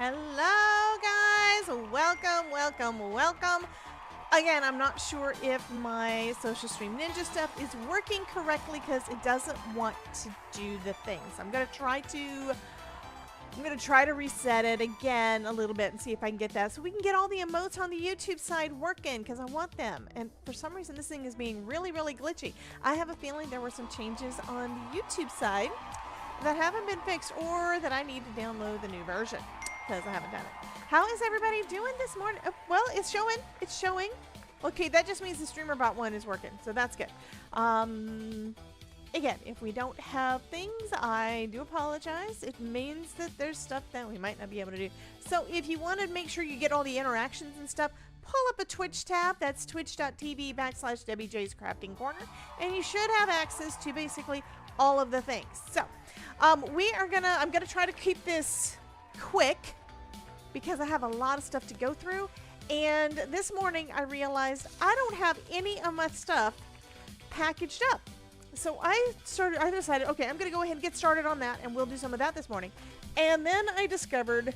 Hello, guys. Welcome, welcome, welcome. Again, I'm not sure if my Social Stream Ninja stuff is working correctly because it doesn't want to do the things. I'm gonna try to reset it again a little bit and see if I can get that so we can get all the emotes on the YouTube side working because I want them. And for some reason, this thing is being really, really glitchy. I have a feeling there were some changes on the YouTube side that haven't been fixed or that I need to download the new version because I haven't done it. How is everybody doing this morning? Oh, well, it's showing. It's showing. Okay, that just means the StreamerBot one is working, so that's good. Again, if we don't have things, I do apologize. It means that there's stuff that we might not be able to do. So if you want to make sure you get all the interactions and stuff, pull up a Twitch tab. That's twitch.tv/WJ's Crafting Corner. And you should have access to basically all of the things. So I'm gonna try to keep this quick because I have a lot of stuff to go through. And this morning I realized I don't have any of my stuff packaged up. So I decided, okay, I'm going to go ahead and get started on that, and we'll do some of that this morning. And then I discovered,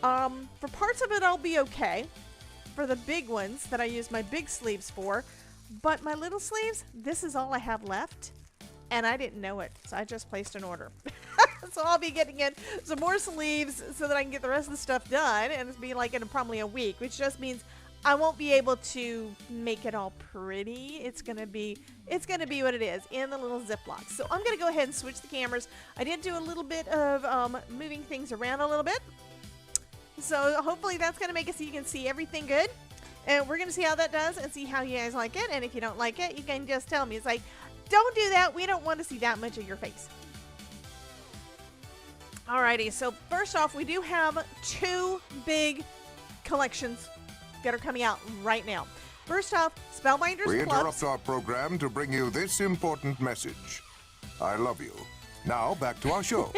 for parts of it, I'll be okay. For the big ones that I use my big sleeves for. But my little sleeves, this is all I have left. And I didn't know it, so I just placed an order. So I'll be getting in some more sleeves so that I can get the rest of the stuff done. And it's be like in probably a week, which just means I won't be able to make it all pretty. It's gonna be what it is in the little Ziploc. So I'm gonna go ahead and switch the cameras. I did do a little bit of moving things around a little bit. So hopefully that's gonna make it so you can see everything good. And we're gonna see how that does and see how you guys like it. And if you don't like it, you can just tell me. It's like, don't do that. We don't want to see that much of your face. Alrighty, so first off, we do have two big collections that are coming out right now. First off, Spellbinders We Clubs. interrupt our program to bring you this important message. I love you. Now, back to our show.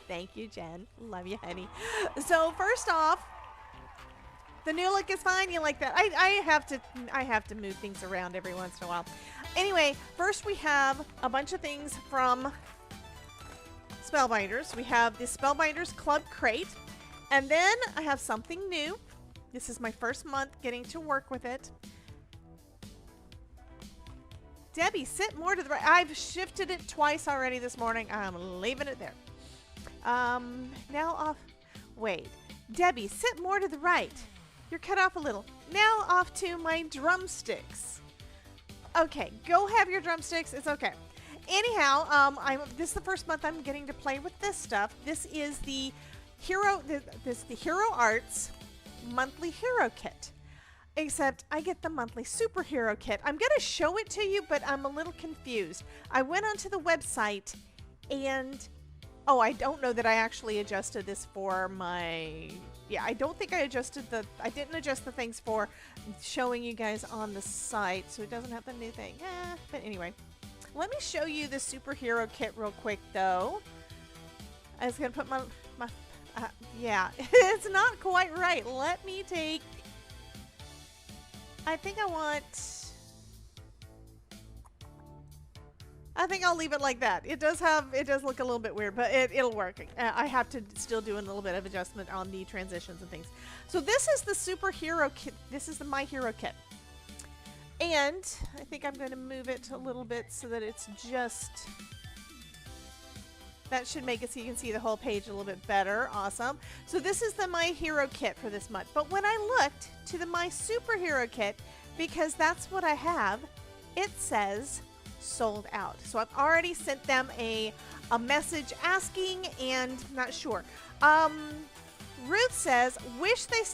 Thank you, Jen. Love you, honey. So first off, the new look is fine. You like that? I have to move things around every once in a while. Anyway, first we have a bunch of things from Spellbinders. We have the Spellbinders Club Crate. And then I have something new. This is my first month getting to work with it. Debbie, sit more to the right. I've shifted it twice already this morning. I'm leaving it there. Now off. Wait. Debbie, sit more to the right. You're cut off a little. Now off to my drumsticks. Okay, go have your drumsticks. It's okay. Anyhow, this is the first month I'm getting to play with this stuff. This is the Hero Arts monthly hero kit, except I get the monthly superhero kit. I'm gonna show it to you, but I'm a little confused. I went onto the website and I don't know that I actually adjusted this for my I don't think I didn't adjust the things for showing you guys on the site, so it doesn't have the new thing. But anyway, let me show you the superhero kit real quick though. I was gonna put my yeah, it's not quite right. Let me take... I think I'll leave it like that. It does look a little bit weird, but it'll work. I have to still do a little bit of adjustment on the transitions and things. So this is the superhero kit. This is the My Hero kit. And I think I'm going to move it a little bit so that it's just... That should make it so you can see the whole page a little bit better. Awesome. So this is the My Hero kit for this month. But when I looked to the My Superhero kit, because that's what I have, it says sold out. So I've already sent them a message asking and not sure. Ruth says, wish they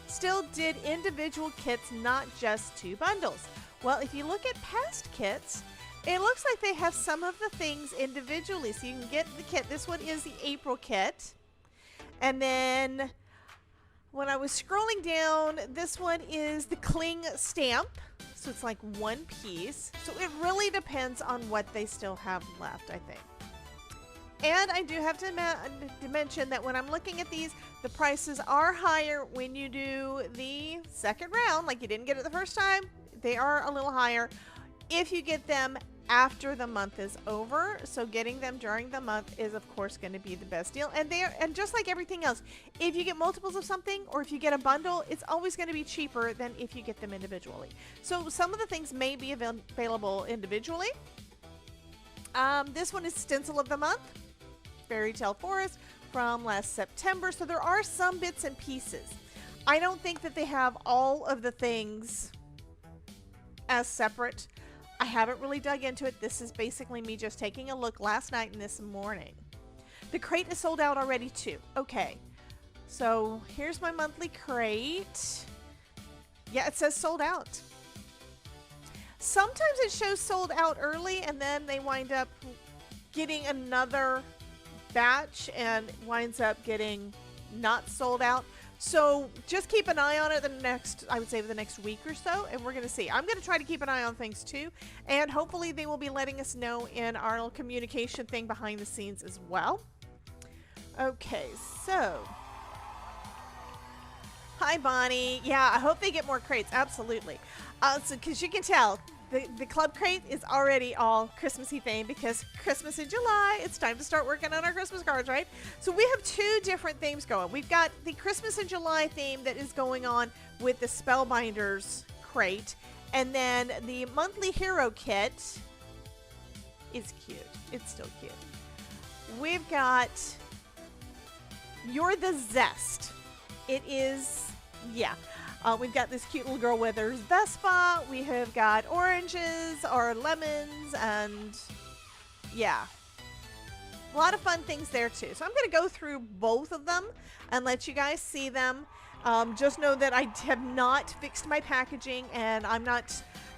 still did individual kits, not just 2 bundles. Well, if you look at past kits, it looks like they have some of the things individually, so you can get the kit. This one is the April kit. And then when I was scrolling down, this one is the Cling stamp. So it's like one piece. So it really depends on what they still have left, I think. And I do have to mention that when I'm looking at these, the prices are higher when you do the second round. Like you didn't get it the first time, they are a little higher if you get them after the month is over. So getting them during the month is of course going to be the best deal. And just like everything else, if you get multiples of something or if you get a bundle, it's always going to be cheaper than if you get them individually. So some of the things may be available individually. This one is Stencil of the Month, Fairy Tale Forest from last September. So there are some bits and pieces. I don't think that they have all of the things as separate. I haven't really dug into it. This is basically me just taking a look last night and this morning. The crate is sold out already too. Okay, so here's my monthly crate. Yeah, it says sold out. Sometimes it shows sold out early and then they wind up getting another batch and winds up getting not sold out. So just keep an eye on it I would say the next week or so, and we're going to see. I'm going to try to keep an eye on things too, and hopefully they will be letting us know in our little communication thing behind the scenes as well. Okay, so. Hi, Bonnie. Yeah, I hope they get more crates. Absolutely. So, because you can tell, the club crate is already all Christmassy themed because Christmas in July, it's time to start working on our Christmas cards, right? So we have two different themes going. We've got the Christmas in July theme that is going on with the Spellbinders crate. And then the monthly hero kit is cute. It's still cute. We've got You're the Zest. It is, yeah. We've got this cute little girl with her Vespa. We have got oranges or lemons and yeah. A lot of fun things there too. So I'm going to go through both of them and let you guys see them. Just know that I have not fixed my packaging and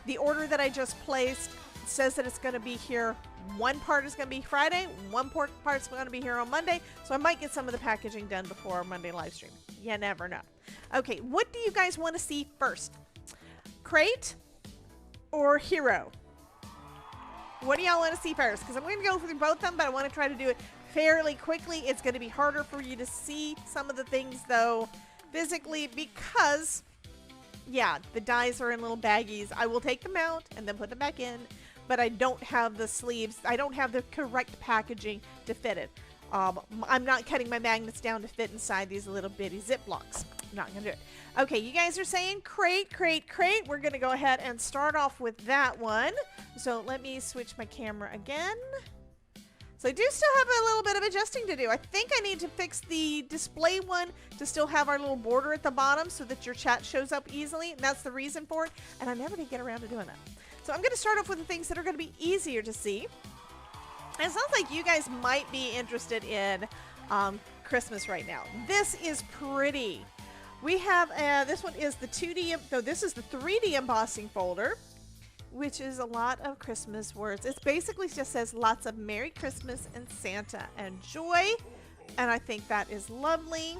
the order that I just placed says that it's going to be here. One part is going to be Friday. One part is going to be here on Monday. So I might get some of the packaging done before our Monday live stream. You never know. Okay, what do you guys want to see first? Crate or hero? What do y'all want to see first? Because I'm going to go through both of them, but I want to try to do it fairly quickly. It's going to be harder for you to see some of the things, though, physically because, yeah, the dies are in little baggies. I will take them out and then put them back in, but I don't have the sleeves. I don't have the correct packaging to fit it. I'm not cutting my magnets down to fit inside these little bitty Ziplocs. I'm not going to do it. Okay, you guys are saying crate, crate, crate. We're going to go ahead and start off with that one. So let me switch my camera again. So I do still have a little bit of adjusting to do. I think I need to fix the display one to still have our little border at the bottom so that your chat shows up easily. And that's the reason for it. And I never did get around to doing that. So I'm going to start off with the things that are going to be easier to see. And it sounds like you guys might be interested in Christmas right now. This is pretty. We have, this one is the 2D, no, this is the 3D embossing folder, which is a lot of Christmas words. It basically just says lots of Merry Christmas and Santa and joy. And I think that is lovely.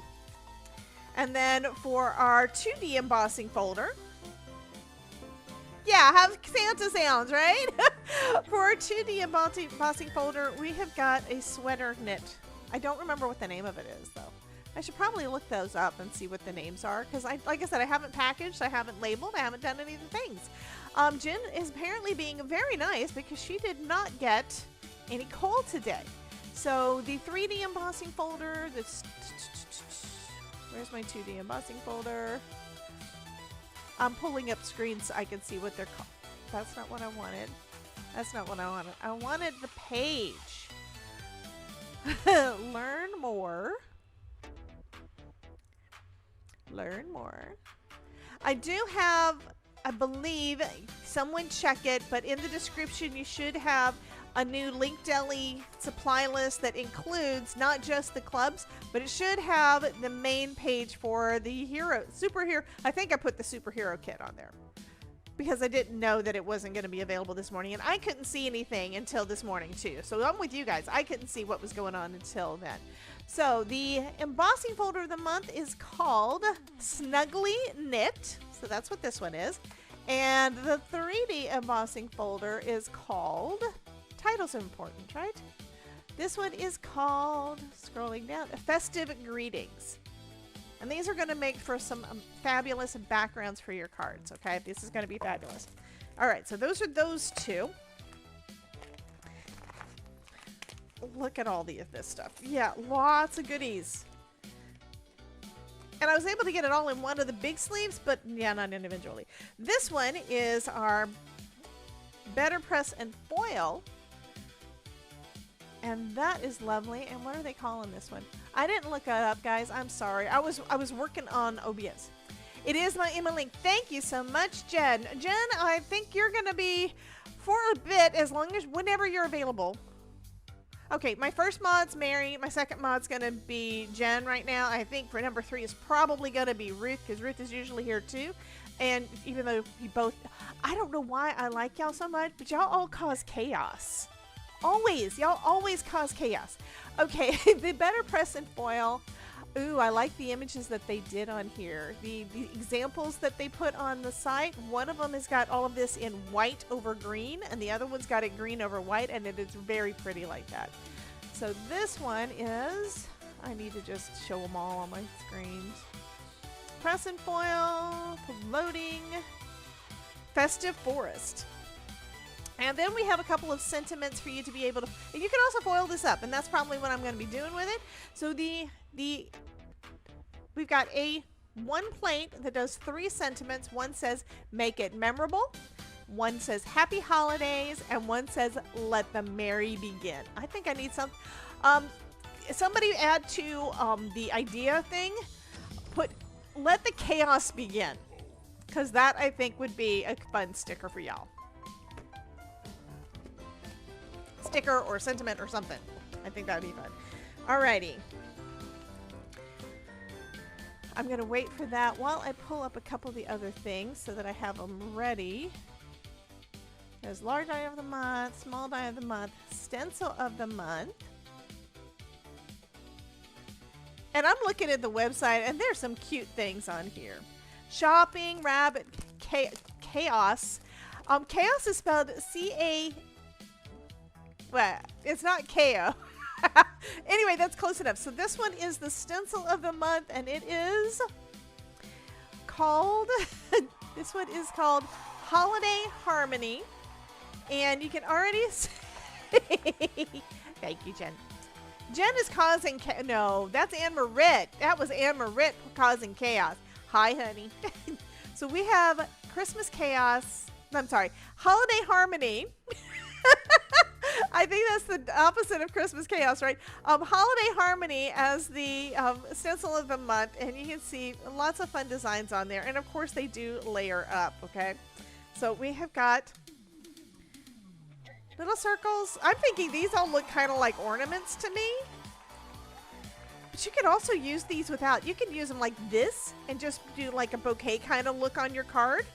And then for our 2D embossing folder, yeah, have Santa sounds, right? For our 2D embossing folder, we have got a sweater knit. I don't remember what the name of it is, though. I should probably look those up and see what the names are, because like I said, I haven't packaged, I haven't labeled, I haven't done any of the things. Jen is apparently being very nice because she did not get any coal today. So the 3D embossing folder, where's my 2D embossing folder? I'm pulling up screens so I can see what they're called. That's not what I wanted. That's not what I wanted. I wanted the page. Learn more. Learn more. I do have, I believe, someone check it, but in the description you should have a new Link Deli supply list that includes not just the clubs, but it should have the main page for the superhero. I think I put the superhero kit on there because I didn't know that it wasn't going to be available this morning, and I couldn't see anything until this morning too. So I'm with you guys. I couldn't see what was going on until then. So the embossing folder of the month is called Snuggly Knit. So that's what this one is. And the 3D embossing folder is called, title's important, right? This one is called, scrolling down, Festive Greetings. And these are going to make for some fabulous backgrounds for your cards, okay? This is going to be fabulous. All right, so those are those two. look at all this stuff. Yeah, lots of goodies. And I was able to get it all in one of the big sleeves, but yeah, not individually. This one is our Better Press and Foil. And that is lovely. And what are they calling this one? I didn't look it up, guys. I'm sorry. I was working on OBS. It is my email link. Thank you so much, Jen. Jen, I think you're going to be for a bit, as long as whenever you're available. Okay, my first mod's Mary. My second mod's going to be Jen right now. I think for number 3 is probably going to be Ruth, because Ruth is usually here too. And even though you both, I don't know why I like y'all so much, but y'all all cause chaos. Always. Y'all always cause chaos. Okay, the Better Press and Foil. Ooh, I like the images that they did on here. The examples that they put on the site. One of them has got all of this in white over green, and the other one's got it green over white, and it is very pretty like that. So this one is, I need to just show them all on my screens. Press and Foil, loading, Festive Forest. And then we have a couple of sentiments for you to be able to, and you can also foil this up, and that's probably what I'm going to be doing with it. So we've got one plate that does 3 sentiments. One says, make it memorable. One says, happy holidays. And one says, let the merry begin. I think I need some, somebody add to the idea thing, put, let the chaos begin. Because that, I think, would be a fun sticker for y'all. Sticker or sentiment or something. I think that would be fun. Alrighty. I'm going to wait for that while I pull up a couple of the other things so that I have them ready. There's large die of the month, small die of the month, stencil of the month. And I'm looking at the website and there's some cute things on here. Shopping, rabbit, chaos. Chaos is spelled C-A... Well, it's not KO. Anyway, that's close enough. So this one is the stencil of the month, and it is called, this one is called Holiday Harmony. And you can already see, thank you, Jen. Jen is causing, no, that's Anne Marit. That was Anne Marit causing chaos. Hi, honey. So we have Christmas chaos, I'm sorry, Holiday Harmony. I think that's the opposite of Christmas chaos, right? Holiday Harmony as the stencil of the month, and you can see lots of fun designs on there. And of course, they do layer up, okay? So we have got little circles. I'm thinking these all look kind of like ornaments to me. But you could also use these without. You can use them like this and just do like a bouquet kind of look on your card.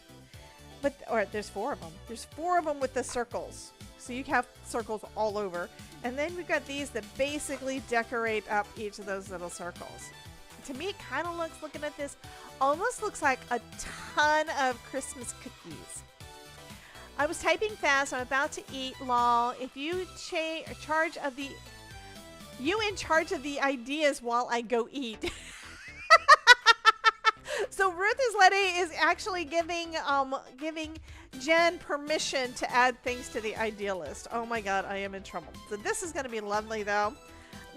But, or there's 4 of them. There's 4 of them with the circles. So you have circles all over. And then we've got these that basically decorate up each of those little circles. To me, it kind of looks, looking at this, almost looks like a ton of Christmas cookies. I was typing fast. I'm about to eat, lol. If you in charge of the ideas while I go eat. So Ruth is actually giving Jen permission to add things to the idea list. Oh my god, I am in trouble. So this is going to be lovely though.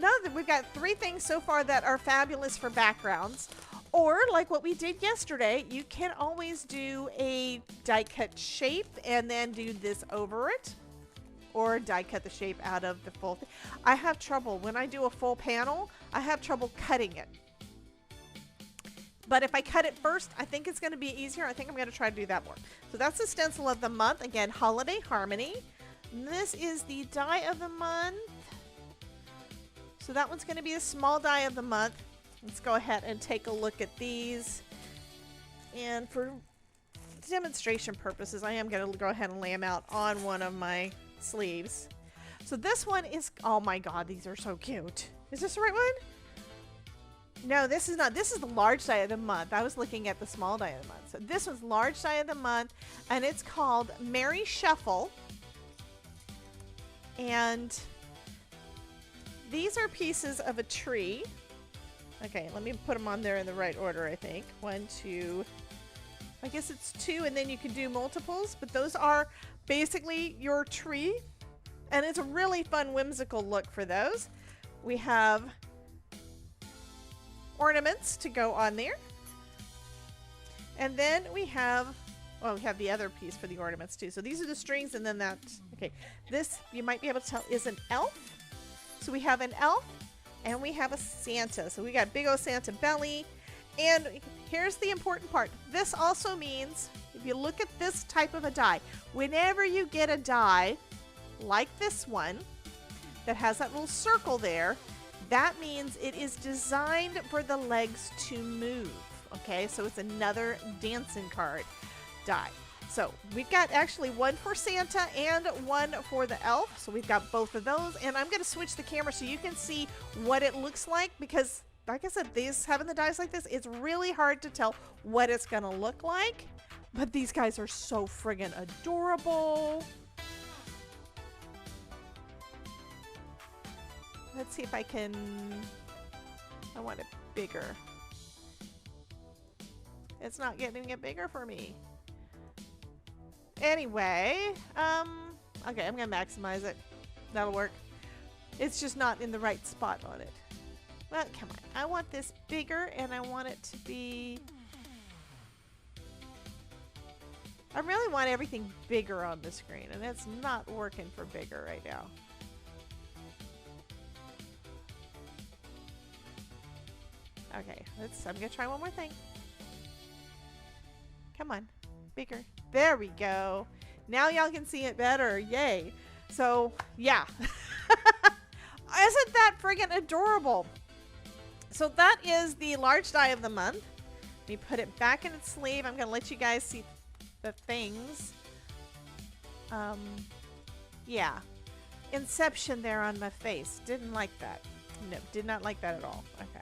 Now that we've got 3 things so far that are fabulous for backgrounds. Or like what we did yesterday, you can always do a die cut shape and then do this over it. Or die cut the shape out of the full thing. I have trouble when I do a full panel, I have trouble cutting it. But if I cut it first, I think it's going to be easier. I think I'm going to try to do that more. So that's the stencil of the month. Again, Holiday Harmony. And this is the die of the month. So that one's going to be a small die of the month. Let's go ahead and take a look at these. And for demonstration purposes, I am going to go ahead and lay them out on one of my sleeves. So this one is, oh my god, these are so cute. Is this the right one? No, this is not. This is the large die of the month. I was looking at the small die of the month. So this was large die of the month, and it's called Merry Shuffle. And these are pieces of a tree. Okay, let me put them on there in the right order, I think. 1, 2, I guess it's 2, and then you can do multiples, but those are basically your tree. And it's a really fun, whimsical look for those. We have ornaments to go on there. And then we have, well, we have the other piece for the ornaments too. So these are the strings, and then that, okay. This, you might be able to tell, is an elf. So we have an elf, and we have a Santa. So we got big old Santa belly. And here's the important part. This also means, if you look at this type of a die, whenever you get a die like this one that has that little circle there, that means it is designed for the legs to move. Okay, so it's another dancing card die. So we've got actually one for Santa and one for the elf. So we've got both of those. And I'm going to switch the camera so you can see what it looks like, because like I said, having the dies like this, it's really hard to tell what it's going to look like. But these guys are so friggin' adorable. Let's see if I can, I want it bigger. It's not getting it bigger for me. Anyway, okay, I'm gonna maximize it. That'll work. It's just not in the right spot on it. Well, come on. I want this bigger, and I want it to be, I really want everything bigger on the screen, and it's not working for bigger right now. Okay, I'm gonna try one more thing. Come on, bigger. There we go. Now y'all can see it better. Yay. So, yeah. Isn't that friggin' adorable? So that is the large die of the month. Let me put it back in its sleeve. I'm gonna let you guys see the things. Yeah. Inception there on my face. Didn't like that. No, did not like that at all. Okay.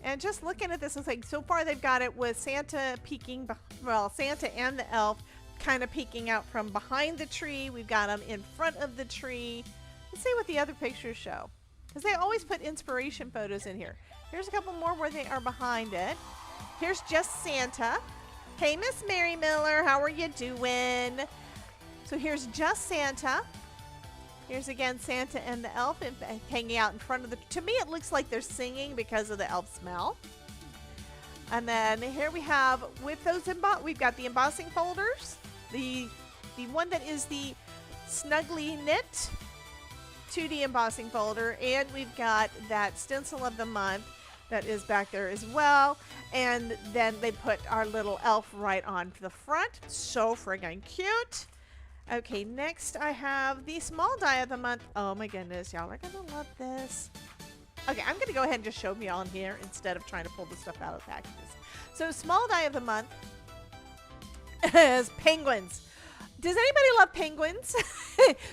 And just looking at this, it's like so far they've got it with Santa peeking, well, Santa and the elf kind of peeking out from behind the tree. We've got them in front of the tree. Let's see what the other pictures show, because they always put inspiration photos in here. Here's a couple more where they are behind it. Here's just Santa. Hey, Miss Mary Miller, how are you doing? So here's just Santa. Here's again Santa and the elf hanging out in front of the... To me, it looks like they're singing because of the elf smell. And then here we have, with those we've got the embossing folders. The one that is the Snugly Knit 2D embossing folder. And we've got that stencil of the month that is back there as well. And then they put our little elf right on the front. So friggin' cute. Okay, next I have the small die of the month. Oh my goodness, y'all are gonna love this. Okay, I'm gonna go ahead and just show them y'all in here instead of trying to pull the stuff out of the packages. So small die of the month is penguins. Does anybody love penguins?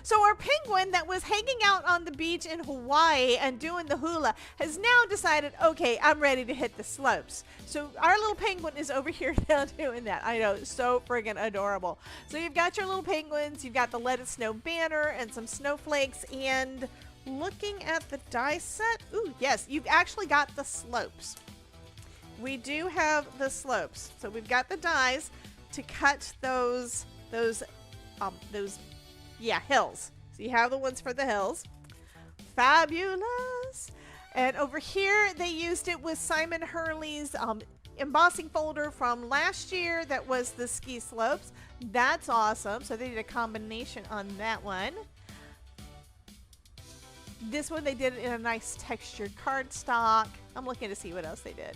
So our penguin that was hanging out on the beach in Hawaii and doing the hula has now decided, okay, I'm ready to hit the slopes. So our little penguin is over here now doing that. I know, so friggin' adorable. So you've got your little penguins, you've got the Let It Snow banner and some snowflakes, and looking at the die set, ooh, yes, you've actually got the slopes. We do have the slopes. So we've got the dies to cut those hills. So you have the ones for the hills. Fabulous. And over here they used it with Simon Hurley's embossing folder from last year that was the ski slopes. That's awesome. So they did a combination on that one. This one they did it in a nice textured cardstock. I'm looking to see what else they did.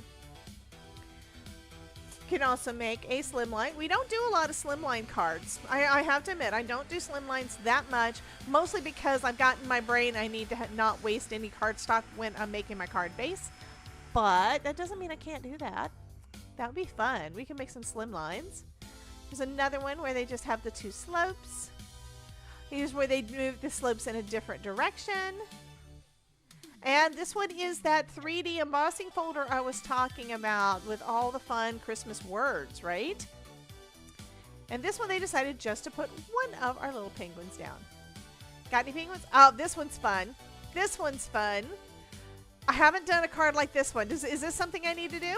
Can also make a slimline. We don't do a lot of slimline cards. I have to admit, I don't do slimlines that much, mostly because I've got in my brain I need to not waste any cardstock when I'm making my card base. But that doesn't mean I can't do that. That would be fun. We can make some slimlines. There's another one where they just have the two slopes. Here's where they move the slopes in a different direction. And this one is that 3D embossing folder I was talking about with all the fun Christmas words, right? And this one they decided just to put one of our little penguins down. Got any penguins? Oh, this one's fun. This one's fun. I haven't done a card like this one. Is this something I need to do?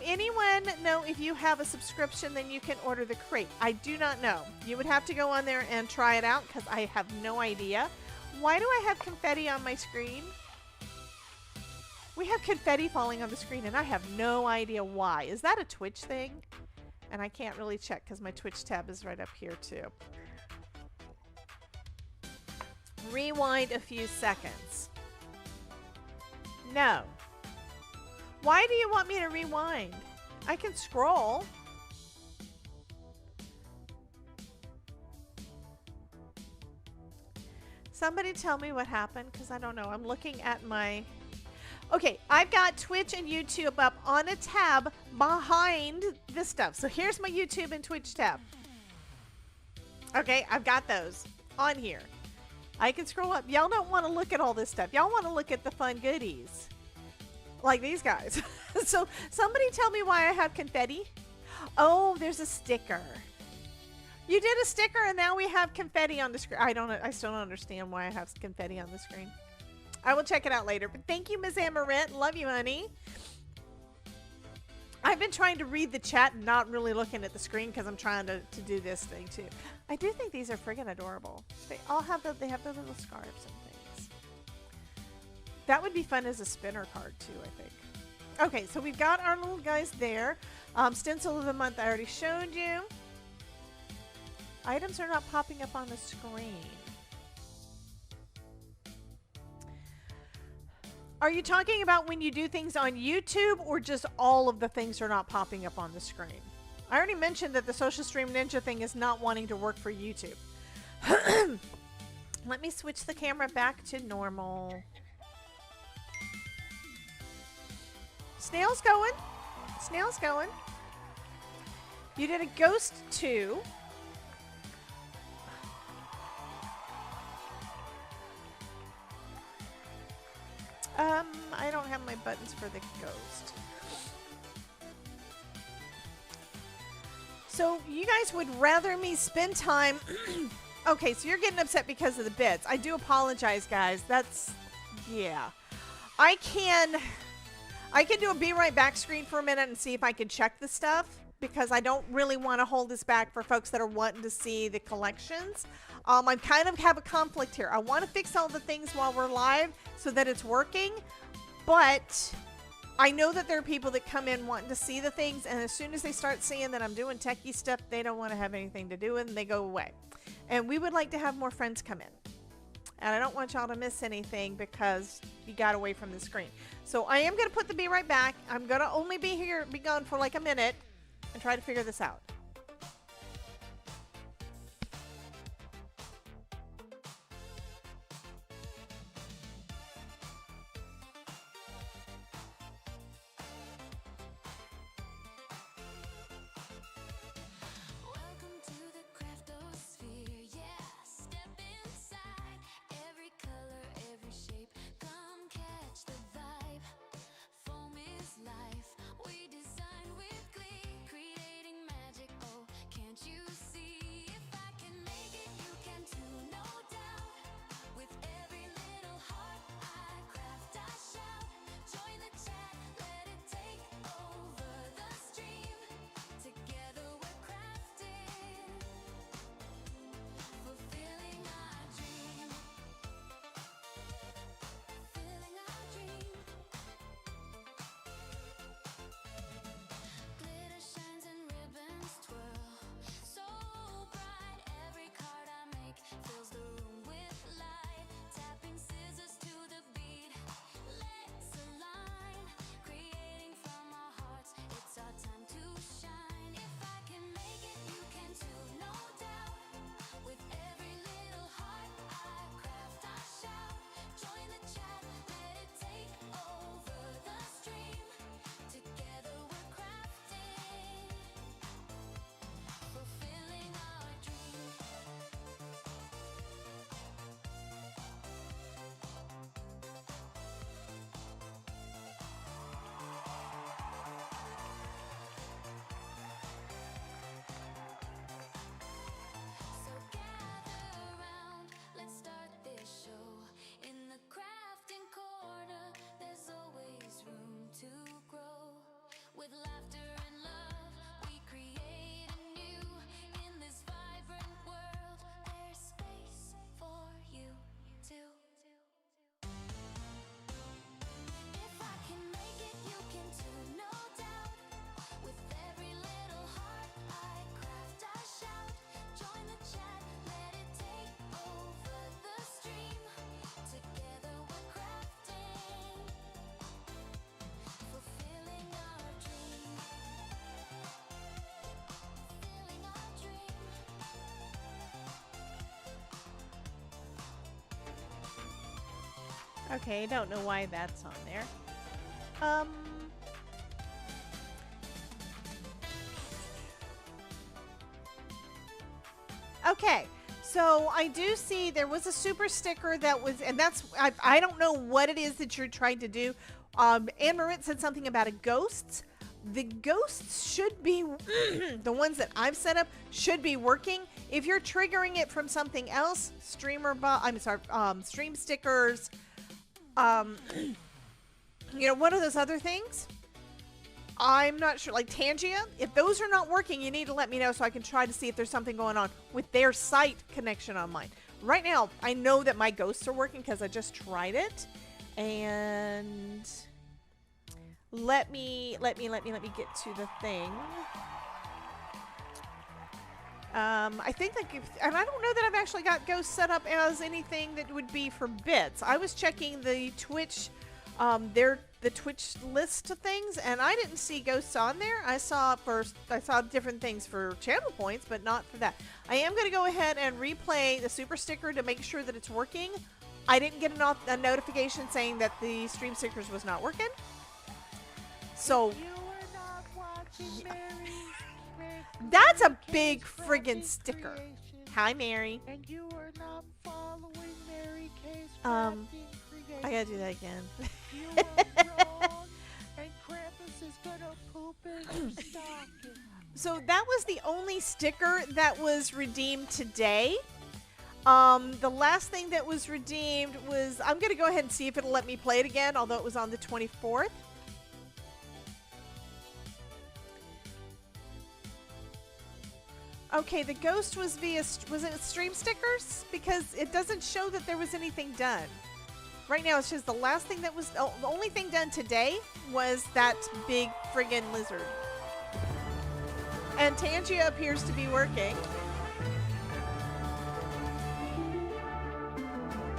Anyone know if you have a subscription, then you can order the crate? I do not know. You would have to go on there and try it out because I have no idea. Why do I have confetti on my screen? We have confetti falling on the screen and I have no idea why. Is that a Twitch thing? And I can't really check because my Twitch tab is right up here too. Rewind a few seconds. No. Why do you want me to rewind? I can scroll. Somebody tell me what happened because I don't know. I'm looking at my... Okay, I've got Twitch and YouTube up on a tab behind this stuff. So here's my YouTube and Twitch tab. Okay, I've got those on here. I can scroll up. Y'all don't want to look at all this stuff. Y'all want to look at the fun goodies. Like these guys. So somebody tell me why I have confetti. Oh, there's a sticker. You did a sticker and now we have confetti on the screen. I still don't understand why I have confetti on the screen. I will check it out later. But thank you, Ms. Amaret. Love you, honey. I've been trying to read the chat and not really looking at the screen because I'm trying to do this thing too. I do think these are friggin' adorable. They all have the little scarves and things. That would be fun as a spinner card too, I think. Okay, so we've got our little guys there. Stencil of the month I already showed you. Items are not popping up on the screen. Are you talking about when you do things on YouTube or just all of the things are not popping up on the screen? I already mentioned that the Social Stream Ninja thing is not wanting to work for YouTube. Let me switch the camera back to normal. Snail's going. Snail's going. You did a ghost 2. I don't have my buttons for the ghost. So you guys would rather me spend time... Okay, so you're getting upset because of the bits. I do apologize, guys. That's... Yeah. I can do a be right back screen for a minute and see if I can check the stuff because I don't really want to hold this back for folks that are wanting to see the collections. I kind of have a conflict here. I want to fix all the things while we're live so that it's working, but I know that there are people that come in wanting to see the things, and as soon as they start seeing that I'm doing techie stuff, they don't want to have anything to do with it, and they go away. And we would like to have more friends come in. And I don't want y'all to miss anything because you got away from the screen. So I am going to put the be right back. I'm going to only be gone for like a minute and try to figure this out. Life we design with glee, creating magic Okay, I don't know why that's on there. Okay, so I do see there was a super sticker that was, and that's, I don't know what it is that you're trying to do. Anne Marit said something about a ghosts. The ghosts should be, the ones that I've set up should be working. If you're triggering it from something else, stream stickers, you know, one of those other things, I'm not sure, like Tangia, if those are not working, you need to let me know so I can try to see if there's something going on with their site connection on mine. Right now, I know that my ghosts are working because I just tried it. And let me get to the thing. I think that, and I don't know that I've actually got ghosts set up as anything that would be for bits. I was checking the Twitch, the Twitch list of things, and I didn't see ghosts on there. I saw different things for channel points, but not for that. I am going to go ahead and replay the super sticker to make sure that it's working. I didn't get a notification saying that the stream stickers was not working. So that's a big friggin' sticker. Hi, Mary. And you are not following Mary Kay's I gotta do that again. You are wrong, and Krampus is gonna poop in your stocking. So that was the only sticker that was redeemed today. The last thing that was redeemed was, I'm gonna go ahead and see if it'll let me play it again, although it was on the 24th. Okay, the ghost was was it stream stickers? Because it doesn't show that there was anything done. Right now, it's just the last thing that was, the only thing done today was that big friggin' lizard. And Tangia appears to be working.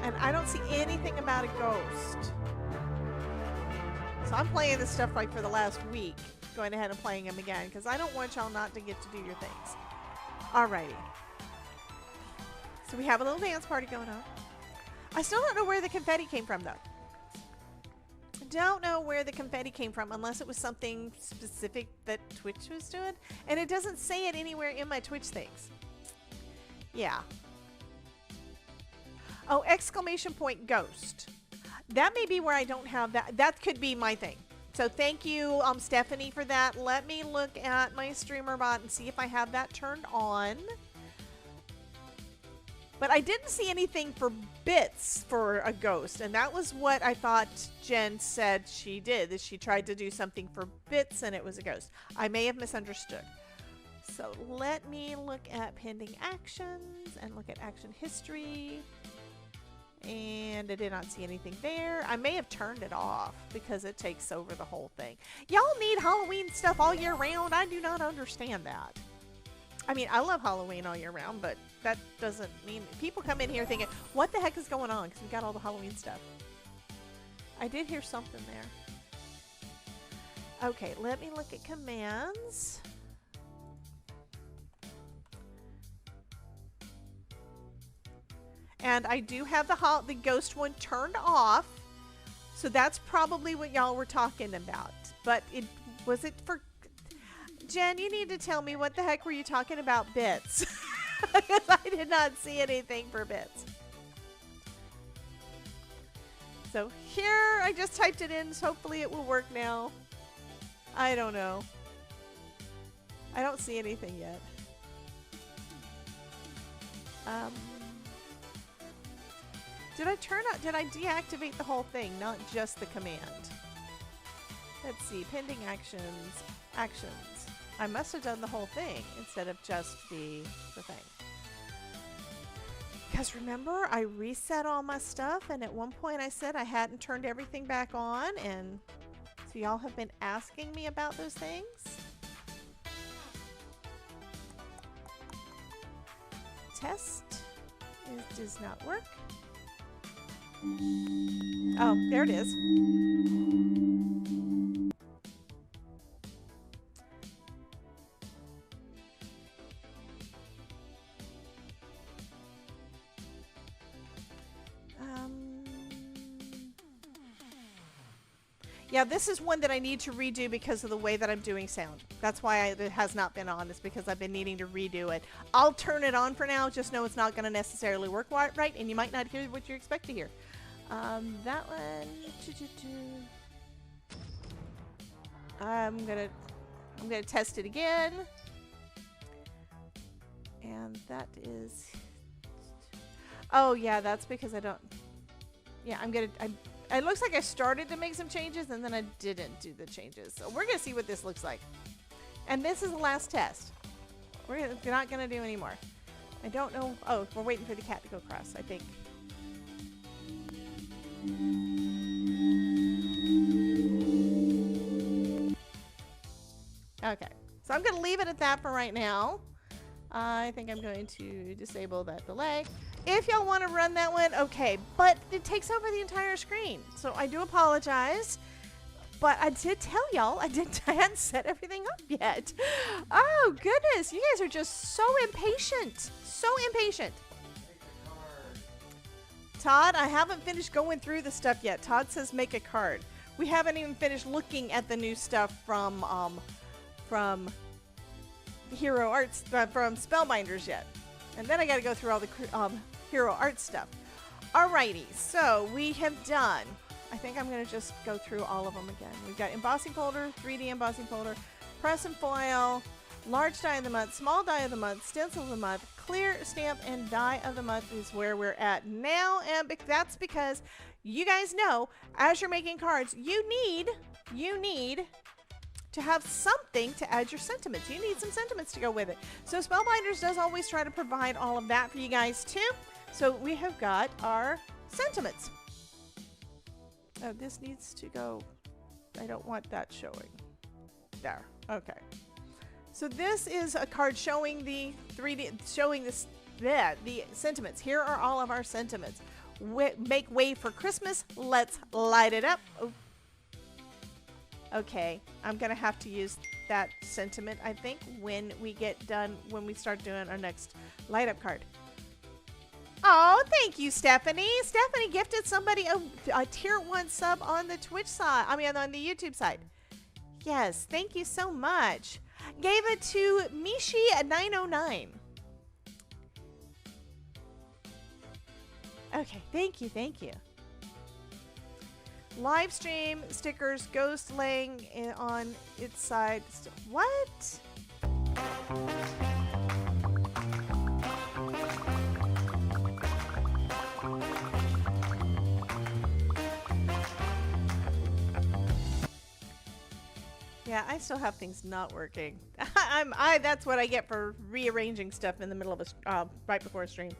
And I don't see anything about a ghost. So I'm playing this stuff like for the last week, going ahead and playing them again, because I don't want y'all not to get to do your things. Alrighty. So we have a little dance party going on. I still don't know where the confetti came from, though. I don't know where the confetti came from, unless it was something specific that Twitch was doing. And it doesn't say it anywhere in my Twitch things. Yeah. Oh, exclamation point ghost. That may be where I don't have that. That could be my thing. So thank you, Stephanie, for that. Let me look at my streamer bot and see if I have that turned on. But I didn't see anything for bits for a ghost, and that was what I thought Jen said she did, that she tried to do something for bits and it was a ghost. I may have misunderstood. So let me look at pending actions and look at action history. And I did not see anything there. I may have turned it off because it takes over the whole thing. Y'all need Halloween stuff all year round. I do not understand that. I mean, I love Halloween all year round, but that doesn't mean people come in here thinking, what the heck is going on? Because we got all the Halloween stuff. I did hear something there. Okay, let me look at commands. And I do have the ghost one turned off. So that's probably what y'all were talking about. But was it for... Jen, you need to tell me what the heck were you talking about bits? Because I did not see anything for bits. So here, I just typed it in. So hopefully it will work now. I don't know. I don't see anything yet. Did I deactivate the whole thing, not just the command? Let's see, pending actions. I must have done the whole thing instead of just the thing. Because remember, I reset all my stuff, and at one point I said I hadn't turned everything back on, and so y'all have been asking me about those things. Test does not work. Oh, there it is. Yeah, this is one that I need to redo because of the way that I'm doing sound. That's why it has not been on, is because I've been needing to redo it. I'll turn it on for now, just know it's not going to necessarily work right, and you might not hear what you expect to hear. That one... I'm gonna test it again. And that is... Oh, yeah, that's because I don't... Yeah, it looks like I started to make some changes and then I didn't do the changes. So we're going to see what this looks like. And this is the last test. We're not going to do any more. I don't know. Oh, we're waiting for the cat to go across, I think. Okay. So I'm going to leave it at that for right now. I think I'm going to disable that delay. If y'all want to run that one, okay. But it takes over the entire screen. So I do apologize. But I did tell y'all I hadn't set everything up yet. Oh, goodness. You guys are just so impatient. So impatient. Todd, I haven't finished going through the stuff yet. Todd says make a card. We haven't even finished looking at the new stuff from Hero Arts, from Spellbinders yet. And then I got to go through all the Hero Arts stuff. Alrighty, so we have done, I think I'm going to just go through all of them again. We've got embossing folder, 3D embossing folder, press and foil, large die of the month, small die of the month, stencil of the month, clear stamp, and die of the month is where we're at now. And that's because you guys know, as you're making cards, you need to have something to add your sentiments. You need some sentiments to go with it. So Spellbinders does always try to provide all of that for you guys too. So we have got our sentiments. Oh, this needs to go. I don't want that showing. There. Okay. So this is a card showing the 3D, showing this, the sentiments. Here are all of our sentiments. Make way for Christmas. Let's light it up. Oh. Okay, I'm gonna have to use that sentiment, I think, when we get done, when we start doing our next light up card. Oh, thank you, Stephanie. Stephanie gifted somebody a tier 1 sub on the Twitch side. I mean, on the YouTube side. Yes, thank you so much. Gave it to Mishi909. Okay, thank you, thank you. Live stream stickers, ghost laying on its side. What? Yeah, I still have things not working. That's what I get for rearranging stuff in the middle of a right before a stream.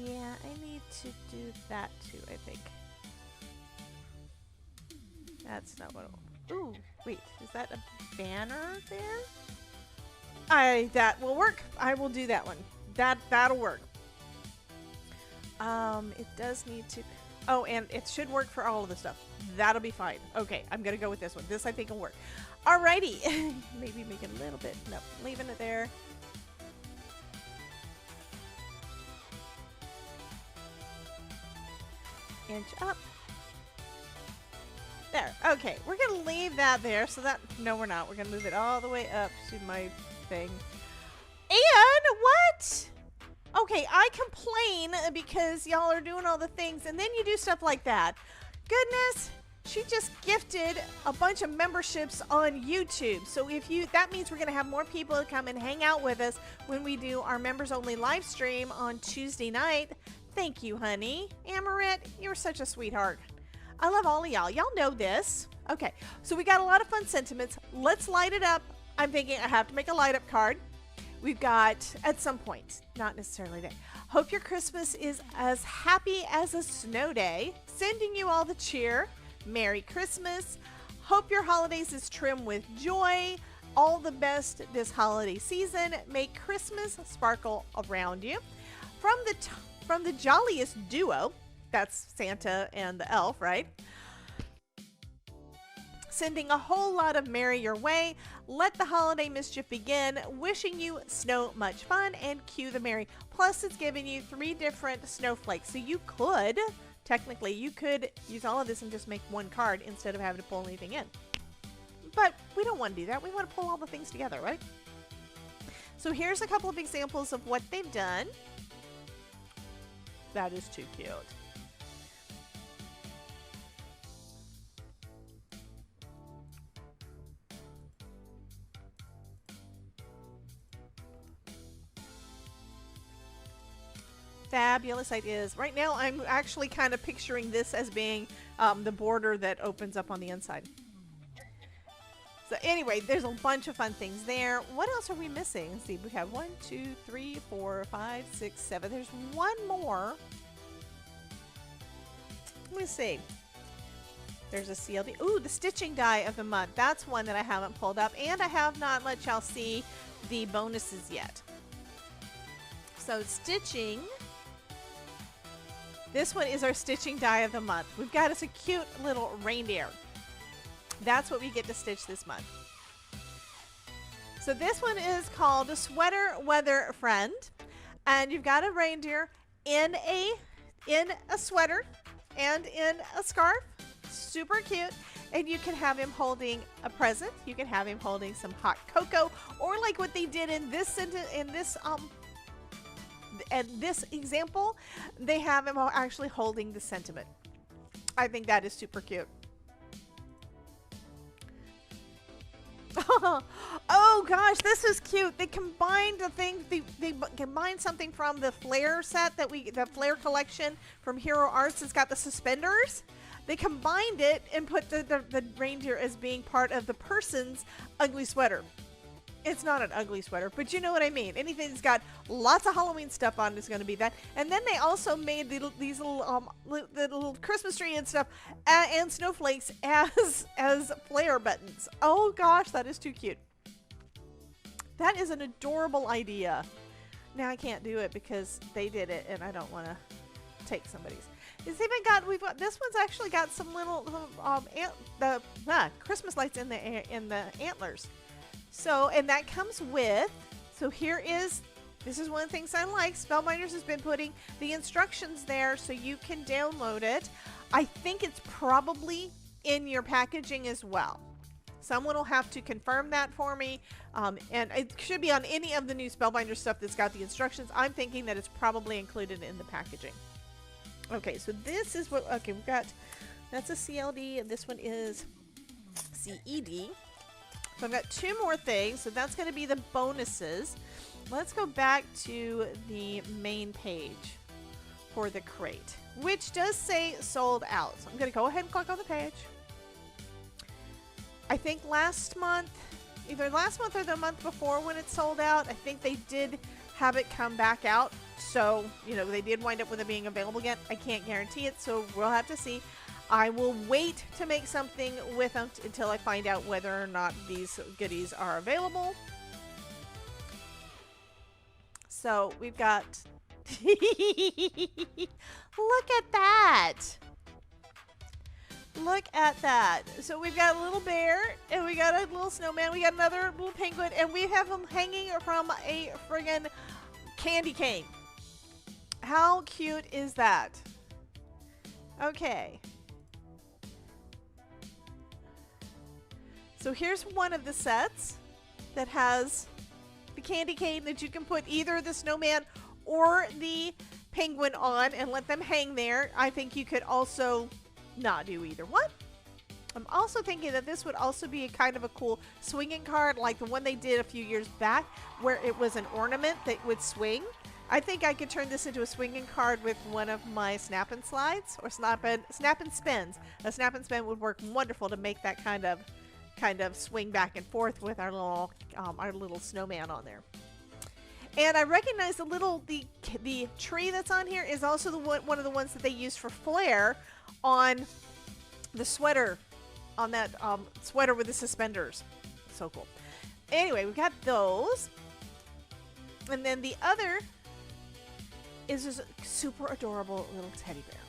Yeah, I need to do that too, I think. That's not what ooh, wait, is that a banner there? That will work. I will do that one. That'll work. It does need to, oh, and it should work for all of the stuff. That'll be fine. Okay, I'm gonna go with this one. This I think will work. Alrighty. Maybe make it a little bit, nope, leaving it there. Inch up. There. Okay, we're gonna leave that there so that, no we're not. We're gonna move it all the way up to my thing. And what? Okay, I complain because y'all are doing all the things and then you do stuff like that. Goodness, she just gifted a bunch of memberships on YouTube. So if you, that means we're gonna have more people come and hang out with us when we do our members only live stream on Tuesday night. Thank you, honey. Amaret, you're such a sweetheart. I love all of y'all. Y'all know this. Okay, so we got a lot of fun sentiments. Let's light it up. I'm thinking I have to make a light up card. We've got, at some point, not necessarily today. Hope your Christmas is as happy as a snow day. Sending you all the cheer. Merry Christmas. Hope your holidays is trimmed with joy. All the best this holiday season. Make Christmas sparkle around you. From the jolliest duo, that's Santa and the elf, right? sending a whole lot of merry your way. Let the holiday mischief begin. Wishing you snow much fun, and cue the merry. Plus, it's giving you 3 different snowflakes. So you could, technically, you could use all of this and just make one card instead of having to pull anything in. But we don't want to do that. We want to pull all the things together, right? So here's a couple of examples of what they've done. That is too cute. Fabulous ideas. Right now, I'm actually kind of picturing this as being the border that opens up on the inside. So anyway, there's a bunch of fun things there. What else are we missing? Let's see, we have 1, 2, 3, 4, 5, 6, 7. There's one more. Let me see. There's a CLD. Ooh, the stitching die of the month. That's one that I haven't pulled up, and I have not let y'all see the bonuses yet. So stitching. This one is our stitching die of the month. We've got us a cute little reindeer. That's what we get to stitch this month. So this one is called Sweater Weather Friend, and you've got a reindeer in a sweater and in a scarf. Super cute. And you can have him holding a present. You can have him holding some hot cocoa, or like what they did in this this example, they have him actually holding the sentiment. I think that is super cute. Oh gosh, this is cute. They combined the thing. They combined something from the Flare set the Flare collection from Hero Arts. It's got the suspenders. They combined it and put the reindeer as being part of the person's ugly sweater. It's not an ugly sweater, but you know what I mean. Anything that's got lots of Halloween stuff on is going to be that. And then they also made these little Christmas tree and stuff and snowflakes as flare buttons. Oh gosh, that is too cute. That is an adorable idea. Now I can't do it because they did it, and I don't want to take somebody's. It's even got this one's actually got some little Christmas lights in the antlers. So, and that comes with, so this is one of the things I like. Spellbinders has been putting the instructions there so you can download it. I think it's probably in your packaging as well. Someone will have to confirm that for me. And it should be on any of the new Spellbinder stuff that's got the instructions. I'm thinking that it's probably included in the packaging. Okay, so this is what, okay, we've got, that's a CLD, and this one is CED. So I've got 2 more things, so that's going to be the bonuses. Let's go back to the main page for the crate, which does say sold out. So I'm going to go ahead and click on the page. I think last month, either last month or the month before when it sold out, I think they did have it come back out. So, you know, they did wind up with it being available again. I can't guarantee it, so we'll have to see. I will wait to make something with them until I find out whether or not these goodies are available. So we've got, look at that. Look at that. So we've got a little bear, and we got a little snowman, we got another little penguin, and we have them hanging from a friggin' candy cane. How cute is that? Okay. So here's one of the sets that has the candy cane that you can put either the snowman or the penguin on and let them hang there. I think you could also not do either one. I'm also thinking that this would also be a kind of a cool swinging card, like the one they did a few years back where it was an ornament that would swing. I think I could turn this into a swinging card with one of my snap and slides or snap and spins. A snap and spin would work wonderful to make that kind of swing back and forth with our little snowman on there. And I recognize the tree that's on here is also one of the ones that they used for flare on the sweater, on that sweater with the suspenders. So cool. Anyway, we've got those. And then the other is this super adorable little teddy bear.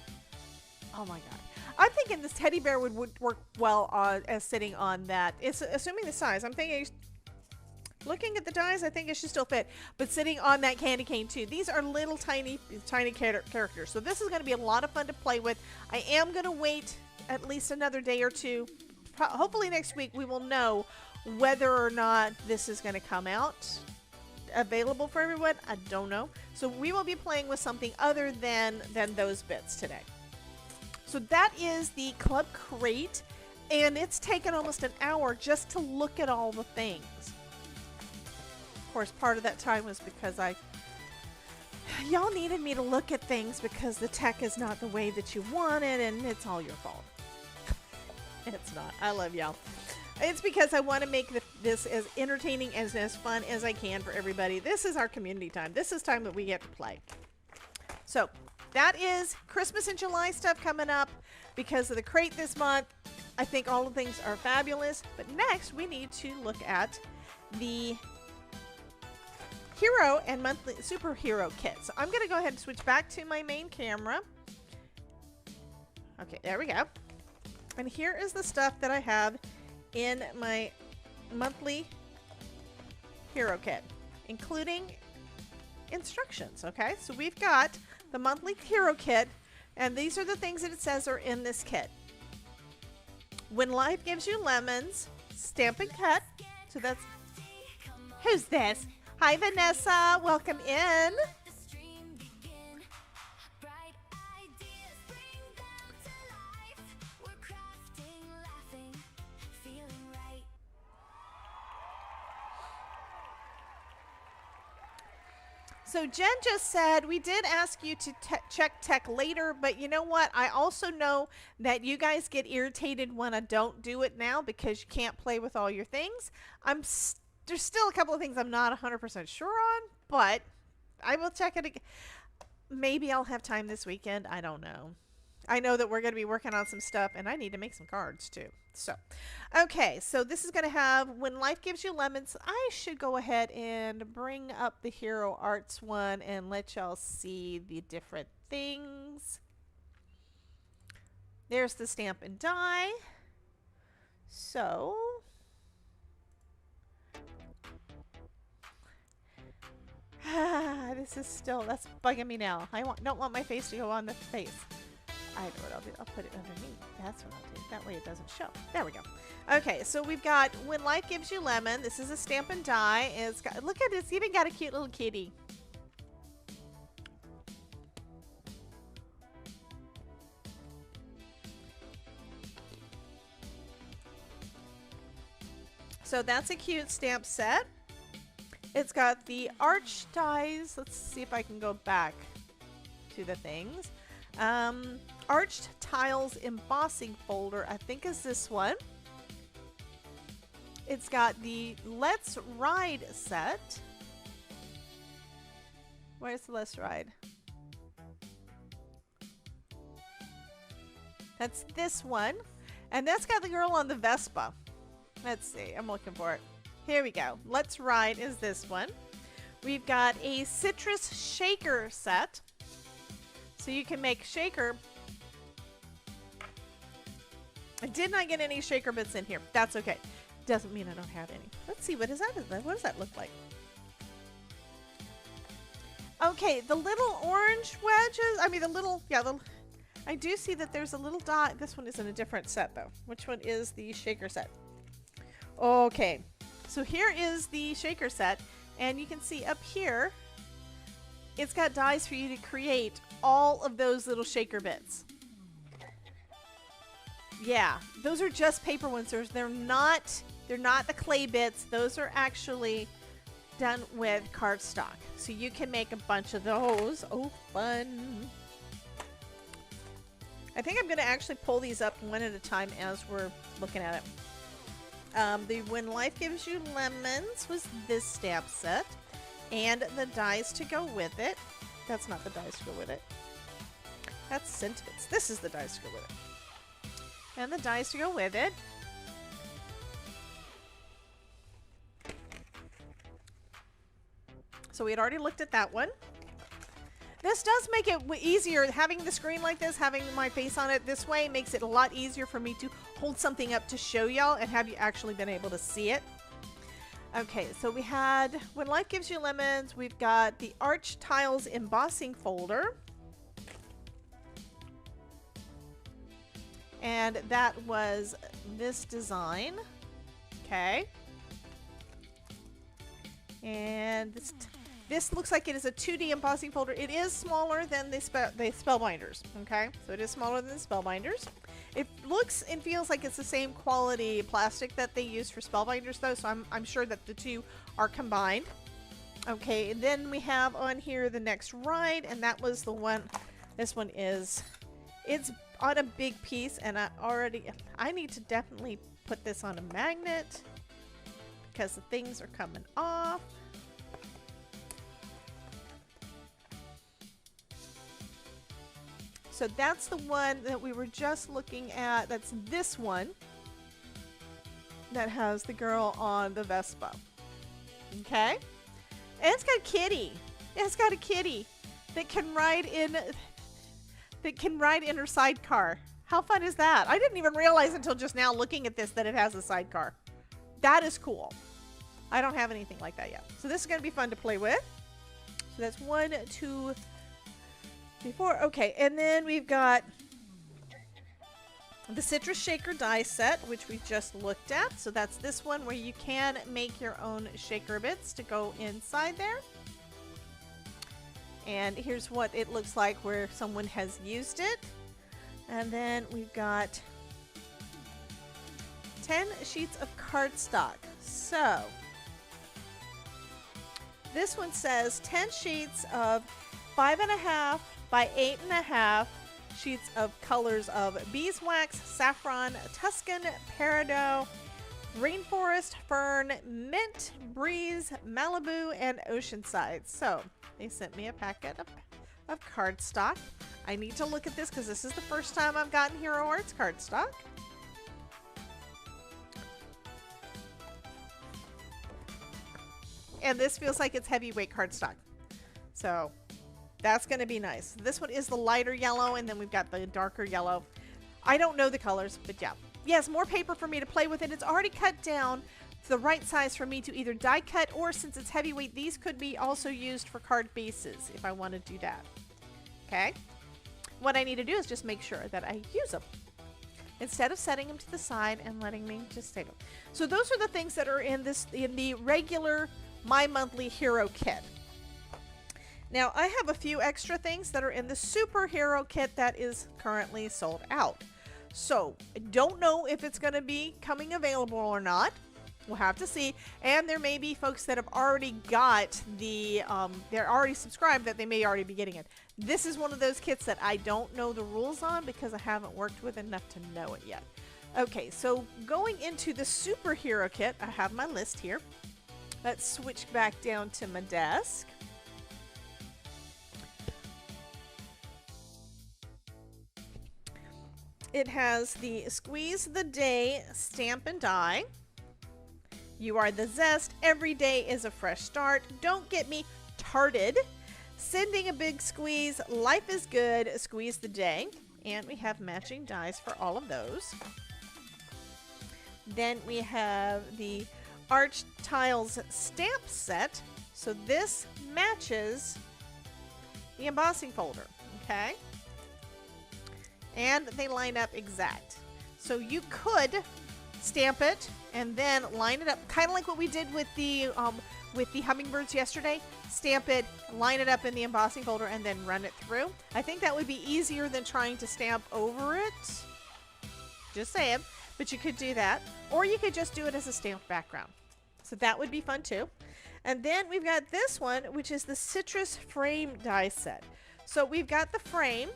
Oh my god. I'm thinking this teddy bear would work well on as sitting on that. It's assuming the size. I'm thinking, looking at the dies, I think it should still fit. But sitting on that candy cane too. These are little tiny characters. So this is going to be a lot of fun to play with. I am going to wait at least another day or two. Hopefully next week we will know whether or not this is going to come out available for everyone. I don't know. So we will be playing with something other than those bits today. So that is the Club Crate, and it's taken almost an hour just to look at all the things. Of course, part of that time was because y'all needed me to look at things because the tech is not the way that you want it, and it's all your fault. It's not. I love y'all. It's because I want to make this as entertaining and as fun as I can for everybody. This is our community time. This is time that we get to play. So that is Christmas in July stuff coming up because of the crate this month. I think all the things are fabulous. But next, we need to look at the hero and monthly superhero kit. So I'm going to go ahead and switch back to my main camera. Okay, there we go. And here is the stuff that I have in my monthly hero kit, including instructions. Okay, so we've got the monthly hero kit, and these are the things that it says are in this kit. When life gives you lemons, stamp and cut. So that's, who's this? Hi Vanessa, welcome in. So Jen just said, we did ask you to check tech later, but you know what? I also know that you guys get irritated when I don't do it now because you can't play with all your things. There's still a couple of things I'm not 100% sure on, but I will check it again. Maybe I'll have time this weekend. I don't know. I know that we're going to be working on some stuff, and I need to make some cards too. So, okay, so this is going to have When Life Gives You Lemons. I should go ahead and bring up the Hero Arts one and let y'all see the different things. There's the stamp and die. So, this is still, that's bugging me now. I don't want my face to go on the face. I know what I'll do. I'll put it underneath. That's what I'll do. That way it doesn't show. There we go. Okay, so we've got When Life Gives You Lemon. This is a stamp and die. It's got, look at it. It's even got a cute little kitty. So that's a cute stamp set. It's got the arch dies. Let's see if I can go back to the things. Arched Tiles embossing folder, I think is this one. It's got the Let's Ride set. Where's the Let's Ride? That's this one. And that's got the girl on the Vespa. Let's see, I'm looking for it. Here we go. Let's Ride is this one. We've got a citrus shaker set. So you can make shaker. I did not get any shaker bits in here. That's okay. Doesn't mean I don't have any. Let's see, what is that? What does that look like? Okay, the little orange wedges. I mean, the little, yeah, I do see that there's a little dot. This one is in a different set, though. Which one is the shaker set? Okay, so here is the shaker set. And you can see up here, it's got dies for you to create all of those little shaker bits. Yeah, those are just paper ones. They're not the clay bits. Those are actually done with cardstock. So you can make a bunch of those. Oh, fun. I think I'm going to actually pull these up one at a time as we're looking at it. The When Life Gives You Lemons was this stamp set. And the dies to go with it. That's not the dies to go with it. That's sentiments. This is the dies to go with it. And the dies to go with it. So we had already looked at that one. This does make it easier. Having the screen like this, having my face on it this way makes it a lot easier for me to hold something up to show y'all and have you actually been able to see it. Okay, so we had When Life Gives You Lemons. We've got the Arch Tiles embossing folder. And that was this design. Okay. And this looks like it is a 2D embossing folder. It is smaller than the Spellbinders. Okay, so it is smaller than the Spellbinders. It looks and feels like it's the same quality plastic that they use for Spellbinders, though, so I'm sure that the two are combined. Okay, and then we have on here the Next Ride, and that was the one. This one is, it's on a big piece, and I need to definitely put this on a magnet because the things are coming off. So that's the one that we were just looking at. That's this one that has the girl on the Vespa. Okay? And it's got a kitty. It's got a kitty that can ride in her sidecar. How fun is that? I didn't even realize until just now looking at this that it has a sidecar. That is cool. I don't have anything like that yet. So this is going to be fun to play with. So that's 1, 2, 3, 4. Okay, and then we've got the Citrus Shaker die set, which we just looked at. So that's this one where you can make your own shaker bits to go inside there. And here's what it looks like where someone has used it. And then we've got 10 sheets of cardstock. So this one says 10 sheets of 5.5 by 8.5 sheets of colors of beeswax, saffron, Tuscan, peridot, rainforest, fern, mint, breeze, Malibu, and oceanside. So they sent me a packet of cardstock. I need to look at this because this is the first time I've gotten Hero Arts cardstock. And this feels like it's heavyweight cardstock. So that's going to be nice. This one is the lighter yellow, and then we've got the darker yellow. I don't know the colors, but yeah. Yes, more paper for me to play with, and it's already cut down to the right size for me to either die cut, or since it's heavyweight, these could be also used for card bases if I want to do that. Okay? What I need to do is just make sure that I use them instead of setting them to the side and letting me just take them. So those are the things that are in the regular My Monthly Hero Kit. Now, I have a few extra things that are in the Superhero Kit that is currently sold out. So, I don't know if it's going to be coming available or not. We'll have to see. And there may be folks that have already got the, they're already subscribed that they may already be getting it. This is one of those kits that I don't know the rules on because I haven't worked with enough to know it yet. Okay, so going into the Superhero Kit, I have my list here. Let's switch back down to my desk. It has the Squeeze the Day Stamp and Die. You Are the Zest. Every Day is a Fresh Start. Don't Get Me Tarted. Sending a Big Squeeze. Life is Good. Squeeze the Day. And we have matching dies for all of those. Then we have the Arch Tiles Stamp Set. So this matches the embossing folder. Okay? And they line up exact. So you could stamp it and then line it up, kind of like what we did with the hummingbirds yesterday. Stamp it, line it up in the embossing folder, and then run it through. I think that would be easier than trying to stamp over it. Just saying. But you could do that. Or you could just do it as a stamped background. So that would be fun too. And then we've got this one, which is the Citrus Frame Die Set. So we've got the frame.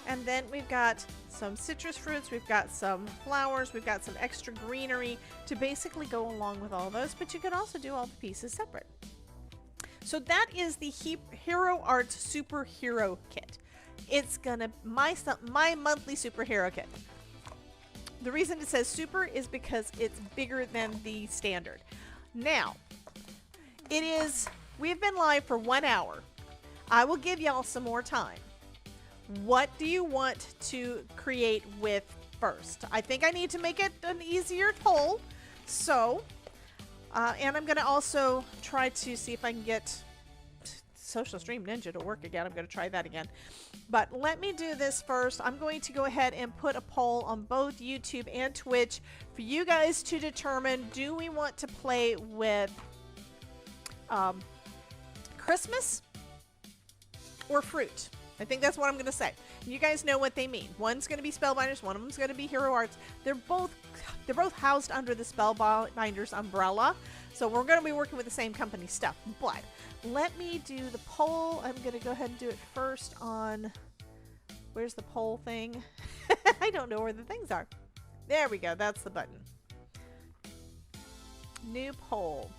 And then we've got some citrus fruits, we've got some flowers, we've got some extra greenery to basically go along with all those, but you could also do all the pieces separate. So that is the Hero Arts Superhero Kit. It's gonna, my monthly superhero kit. The reason it says super is because it's bigger than the standard. Now, we've been live for 1 hour. I will give y'all some more time. What do you want to create with first? I think I need to make it an easier toll. So, and I'm going to also try to see if I can get Social Stream Ninja to work again. I'm going to try that again. But let me do this first. I'm going to go ahead and put a poll on both YouTube and Twitch for you guys to determine, do we want to play with Christmas or fruit? I think that's what I'm going to say. You guys know what they mean. One's going to be Spellbinders, one of them's going to be Hero Arts. They're both housed under the Spellbinders umbrella. So we're going to be working with the same company stuff. But let me do the poll. I'm going to go ahead and do it first on, where's the poll thing? I don't know where the things are. There we go. That's the button. New poll.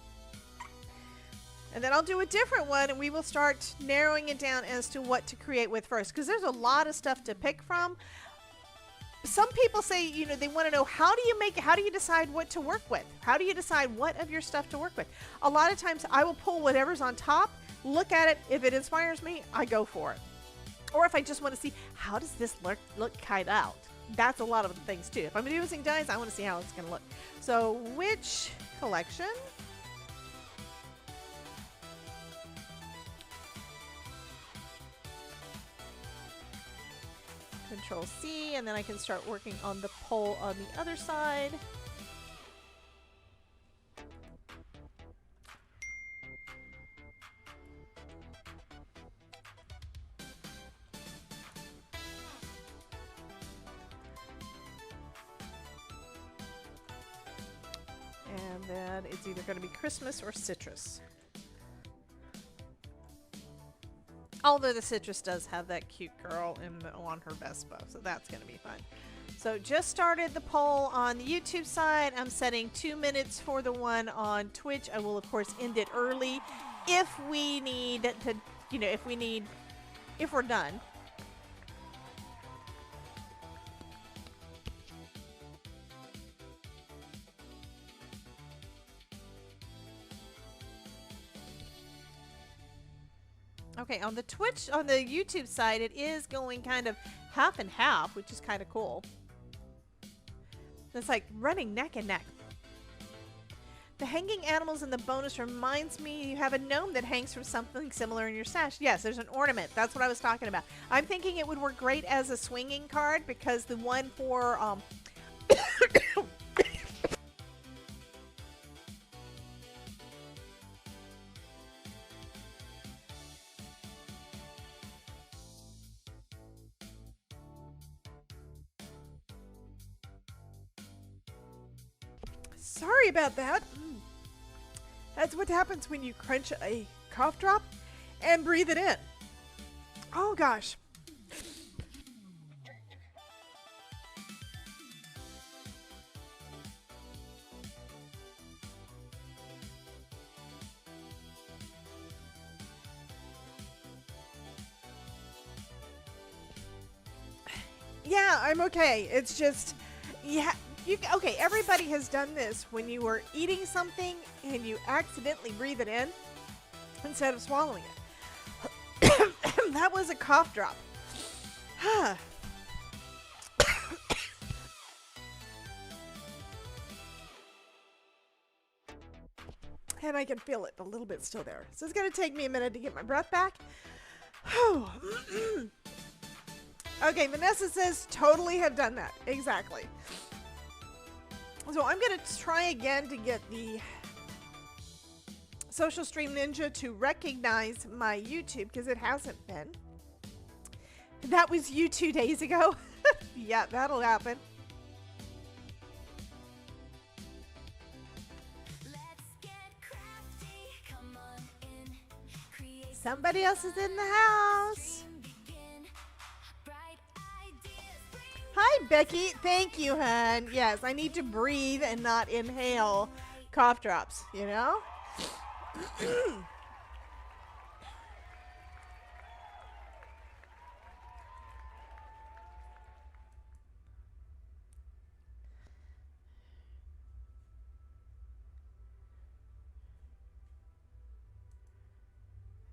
And then I'll do a different one, and we will start narrowing it down as to what to create with first, because there's a lot of stuff to pick from. Some people say, you know, they want to know, how do you decide what to work with? How do you decide what of your stuff to work with? A lot of times I will pull whatever's on top, look at it. If it inspires me, I go for it. Or if I just want to see, how does this look cut out? That's a lot of the things too. If I'm using dies, I want to see how it's going to look. So which collection? Control C, and then I can start working on the poll on the other side. And then it's either going to be Christmas or citrus. Although the citrus does have that cute girl on her Vespa, so that's going to be fun. So just started the poll on the YouTube side. I'm setting 2 minutes for the one on Twitch. I will, of course, end it early if we need to, you know, if we're done. Okay, on the YouTube side, it is going kind of half and half, which is kind of cool. It's like running neck and neck. The hanging animals in the bonus reminds me you have a gnome that hangs from something similar in your stash. Yes, there's an ornament. That's what I was talking about. I'm thinking it would work great as a swinging card because the one for sorry about that. That's what happens when you crunch a cough drop and breathe it in. Oh gosh. Yeah, I'm okay. It's just, yeah. Okay, everybody has done this when you were eating something and you accidentally breathe it in instead of swallowing it. That was a cough drop. And I can feel it a little bit still there. So it's going to take me a minute to get my breath back. Okay, Vanessa says totally have done that. Exactly. So I'm going to try again to get the Social Stream Ninja to recognize my YouTube because it hasn't been. That was you 2 days ago. Yeah, that'll happen. Somebody else is in the house. Hi, Becky. Thank you, hon. Yes, I need to breathe and not inhale cough drops, you know?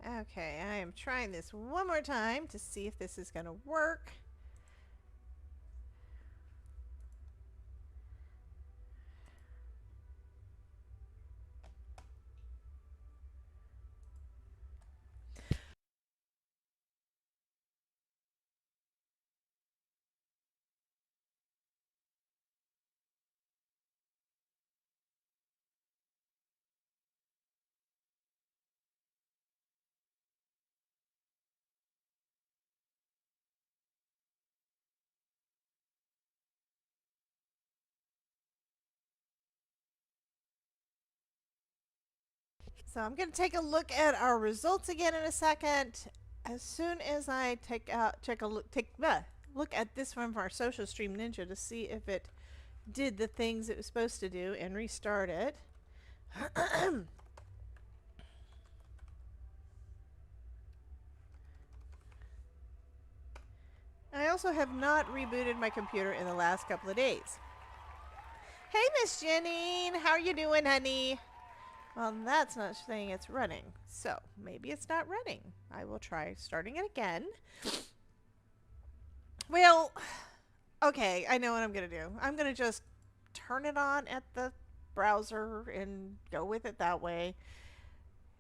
Okay, I am trying this one more time to see if this is going to work. So I'm going to take a look at our results again in a second. As soon as I look at this one from our Social Stream Ninja to see if it did the things it was supposed to do and restart it. I also have not rebooted my computer in the last couple of days. Hey, Miss Janine, how are you doing, honey? Well, that's not saying it's running, so maybe it's not running. I will try starting it again. Well, okay, I know what I'm going to do. I'm going to just turn it on at the browser and go with it that way.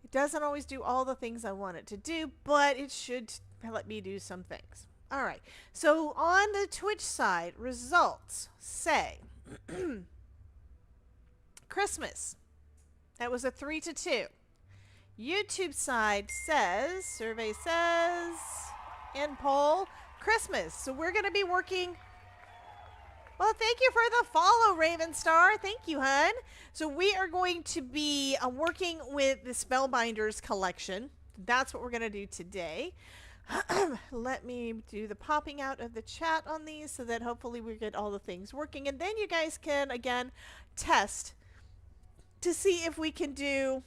It doesn't always do all the things I want it to do, but it should let me do some things. All right, so on the Twitch side, results say Christmas. That was a 3-2. YouTube side says, survey says, in poll, Christmas. So we're going to be working. Well, thank you for the follow, Ravenstar. Thank you, hun. So we are going to be working with the Spellbinders collection. That's what we're going to do today. Let me do the popping out of the chat on these so that hopefully we get all the things working. And then you guys can, again, test to see if we can do,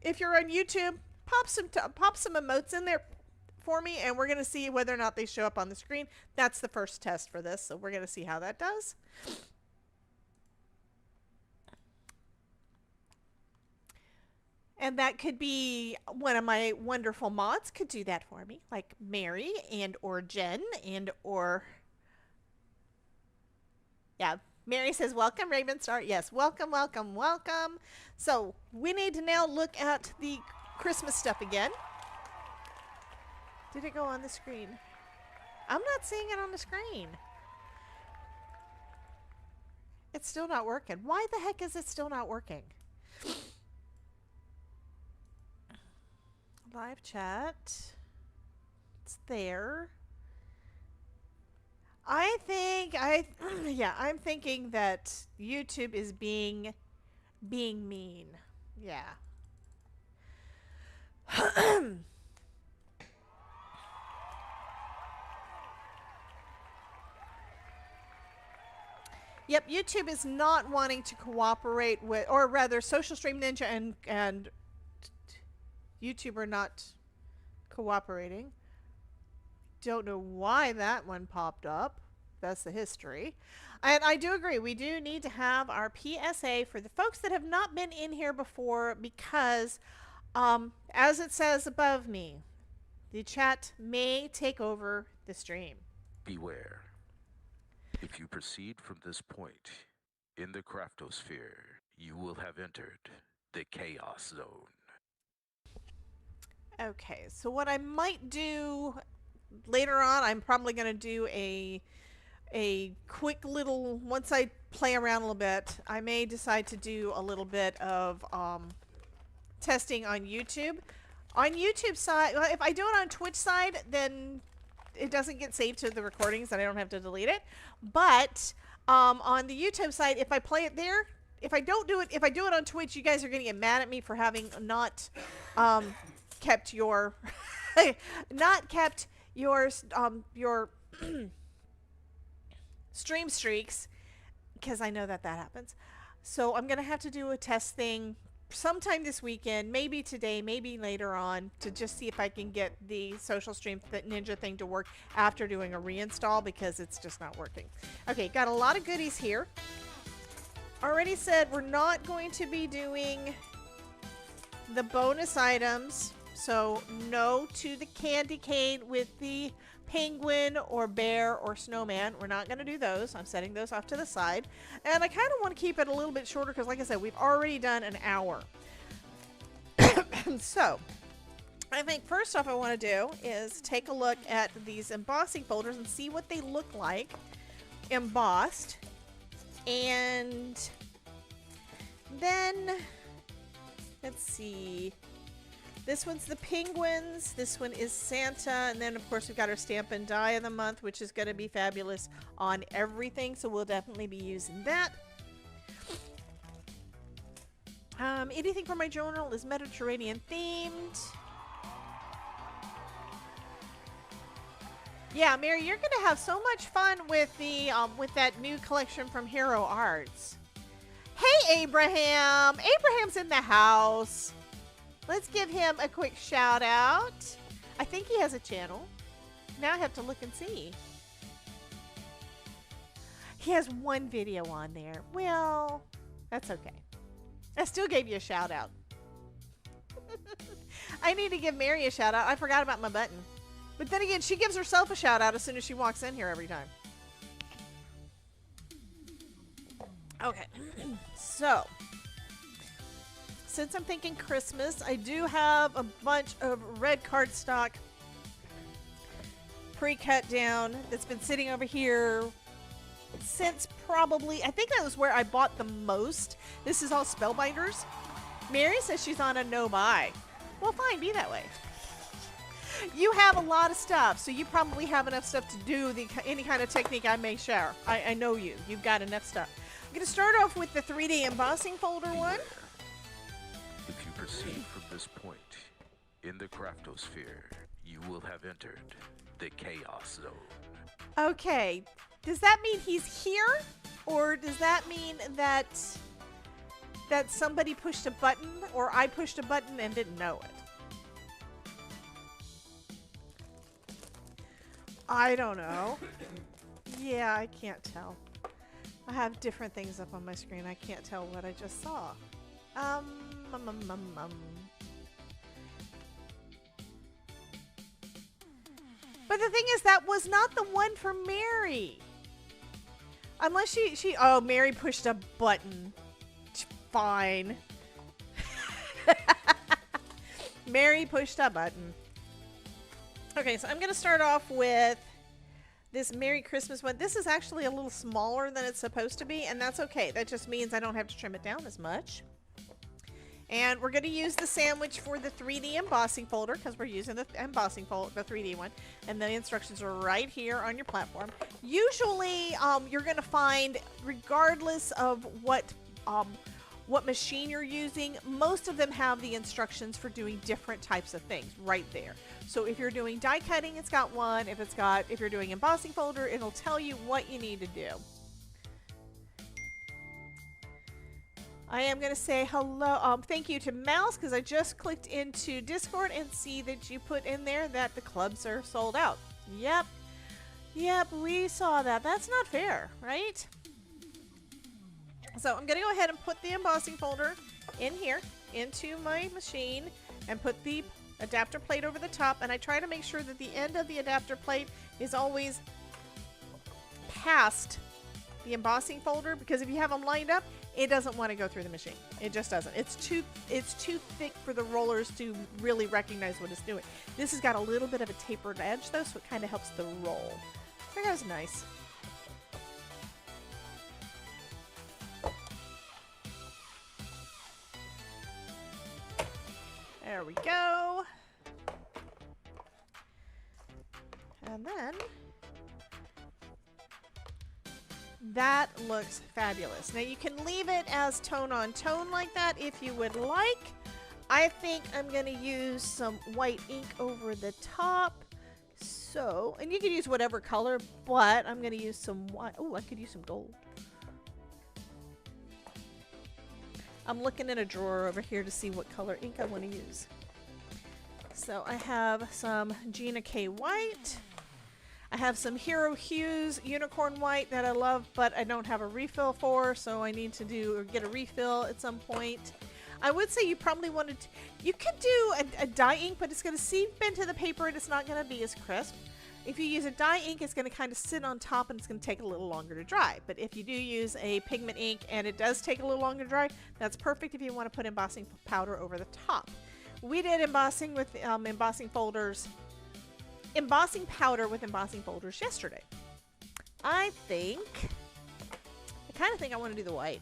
if you're on YouTube, pop some emotes in there for me, and we're going to see whether or not they show up on the screen. That's the first test for this, so we're going to see how that does. And that could be one of my wonderful mods could do that for me, like Mary and or Jen and or, yeah. Mary says, welcome, Ravenstar. Yes, welcome, welcome, welcome. So we need to now look at the Christmas stuff again. Did it go on the screen? I'm not seeing it on the screen. It's still not working. Why the heck is it still not working? Live chat. It's there. I'm thinking that YouTube is being mean. Yeah. Yep, YouTube is not wanting to cooperate with, or rather Social Stream Ninja and YouTube are not cooperating. Don't know why that one popped up. That's the history. And I do agree. We do need to have our PSA for the folks that have not been in here before because, as it says above me, the chat may take over the stream. Beware. If you proceed from this point in the craftosphere, you will have entered the chaos zone. Okay, so what I might do later on, I'm probably going to do a quick little, once I play around a little bit, I may decide to do a little bit of testing on YouTube. On YouTube side, well, if I do it on Twitch side, then it doesn't get saved to the recordings and I don't have to delete it. But on the YouTube side, if I play it there, if I do it on Twitch, you guys are going to get mad at me for having not kept your your stream streaks, because I know that happens. So I'm gonna have to do a test thing sometime this weekend, maybe today, maybe later on, to just see if I can get the Social Stream Ninja thing to work after doing a reinstall, because it's just not working. Okay, got a lot of goodies here. Already said we're not going to be doing the bonus items. So no to the candy cane with the penguin or bear or snowman. We're not going to do those. I'm setting those off to the side. And I kind of want to keep it a little bit shorter because, like I said, we've already done an hour. So I think first off I want to do is take a look at these embossing folders and see what they look like embossed. And then let's see. This one's the penguins. This one is Santa. And then, of course, we've got our stamp and die of the month, which is going to be fabulous on everything. So we'll definitely be using that. Anything from my journal is Mediterranean themed. Yeah, Mary, you're going to have so much fun with the with that new collection from Hero Arts. Hey, Abraham! Abraham's in the house. Let's give him a quick shout out. I think he has a channel. Now I have to look and see. He has one video on there. Well, that's okay. I still gave you a shout out. I need to give Mary a shout out. I forgot about my button. But then again, she gives herself a shout out as soon as she walks in here every time. Okay. So, since I'm thinking Christmas, I do have a bunch of red cardstock pre-cut down that's been sitting over here since probably, I think that was where I bought the most. This is all Spellbinders. Mary says she's on a no-buy. Well, fine, be that way. You have a lot of stuff, so you probably have enough stuff to do any kind of technique I may share. I know you. You've got enough stuff. I'm going to start off with the 3D embossing folder one. If you proceed from this point in the craftosphere, you will have entered the chaos zone. Okay. Does that mean he's here? Or does that mean that somebody pushed a button or I pushed a button and didn't know it? I don't know. Yeah, I can't tell. I have different things up on my screen. I can't tell what I just saw. But the thing is, that was not the one for Mary. Unless oh, Mary pushed a button. Fine. Mary pushed a button. Okay, so I'm going to start off with this Merry Christmas one. This is actually a little smaller than it's supposed to be, and that's okay. That just means I don't have to trim it down as much. And we're going to use the sandwich for the 3D embossing folder because we're using the embossing folder, the 3D one. And the instructions are right here on your platform. Usually, you're going to find, regardless of what machine you're using, most of them have the instructions for doing different types of things right there. So if you're doing die cutting, it's got one. If you're doing embossing folder, it'll tell you what you need to do. I am going to say hello. Thank you to Mouse because I just clicked into Discord and see that you put in there that the clubs are sold out. Yep. Yep, we saw that. That's not fair, right? So I'm going to go ahead and put the embossing folder in here into my machine and put the adapter plate over the top. And I try to make sure that the end of the adapter plate is always past the embossing folder because if you have them lined up, it doesn't want to go through the machine. It just doesn't. It's too thick for the rollers to really recognize what it's doing. This has got a little bit of a tapered edge though, so it kind of helps the roll. So that was nice. There we go. And then that looks fabulous. Now you can leave it as tone on tone like that if you would like. I think I'm going to use some white ink over the top. So, and you can use whatever color, but I'm going to use some white. Oh, I could use some gold. I'm looking in a drawer over here to see what color ink I want to use. So I have some Gina K White. I have some Hero Hues Unicorn White that I love, but I don't have a refill for, so I need to get a refill at some point. I would say you probably wanted to, you could do a dye ink, but it's going to seep into the paper and it's not going to be as crisp. If you use a dye ink, it's going to kind of sit on top and it's going to take a little longer to dry. But if you do use a pigment ink and it does take a little longer to dry, that's perfect if you want to put embossing powder over the top. We did embossing with embossing powder with embossing folders yesterday. I kind of think I want to do the white.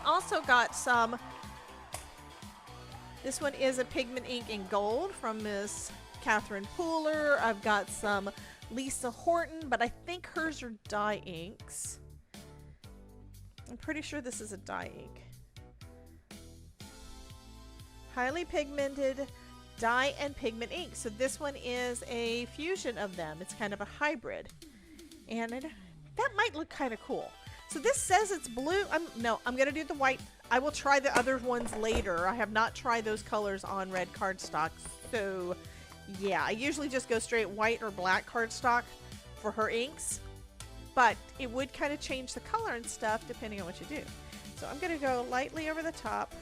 Also got some. This one is a pigment ink in gold from Miss Catherine Pooler. I've got some Lisa Horton, but I think hers are dye inks. I'm pretty sure this is a dye ink. Highly pigmented dye and pigment ink. So this one is a fusion of them. It's kind of a hybrid. And that might look kind of cool. So this says it's blue. I'm going to do the white. I will try the other ones later. I have not tried those colors on red cardstock. So yeah, I usually just go straight white or black cardstock for her inks. But it would kind of change the color and stuff depending on what you do. So I'm going to go lightly over the top.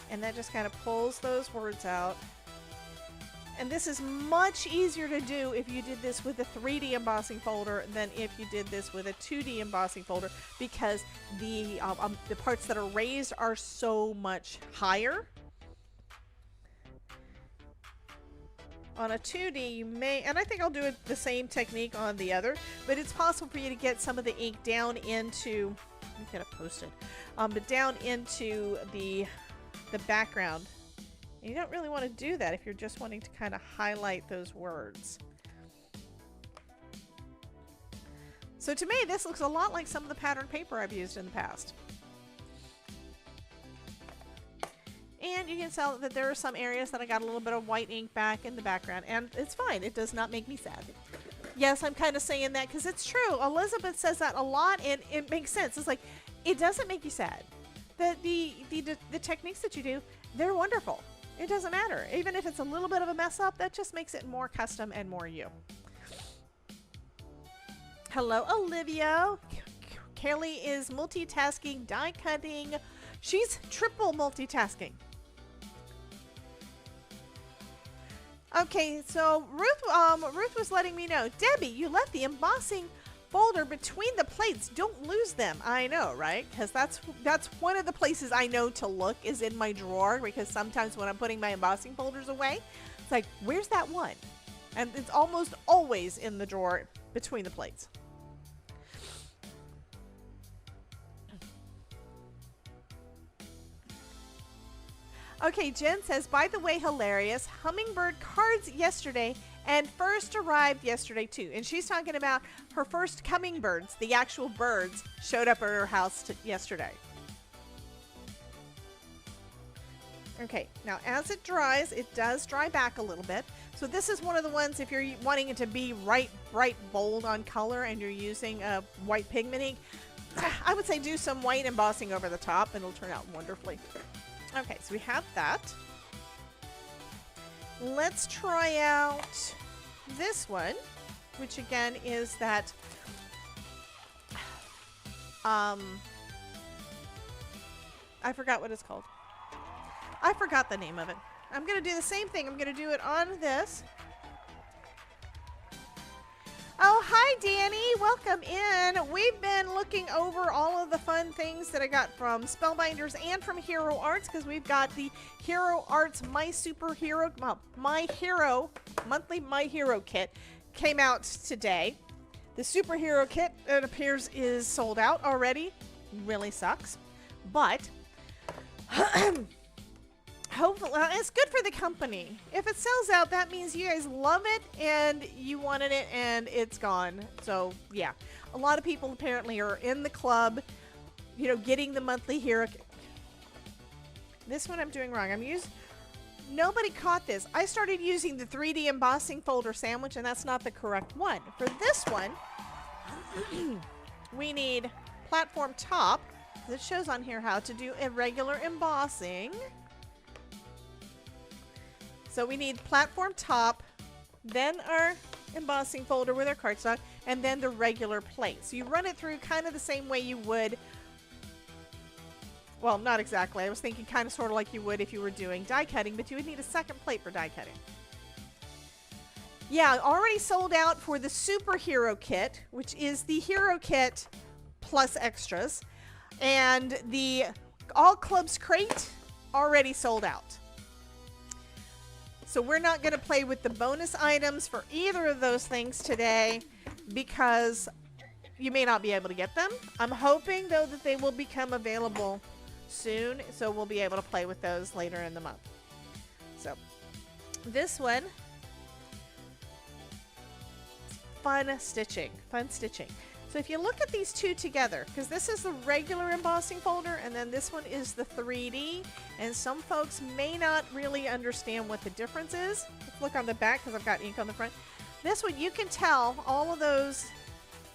And that just kind of pulls those words out. And this is much easier to do if you did this with a 3D embossing folder than if you did this with a 2D embossing folder, because the parts that are raised are so much higher. On a 2D, you may, and I think I'll do it the same technique on the other, but it's possible for you to get some of the ink down into, let me get it posted, but down into the background. You don't really want to do that if you're just wanting to kind of highlight those words. So to me, this looks a lot like some of the pattern paper I've used in the past. And you can tell that there are some areas that I got a little bit of white ink back in the background, and it's fine. It does not make me sad. Yes, I'm kind of saying that because it's true. Elizabeth says that a lot, and it makes sense. It's like, it doesn't make you sad. The techniques that you do, they're wonderful. It doesn't matter. Even if it's a little bit of a mess up, that just makes it more custom and more you. Hello, Olivia. Kelly is multitasking, die cutting. She's triple multitasking. Okay, so Ruth was letting me know, Debbie, you left the embossing folder between the plates. Don't lose them. I know, right? Because that's one of the places I know to look is in my drawer, because sometimes when I'm putting my embossing folders away, it's like, where's that one? And it's almost always in the drawer between the plates. Okay, Jen says, by the way, hilarious. Hummingbird cards yesterday and first arrived yesterday too. And she's talking about her first hummingbirds, the actual birds, showed up at her house yesterday. Okay, now as it dries, it does dry back a little bit. So this is one of the ones, if you're wanting it to be bright bold on color and you're using a white pigment ink, I would say do some white embossing over the top and it'll turn out wonderfully. Okay, so we have that. Let's try out this one, which again is that I forgot what it's called. I forgot the name of it. I'm going to do the same thing. I'm going to do it on this. Oh, hi, Danny. Welcome in. We've been looking over all of the fun things that I got from Spellbinders and from Hero Arts, because we've got the Hero Arts My Hero monthly My Hero kit came out today. The superhero kit, it appears, is sold out already. Really sucks. But hopefully, it's good for the company. If it sells out, that means you guys love it and you wanted it and it's gone. So yeah, a lot of people apparently are in the club, you know, getting the monthly hero. This one I'm doing wrong. Nobody caught this. I started using the 3D embossing folder sandwich, and that's not the correct one. For this one, we need platform top. It shows on here how to do irregular embossing. So we need platform top, then our embossing folder with our cardstock, and then the regular plate. So you run it through kind of the same way you would Well, not exactly. I was thinking kind of sort of like you would if you were doing die cutting, but you would need a second plate for die cutting. Yeah, already sold out for the superhero kit, which is the hero kit plus extras. And the All Clubs crate already sold out. So we're not going to play with the bonus items for either of those things today because you may not be able to get them. I'm hoping, though, that they will become available soon, so we'll be able to play with those later in the month. So this one, fun stitching. So if you look at these two together, because this is the regular embossing folder and then this one is the 3D, and some folks may not really understand what the difference is. Let's look on the back because I've got ink on the front. This one, you can tell all of those,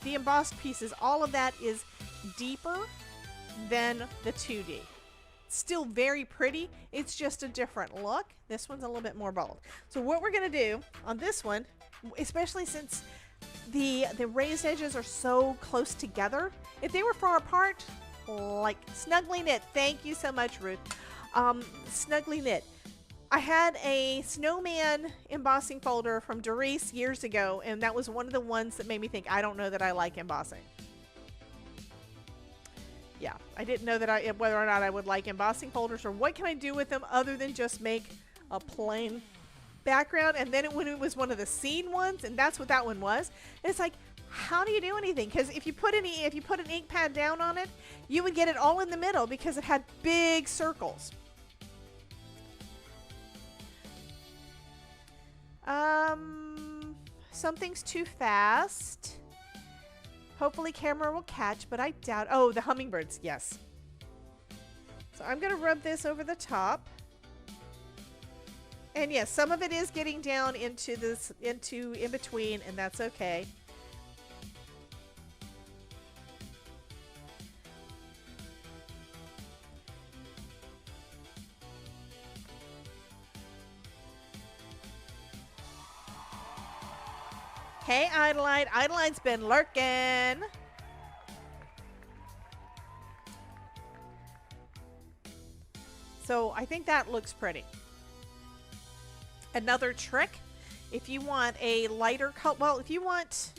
the embossed pieces, all of that is deeper than the 2D. Still very pretty. It's just a different look. This one's a little bit more bold. So what we're going to do on this one, especially since the raised edges are so close together, if they were far apart, like snugly knit. Thank you so much, Ruth. Snugly knit. I had a snowman embossing folder from Doris years ago, and that was one of the ones that made me think, I don't know that I like embossing. Yeah, I didn't know that whether or not I would like embossing folders, or what can I do with them other than just make a plain background. And then when it was one of the scene ones, and that's what that one was, it's like, how do you do anything? Because if you put an ink pad down on it, you would get it all in the middle because it had big circles. Something's too fast. Hopefully camera will catch, but I doubt. Oh, the hummingbirds, yes. So I'm gonna rub this over the top. And yes, some of it is getting down into this, in between, and that's okay. Hey, Adeline. Adeline's been lurking. So I think that looks pretty. Another trick, if you want a lighter color, well, if you want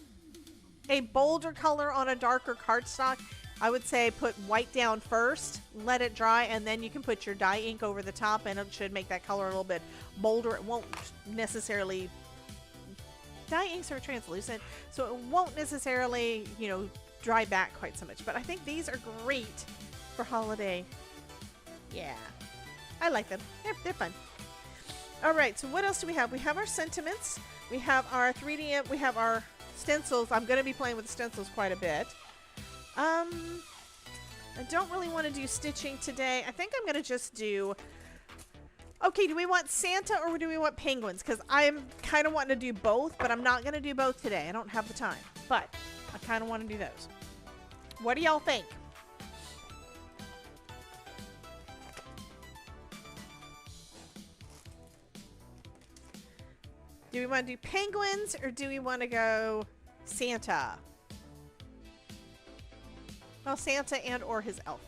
a bolder color on a darker cardstock, I would say put white down first, let it dry, and then you can put your dye ink over the top, and it should make that color a little bit bolder. It won't necessarily, dye inks are translucent, so it won't necessarily, you know, dry back quite so much. But I think these are great for holiday. Yeah, I like them. They're fun. All right, so what else do we have? We have our sentiments. We have our 3D, we have our stencils. I'm going to be playing with the stencils quite a bit. I don't really want to do stitching today. I think I'm going to just do... Okay, do we want Santa or do we want penguins? Because I'm kind of wanting to do both, but I'm not going to do both today. I don't have the time, but I kind of want to do those. What do y'all think? Do we want to do penguins or do we want to go Santa? Well, Santa and or his elf.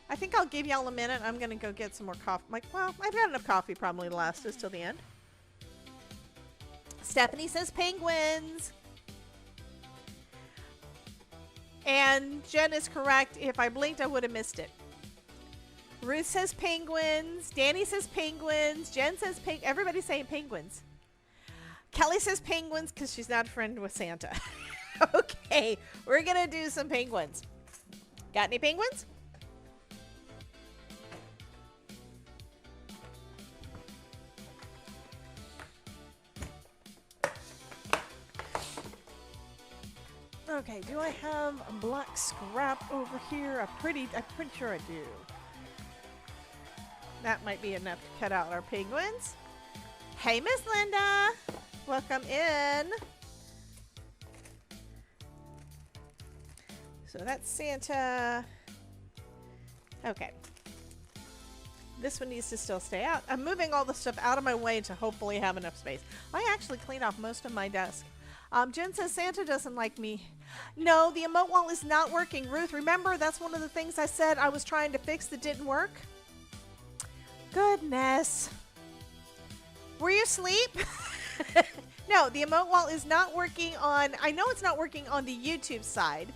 I think I'll give y'all a minute. I'm going to go get some more coffee. Well, I've got enough coffee probably to last us till the end. Stephanie says penguins. And Jen is correct. If I blinked, I would have missed it. Ruth says penguins. Danny says penguins. Jen says penguins. Everybody's saying penguins. Kelly says penguins because she's not a friend with Santa. Okay, we're going to do some penguins. Got any penguins? Okay, do I have a black scrap over here? I'm pretty sure I do. That might be enough to cut out our penguins. Hey, Miss Linda! Welcome in. So that's Santa. Okay. This one needs to still stay out. I'm moving all the stuff out of my way to hopefully have enough space. I actually cleaned off most of my desk. Jen says Santa doesn't like me. No, the emote wall is not working. Ruth, remember that's one of the things I said I was trying to fix that didn't work? Goodness. Were you asleep? No, the emote wall is not working on, I know it's not working on the YouTube side.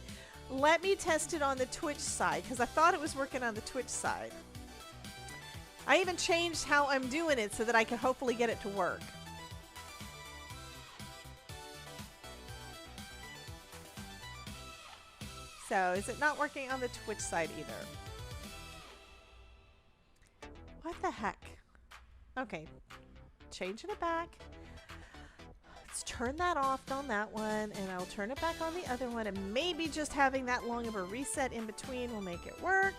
Let me test it on the Twitch side because I thought it was working on the Twitch side. I even changed how I'm doing it so that I could hopefully get it to work. So, is it not working on the Twitch side either? What the heck? Okay, changing it back. Let's turn that off on that one, and I'll turn it back on the other one, and maybe just having that long of a reset in between will make it work.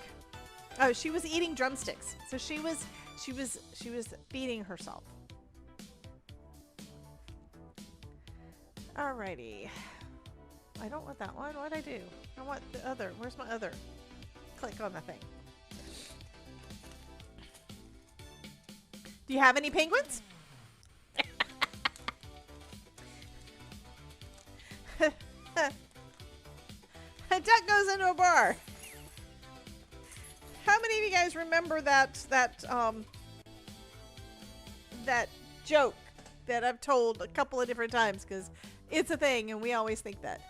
Oh, she was eating drumsticks, so she was feeding herself. Alrighty. I don't want that one. What'd I do? I want the other. Where's my other? Click on the thing. Do you have any penguins? A duck goes into a bar. How many of you guys remember that joke that I've told a couple of different times? Because it's a thing, and we always think that.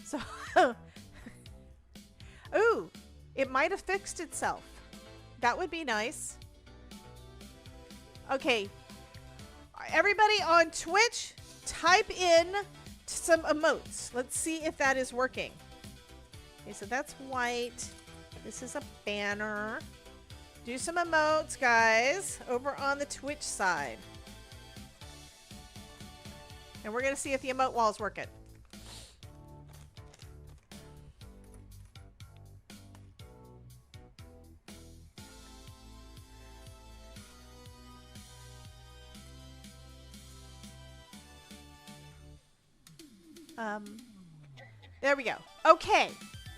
So, ooh, it might have fixed itself. That would be nice. Okay, everybody on Twitch, type in some emotes. Let's see if that is working. Okay, so that's white. This is a banner. Do some emotes, guys, over on the Twitch side. And we're going to see if the emote wall is working. There we go. Okay.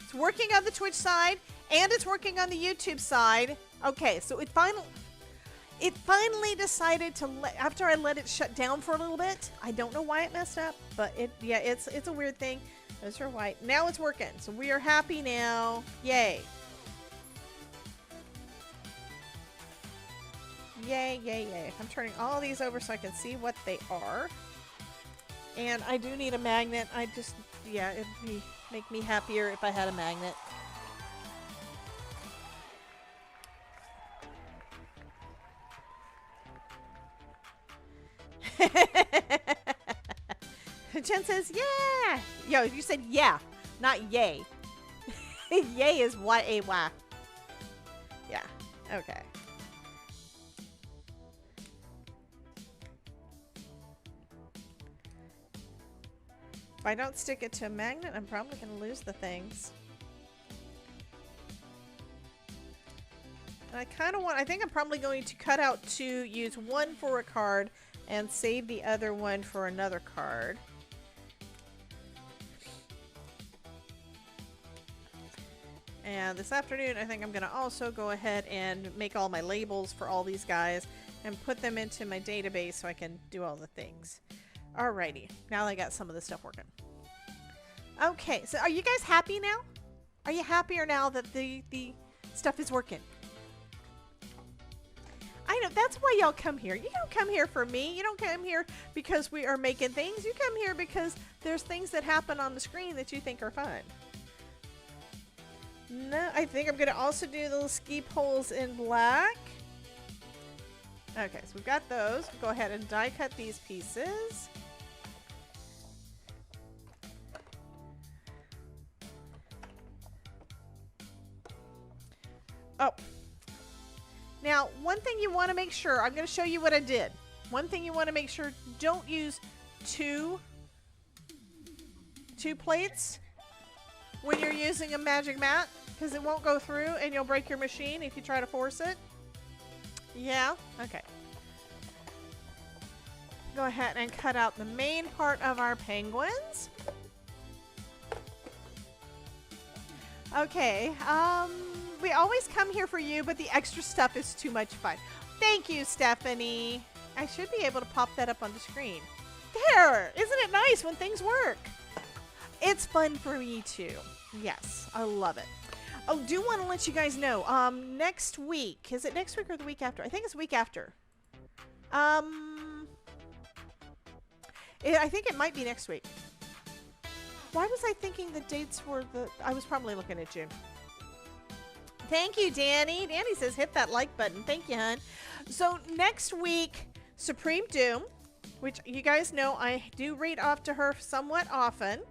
It's working on the Twitch side and it's working on the YouTube side. Okay, so it finally decided to after I let it shut down for a little bit. I don't know why it messed up, but it's a weird thing. Those are white. Now it's working. So we are happy now. Yay. Yay, yay, yay. I'm turning all these over so I can see what they are. And I do need a magnet. It'd make me happier if I had a magnet. Jen says, yeah! Yo, you said yeah, not yay. Yay is Y-A-Y. Yeah, okay. If I don't stick it to a magnet, I'm probably going to lose the things. And I think I'm probably going to cut out two, use one for a card, and save the other one for another card. And this afternoon, I think I'm going to also go ahead and make all my labels for all these guys and put them into my database so I can do all the things. Alrighty, now I got some of this stuff working. Okay, so are you guys happy now? Are you happier now that the stuff is working? I know, that's why y'all come here. You don't come here for me. You don't come here because we are making things. You come here because there's things that happen on the screen that you think are fun. No, I think I'm going to also do the little ski poles in black. Okay, so we've got those. We'll go ahead and die cut these pieces. Oh. Now, one thing you want to make sure, I'm going to show you what I did. One thing you want to make sure, don't use two plates when you're using a magic mat, because it won't go through and you'll break your machine if you try to force it. Yeah? Okay. Go ahead and cut out the main part of our penguins. Okay, we always come here for you, but the extra stuff is too much fun. Thank you, Stephanie. I should be able to pop that up on the screen. There! Isn't it nice when things work? It's fun for me too. Yes, I love it. Oh, do want to let you guys know, next week, is it next week or the week after? I think it's the week after. I think it might be next week. Why was I thinking the dates were I was probably looking at June. Thank you, Danny. Danny says hit that like button. Thank you, hon. So next week, Supreme Doom, which you guys know I do read off to her somewhat often.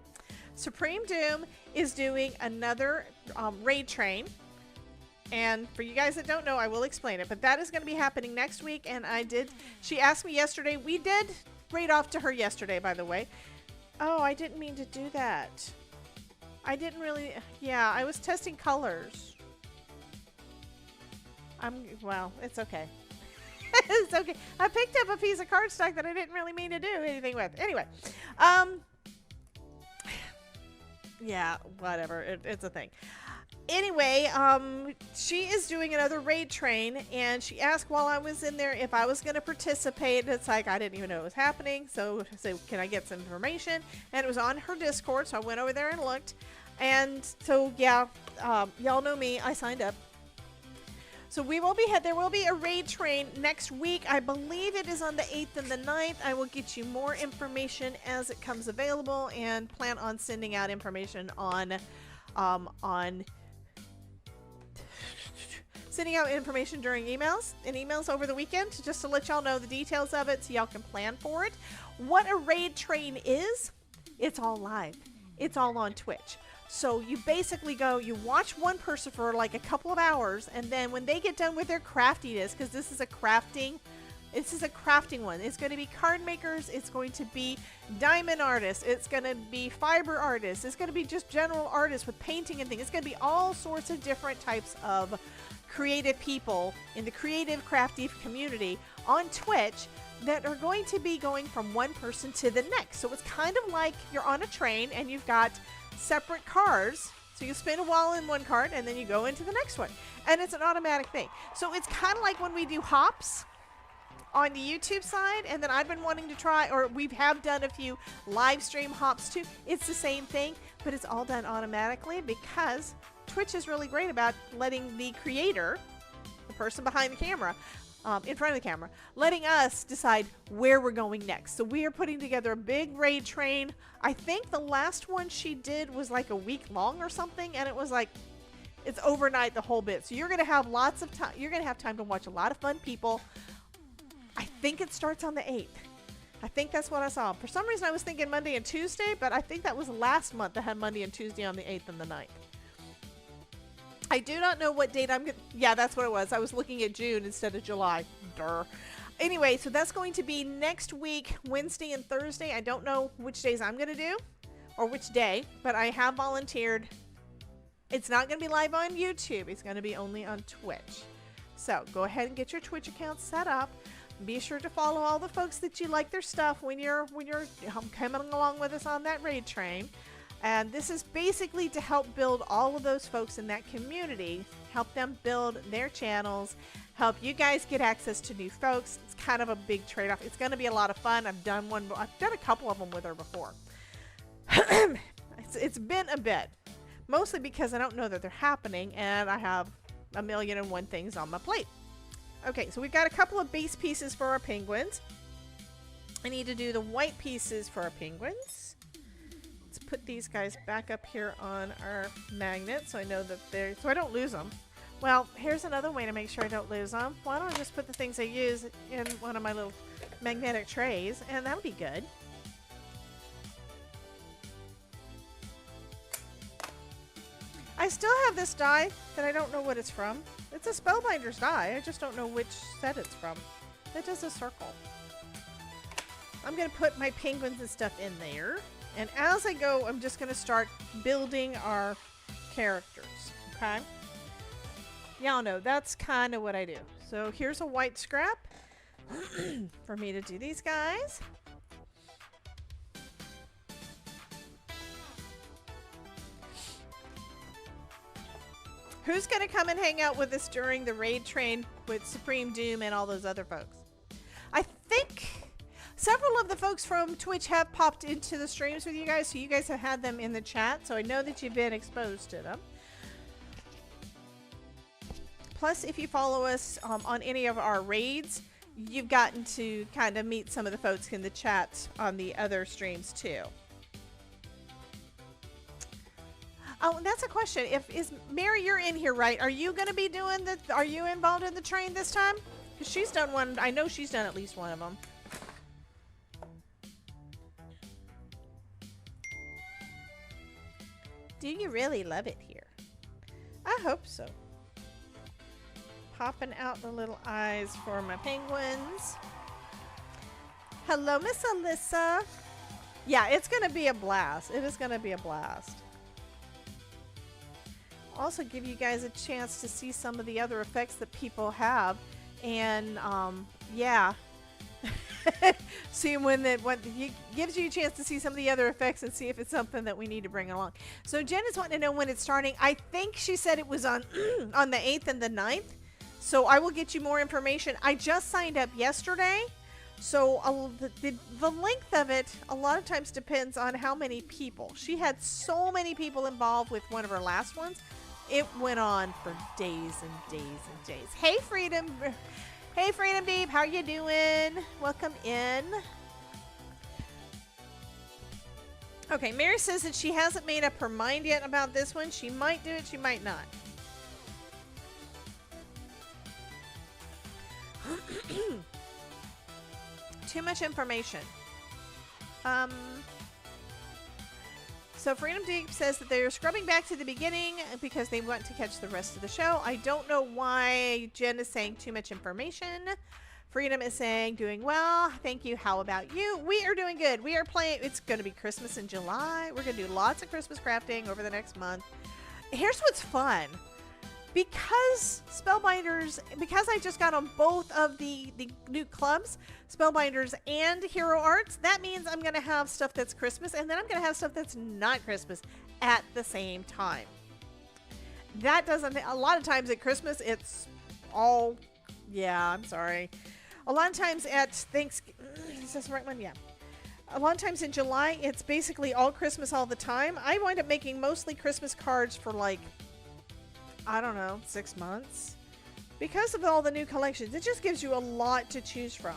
Supreme Doom is doing another raid train. And for you guys that don't know, I will explain it. But that is going to be happening next week. And she asked me yesterday. We did raid off to her yesterday, by the way. Oh, I didn't mean to do that. I didn't really. Yeah, I was testing colors. Well, it's okay. It's okay. I picked up a piece of cardstock that I didn't really mean to do anything with. Anyway, yeah, whatever. It's a thing. Anyway, she is doing another raid train, and she asked while I was in there if I was going to participate. It's like I didn't even know it was happening, so I said, can I get some information? And it was on her Discord, so I went over there and looked. And so, yeah, y'all know me. I signed up. So there will be a raid train next week. I believe it is on the 8th and the 9th. I will get you more information as it comes available, and plan on sending out information sending out information during emails over the weekend, just to let y'all know the details of it so y'all can plan for it. What a raid train is, it's all live. It's all on Twitch. So you basically you watch one person for like a couple of hours, and then when they get done with their craftiness, because this is a crafting one. It's going to be card makers. It's going to be diamond artists. It's going to be fiber artists. It's going to be just general artists with painting and things. It's going to be all sorts of different types of creative people in the creative crafty community on Twitch that are going to be going from one person to the next. So it's kind of like you're on a train and you've got separate cars. So you spin a while in one card and then you go into the next one. And it's an automatic thing. So it's kind of like when we do hops on the YouTube side, and then I've been wanting to try, or we have done a few live stream hops too. It's the same thing, but it's all done automatically because Twitch is really great about letting the creator, the person behind the camera, in front of the camera, letting us decide where we're going next. So we are putting together a big raid train. I think the last one she did was like a week long or something, and it was like, it's overnight the whole bit. So you're going to have lots of time. You're going to have time to watch a lot of fun people. I think it starts on the 8th. I think that's what I saw. For some reason I was thinking Monday and Tuesday, but I think that was last month that had Monday and Tuesday on the 8th and the 9th. I do not know what date I'm going to... Yeah, that's what it was. I was looking at June instead of July. Durr. Anyway, so that's going to be next week, Wednesday and Thursday. I don't know which days I'm going to do or which day, but I have volunteered. It's not going to be live on YouTube. It's going to be only on Twitch. So go ahead and get your Twitch account set up. Be sure to follow all the folks that you like their stuff when you're coming along with us on that raid train. And this is basically to help build all of those folks in that community, help them build their channels, help you guys get access to new folks. It's kind of a big trade-off. It's going to be a lot of fun. I've done a couple of them with her before. It's been a bit, mostly because I don't know that they're happening and I have 1,000,001 things on my plate. Okay, so we've got a couple of base pieces for our penguins. I need to do the white pieces for our penguins. Let's put these guys back up here on our magnet so I know that so I don't lose them. Well, here's another way to make sure I don't lose them. Why don't I just put the things I use in one of my little magnetic trays, and that'll be good. I still have this die that I don't know what it's from. It's a Spellbinders die. I just don't know which set it's from. It does a circle. I'm going to put my penguins and stuff in there. And as I go, I'm just going to start building our characters. Okay? Y'all know that's kind of what I do. So here's a white scrap for me to do these guys. Who's going to come and hang out with us during the raid train with Supreme Doom and all those other folks? I think Several of the folks from Twitch have popped into the streams with you guys, so you guys have had them in the chat, so I know that you've been exposed to them. Plus, if you follow us on any of our raids, you've gotten to kind of meet some of the folks in the chat on the other streams too. Oh, that's a question. Mary, you're in here, right? Are you going to be doing are you involved in the train this time? Because she's done one. I know she's done at least one of them. Do you really love it here? I hope so. Popping out the little eyes for my penguins. Hello, Miss Alyssa. Yeah, it's going to be a blast. It is going to be a blast. Also give you guys a chance to see some of the other effects that people have. And, yeah. See when it gives you a chance to see some of the other effects and see if it's something that we need to bring along. So Jen is wanting to know when it's starting. I think she said it was on on the 8th and the 9th. So I will get you more information. I just signed up yesterday. So the length of it a lot of times depends on how many people. She had so many people involved with one of her last ones. It went on for days and days and days. Hey, Freedom. Hey, Freedom Deep, how you doing? Welcome in. Okay, Mary says that she hasn't made up her mind yet about this one. She might do it, she might not. Too much information. So Freedom Deep says that they're scrubbing back to the beginning because they want to catch the rest of the show. I don't know why Jen is saying too much information. Freedom is saying doing well. Thank you. How about you? We are doing good. We are playing. It's going to be Christmas in July. We're going to do lots of Christmas crafting over the next month. Here's what's fun. Because Spellbinders, because I just got on both of the new clubs, Spellbinders and Hero Arts, that means I'm going to have stuff that's Christmas, and then I'm going to have stuff that's not Christmas at the same time. That doesn't, a lot of times at Christmas, it's all, yeah, I'm sorry. A lot of times at Thanksgiving, is this the right one? Yeah. A lot of times in July, it's basically all Christmas all the time. I wind up making mostly Christmas cards for like, I don't know, 6 months. Because of all the new collections, it just gives you a lot to choose from.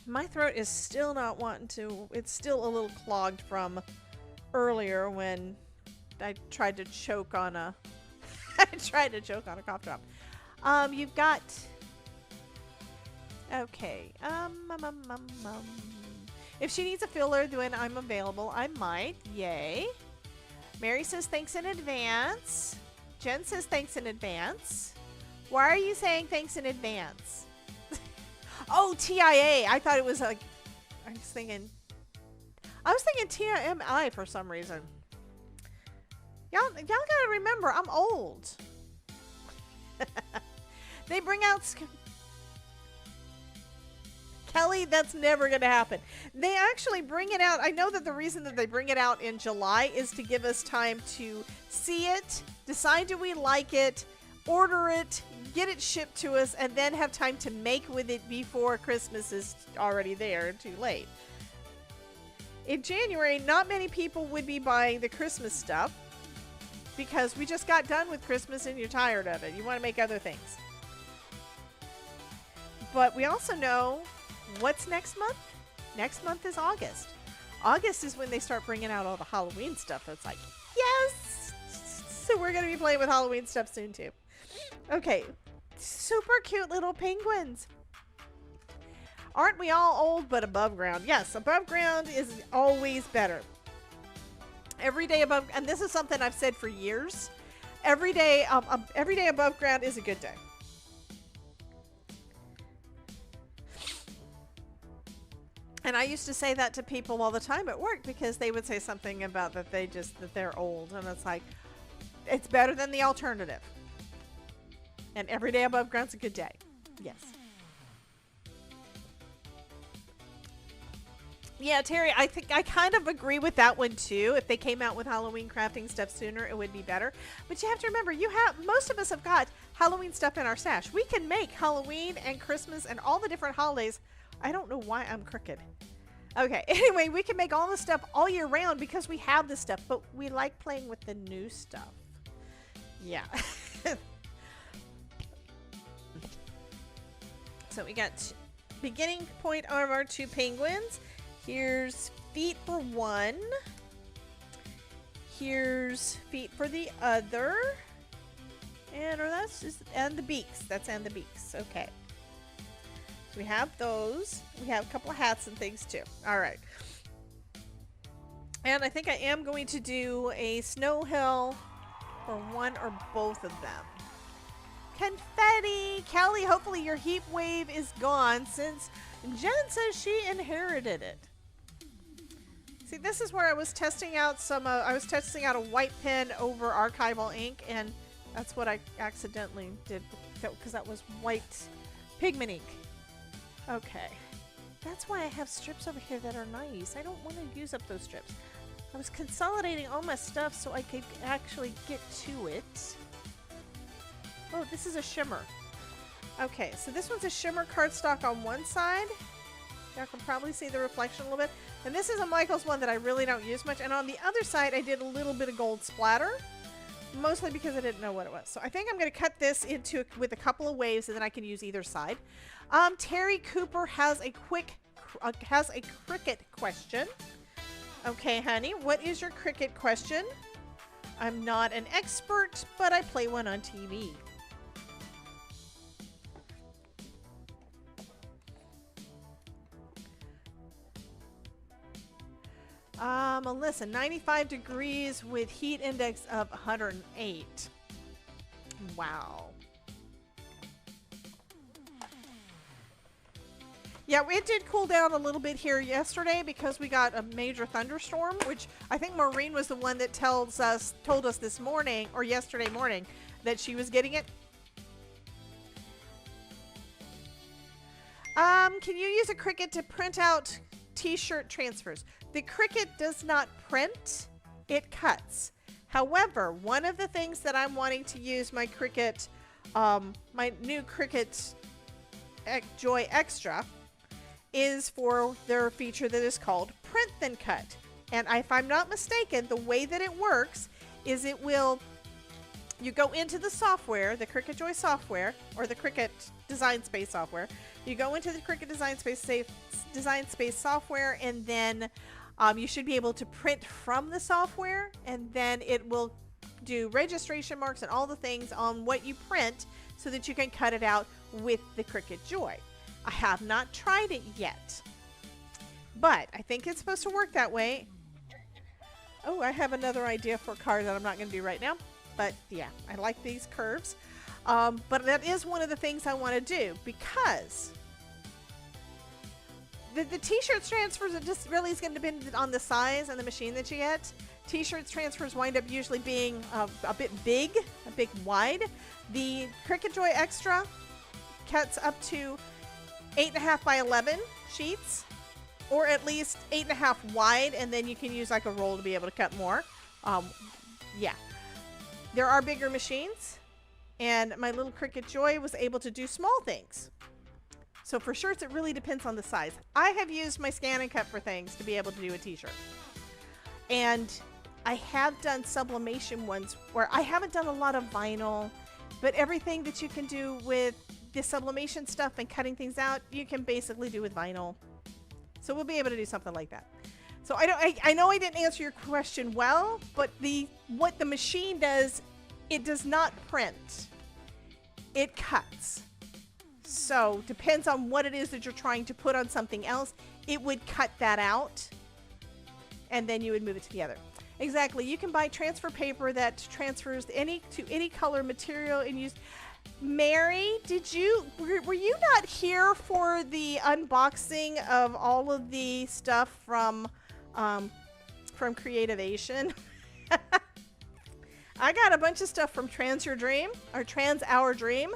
My throat is still not wanting to, it's still a little clogged from earlier when I tried to choke on a, cough drop. You've got, okay, if she needs a filler, then I'm available. I might, yay. Mary says thanks in advance. Jen says thanks in advance. Why are you saying thanks in advance? Oh, TIA. I thought it was like, I was thinking TMI for some reason. Y'all gotta remember, I'm old. They bring out... Kelly, that's never going to happen. They actually bring it out. I know that the reason that they bring it out in July is to give us time to see it, decide do we like it, order it, get it shipped to us, and then have time to make with it before Christmas is already there, too late. In January, not many people would be buying the Christmas stuff because we just got done with Christmas and you're tired of it. You want to make other things. But we also know... What's next month? Next month is August. August is when they start bringing out all the Halloween stuff. It's like, yes! So we're going to be playing with Halloween stuff soon, too. Okay. Super cute little penguins. Aren't we all old but above ground? Yes, above ground is always better. Every day above... And this is something I've said for years. Every day above ground is a good day. And I used to say that to people all the time at work because they would say something about that they're old. And it's like, it's better than the alternative. And every day above ground's a good day. Yes. Yeah, Terry, I think I kind of agree with that one too. If they came out with Halloween crafting stuff sooner, it would be better. But you have to remember, most of us have got Halloween stuff in our stash. We can make Halloween and Christmas and all the different holidays I don't know why I'm crooked. Okay, anyway, we can make all this stuff all year round because we have this stuff, but we like playing with the new stuff. Yeah. So we got beginning point of our 2 penguins. Here's feet for one. Here's feet for the other. And and the beaks. That's and the beaks. Okay. So we have those. We have a couple of hats and things too. All right. And I think I am going to do a snow hill for one or both of them. Confetti! Callie, hopefully your heat wave is gone since Jen says she inherited it. See, this is where I was testing out I was testing out a white pen over archival ink, and that's what I accidentally did because that was white pigment ink. Okay. That's why I have strips over here that are nice. I don't want to use up those strips. I was consolidating all my stuff so I could actually get to it. Oh, this is a shimmer. Okay, so this one's a shimmer cardstock on one side. Y'all can probably see the reflection a little bit. And this is a Michaels one that I really don't use much. And on the other side, I did a little bit of gold splatter. Mostly because I didn't know what it was. So I think I'm going to cut this with a couple of waves and then I can use either side. Terry Cooper has a cricket question. Okay, honey, what is your cricket question? I'm not an expert, but I play one on TV. Melissa, 95 degrees with heat index of 108. Wow. Yeah, it did cool down a little bit here yesterday because we got a major thunderstorm, which I think Maureen was the one that told us this morning or yesterday morning that she was getting it. Can you use a Cricut to print out t-shirt transfers? The Cricut does not print, it cuts. However, one of the things that I'm wanting to use my Cricut, my new Cricut Joy Extra, is for their feature that is called Print Then Cut. And if I'm not mistaken, the way that it works is you go into the software, the Cricut Joy software, or the Cricut Design Space software. You go into the Cricut Design Space software, and then you should be able to print from the software, and then it will do registration marks and all the things on what you print so that you can cut it out with the Cricut Joy. I have not tried it yet, but I think it's supposed to work that way. Oh, I have another idea for a card that I'm not going to do right now, but yeah, I like these curves. But that is one of the things I want to do because the t-shirts transfers, it just really is going to depend on the size and the machine that you get. T-shirts transfers wind up usually being a bit wide. The Cricut Joy Extra cuts up to 8.5 by 11 sheets, or at least 8.5 wide, and then you can use like a roll to be able to cut more. Yeah, there are bigger machines, and my little Cricut Joy was able to do small things. So for shirts, it really depends on the size. I have used my scan and cut for things to be able to do a t-shirt, and I have done sublimation ones where I haven't done a lot of vinyl, but everything that you can do with the sublimation stuff and cutting things out, you can basically do with vinyl. So we'll be able to do something like that. So I know I didn't answer your question well, but what the machine does, it does not print. It cuts. So depends on what it is that you're trying to put on something else. It would cut that out, and then you would move it to the other. Exactly. You can buy transfer paper that transfers to any color material and use. Mary, were you not here for the unboxing of all of the stuff from Creativation? I got a bunch of stuff from Trans Our Dream,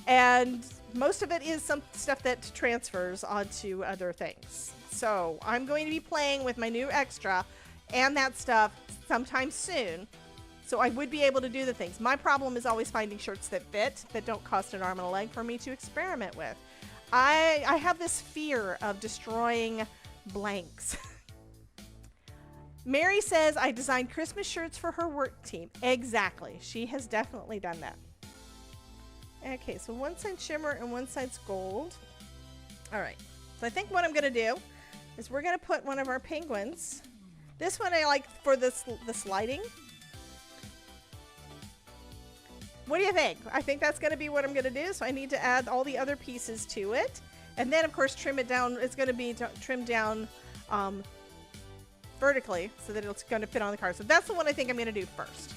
and most of it is some stuff that transfers onto other things. So I'm going to be playing with my new extra and that stuff sometime soon. So I would be able to do the things. My problem is always finding shirts that fit, that don't cost an arm and a leg for me to experiment with. I have this fear of destroying blanks. Mary says I designed Christmas shirts for her work team. Exactly. She has definitely done that. Okay, so one side shimmer and one side's gold. All right. So I think what I'm going to do is we're going to put one of our penguins. This one I like for this lighting. What do you think? I think that's going to be what I'm going to do. So I need to add all the other pieces to it. And then, of course, trim it down. It's going to be trimmed down vertically so that it's going to fit on the card. So that's the one I think I'm going to do first.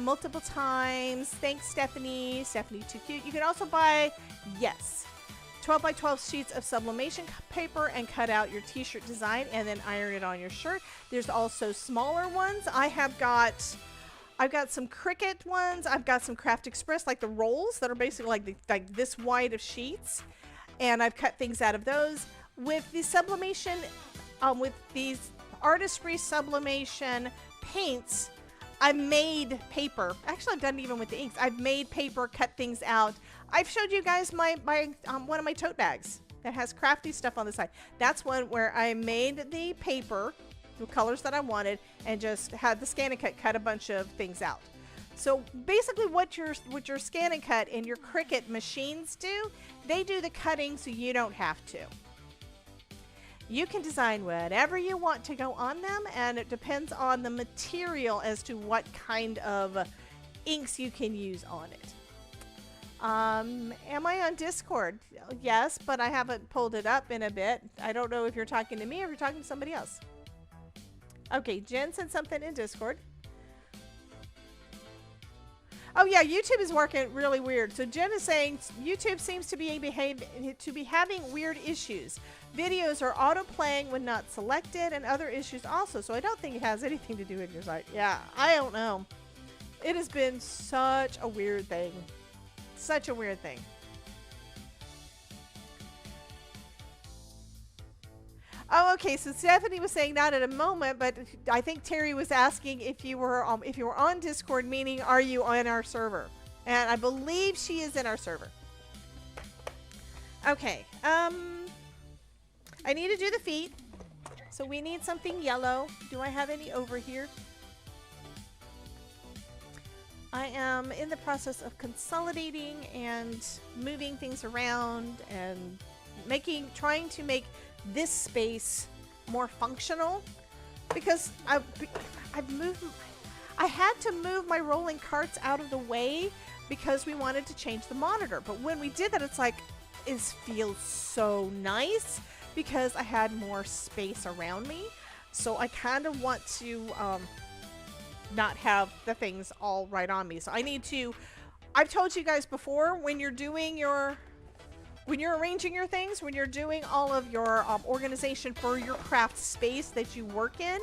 Multiple times. Thanks, Stephanie. Stephanie, too cute. You can also buy, yes, 12 by 12 sheets of sublimation paper and cut out your t-shirt design and then iron it on your shirt. There's also smaller ones. I've got some Cricut ones. I've got some Craft Express, like the rolls that are basically like this wide of sheets. And I've cut things out of those. With the sublimation, with these artistry sublimation paints, I made paper. Actually, I've done it even with the inks. I've made paper, cut things out. I've showed you guys my one of my tote bags that has crafty stuff on the side. That's one where I made the paper, the colors that I wanted, and just had the scan and cut a bunch of things out. So basically what your scan and cut and your Cricut machines do, they do the cutting so you don't have to. You can design whatever you want to go on them, and it depends on the material as to what kind of inks you can use on it. Am I on Discord? Yes, but I haven't pulled it up in a bit. I don't know if you're talking to me or if you're talking to somebody else. Okay, Jen sent something in Discord. Oh yeah, YouTube is working really weird. So Jen is saying YouTube seems to be having weird issues. Videos are auto-playing when not selected and other issues also. So I don't think it has anything to do with your site. Yeah, I don't know. It has been such a weird thing. Such a weird thing. Oh, okay. So Stephanie was saying not at a moment, but I think Terry was asking if you were on Discord, meaning are you on our server? And I believe she is in our server. Okay. I need to do the feet. So we need something yellow. Do I have any over here? I am in the process of consolidating and moving things around and trying to make this space more functional, because I had to move my rolling carts out of the way because we wanted to change the monitor. But when we did that, it's like, it feels so nice because I had more space around me. So I kind of want to not have the things all right on me. So I need to, I've told you guys before, when you're arranging your things, when you're doing all of your organization for your craft space that you work in,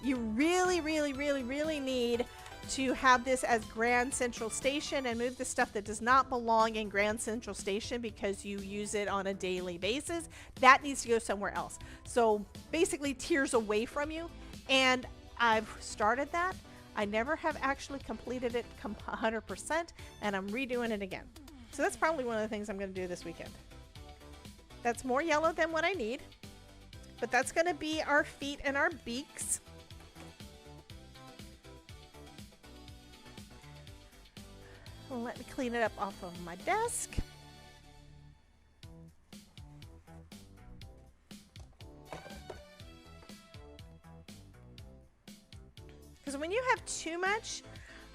you really, really, really, really need to have this as Grand Central Station and move the stuff that does not belong in Grand Central Station because you use it on a daily basis. That needs to go somewhere else. So basically tiers away from you. And I've started that. I never have actually completed it 100%, and I'm redoing it again. So that's probably one of the things I'm going to do this weekend. That's more yellow than what I need, but that's going to be our feet and our beaks. Let me clean it up off of my desk. Because when you have too much,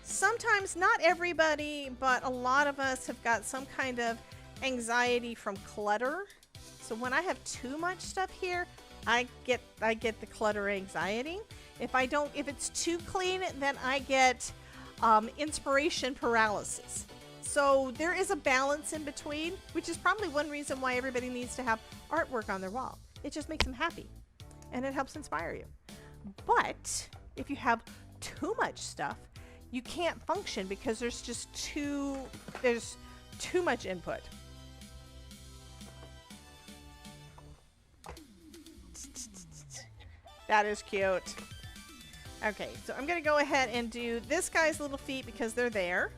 sometimes, not everybody, but a lot of us have got some kind of anxiety from clutter. So when I have too much stuff here, I get the clutter anxiety. If it's too clean, then I get inspiration paralysis. So there is a balance in between, which is probably one reason why everybody needs to have artwork on their wall. It just makes them happy and it helps inspire you. But if you have too much stuff, you can't function because there's too much input. That is cute. Okay, so I'm going to go ahead and do this guy's little feet because they're there.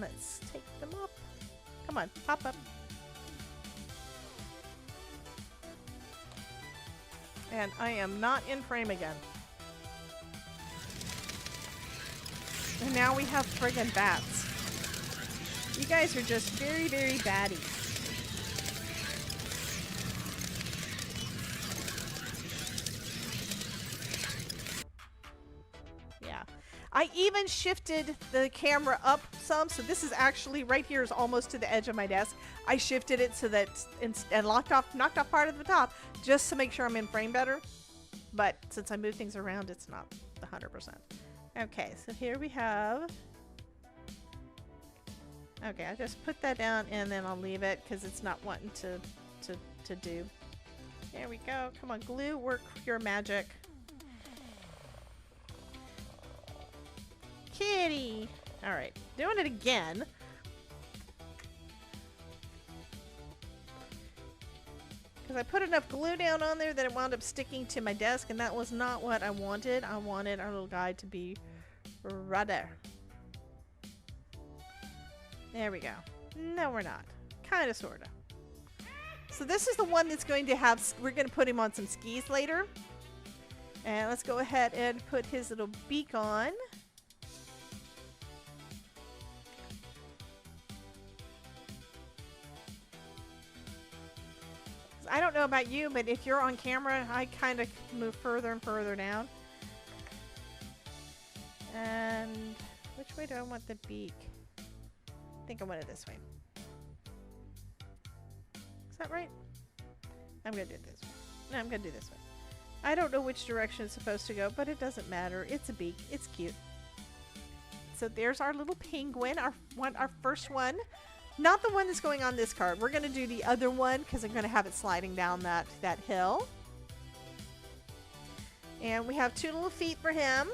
Let's take them up. Come on, pop up. And I am not in frame again. And now we have friggin' bats. You guys are just very, very batty. Yeah. I even shifted the camera up some, so this is actually right here is almost to the edge of my desk. I shifted it so that and knocked off part of the top just to make sure I'm in frame better. But since I move things around, it's not 100%. Okay, so here we have. Okay, I just put that down and then I'll leave it because it's not wanting to do. There we go. Come on, glue, work your magic. Kitty! Alright, doing it again. Because I put enough glue down on there that it wound up sticking to my desk, and that was not what I wanted. I wanted our little guy to be rudder. There we go. No, we're not. Kind of, sort of. So this is the one that's going to have, we're going to put him on some skis later. And let's go ahead and put his little beak on. I don't know about you, but if you're on camera, I kind of move further and further down. And which way do I want the beak? I think I want it this way. Is that right? I'm going to do it this way. No, I'm going to do this way. I don't know which direction it's supposed to go, but it doesn't matter. It's a beak. It's cute. So there's our little penguin, our first one. Not the one that's going on this card. We're going to do the other one because I'm going to have it sliding down that hill. And we have two little feet for him.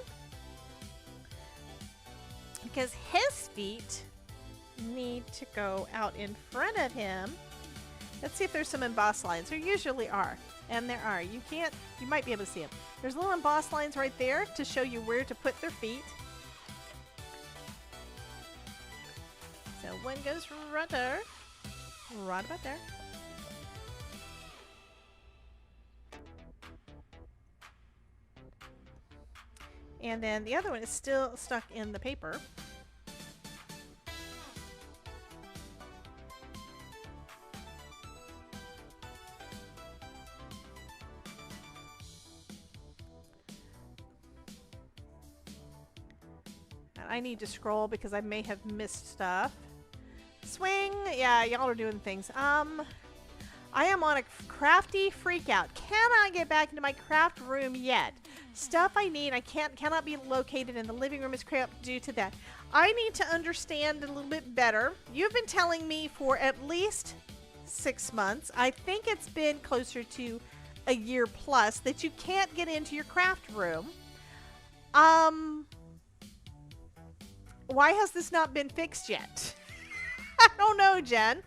Because his feet need to go out in front of him. Let's see if there's some embossed lines. There usually are. And there are. You might be able to see them. There's little embossed lines right there to show you where to put their feet. So one goes right there. Right about there. And then the other one is still stuck in the paper. And I need to scroll because I may have missed stuff. Swing! Yeah, y'all are doing things. I am on a crafty freakout. Cannot get back into my craft room yet. Stuff I need cannot be located in the living room is cramped due to that. I need to understand a little bit better. You've been telling me for at least 6 months. I think it's been closer to a year plus that you can't get into your craft room. Why has this not been fixed yet? I don't know, Jen.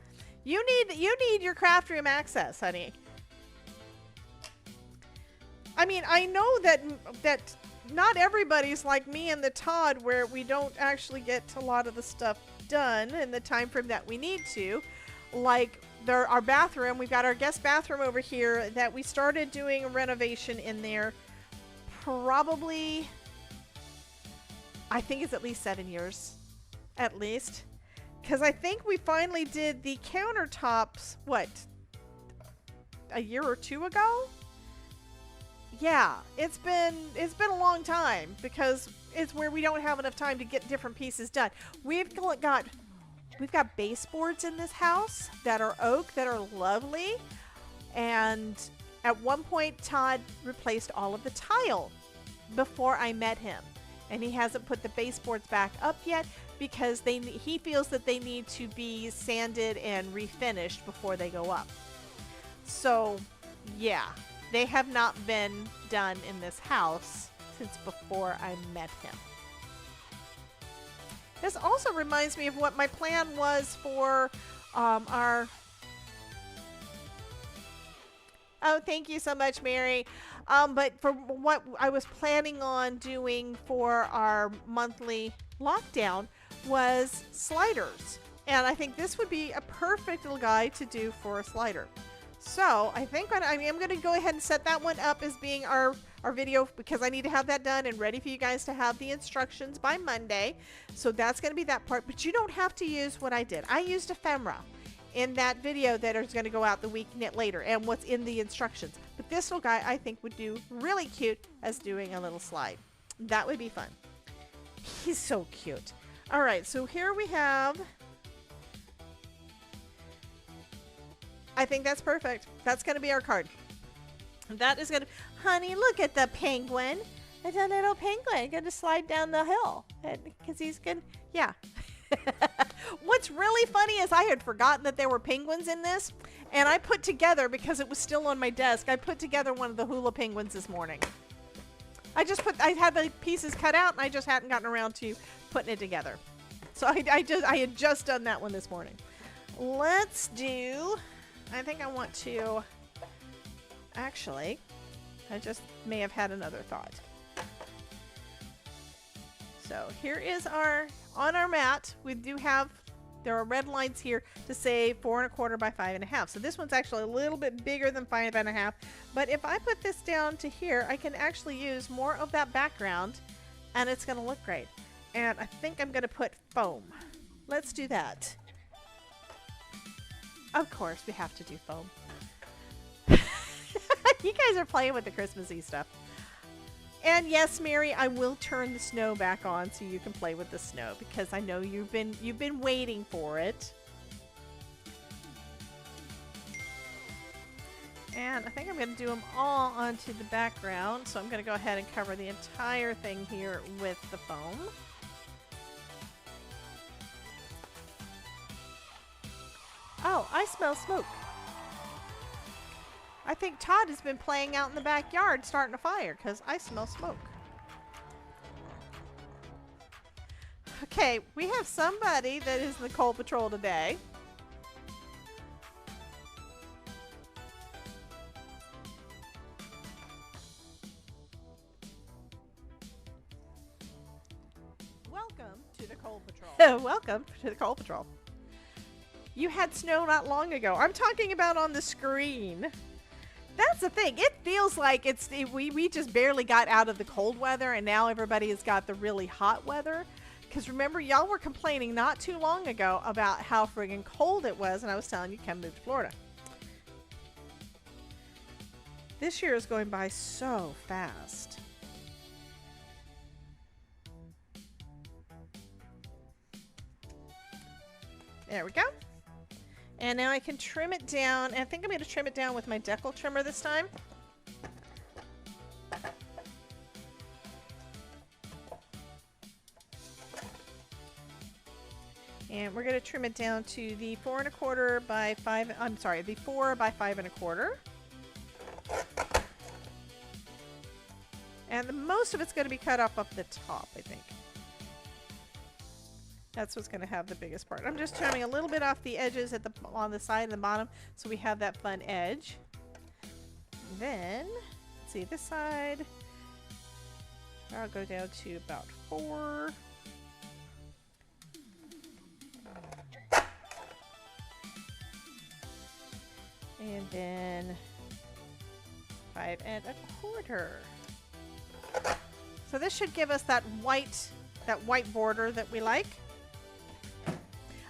You need your craft room access, honey. I mean, I know that not everybody's like me and the Todd, where we don't actually get a lot of the stuff done in the time frame that we need to. Like our bathroom, we've got our guest bathroom over here that we started doing a renovation in there. Probably, I think it's at least 7 years, at least. Because I think we finally did the countertops, what, a year or two ago? Yeah, it's been a long time because it's where we don't have enough time to get different pieces done. We've got baseboards in this house that are oak, that are lovely. And at one point, Todd replaced all of the tile before I met him. And he hasn't put the baseboards back up yet because he feels that they need to be sanded and refinished before they go up. So, yeah, they have not been done in this house since before I met him. This also reminds me of what my plan was for our... Oh, thank you so much, Mary. But for what I was planning on doing for our monthly lockdown was sliders. And I think this would be a perfect little guide to do for a slider. So I think I am going to go ahead and set that one up as being our video, because I need to have that done and ready for you guys to have the instructions by Monday. So that's going to be that part. But you don't have to use what I did. I used ephemera in that video that is going to go out the week later and what's in the instructions. But this little guy I think would do really cute as doing a little slide. That would be fun. He's so cute. All right, so here we have... I think that's perfect. That's going to be our card. That is going to... Honey, look at the penguin. It's a little penguin going to slide down the hill. Because he's good. Yeah. What's really funny is I had forgotten that there were penguins in this. And I put together, because it was still on my desk, I put together one of the hula penguins this morning. I had the pieces cut out and I just hadn't gotten around to putting it together. So I had just done that one this morning. Let's do... I think I want to, actually, I just may have had another thought. So here is on our mat, we do have, there are red lines here to say 4 1/4 by 5 1/2. So this one's actually a little bit bigger than 5 1/2. But if I put this down to here, I can actually use more of that background and it's going to look great. And I think I'm going to put foam. Let's do that. Of course, we have to do foam. You guys are playing with the Christmassy stuff. And yes, Mary, I will turn the snow back on so you can play with the snow, because I know you've been waiting for it. And I think I'm going to do them all onto the background, so I'm going to go ahead and cover the entire thing here with the foam. Oh, I smell smoke. I think Todd has been playing out in the backyard starting a fire, because I smell smoke. Okay, we have somebody that is in the Coal Patrol today. Welcome to the Coal Patrol. Welcome to the Coal Patrol. You had snow not long ago. I'm talking about on the screen. That's the thing. It feels like we just barely got out of the cold weather, and now everybody has got the really hot weather. Because remember, y'all were complaining not too long ago about how friggin' cold it was, and I was telling you, come move to Florida. This year is going by so fast. There we go. And now I can trim it down. And I think I'm going to trim it down with my decal trimmer this time. And we're going to trim it down to the 4 1/4 by 5. I'm sorry, the 4 by 5 1/4. And the most of it's going to be cut off up the top, I think. That's what's going to have the biggest part. I'm just trimming a little bit off the edges at on the side and the bottom, so we have that fun edge. Then, let's see, this side, I'll go down to about 4. And then 5 1/4. So this should give us that white border that we like.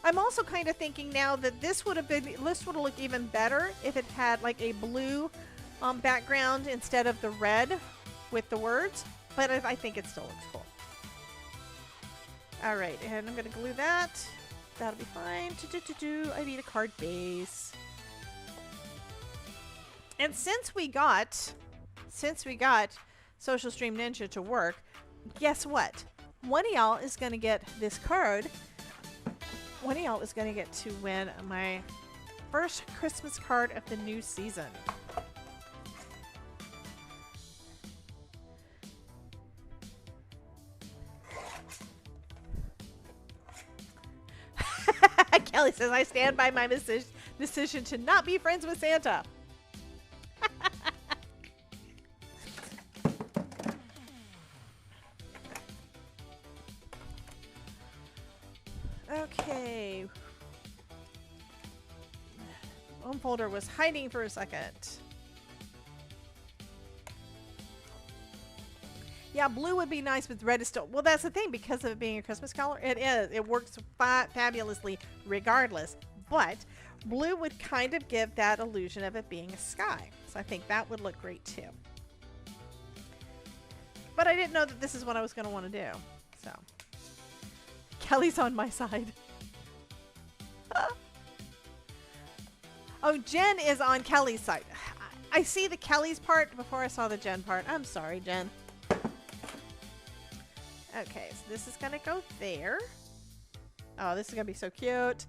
I'm also kind of thinking now that this would have looked even better if it had like a blue background instead of the red with the words, but I think it still looks cool. All right, and I'm going to glue that. That'll be fine. I need a card base. And since we got Social Stream Ninja to work, guess what? One of y'all is going to get this card. One of y'all is going to get to win my first Christmas card of the new season. Kelly says, I stand by my decision to not be friends with Santa. Okay. Home folder was hiding for a second. Yeah, blue would be nice, but red is still... Well, that's the thing. Because of it being a Christmas color, it is. It works fabulously regardless. But blue would kind of give that illusion of it being a sky. So I think that would look great too. But I didn't know that this is what I was going to want to do. So Kelly's on my side. Oh, Jen is on Kelly's side. I see the Kelly's part before I saw the Jen part. I'm sorry, Jen. Okay, so this is going to go there. Oh, this is going to be so cute.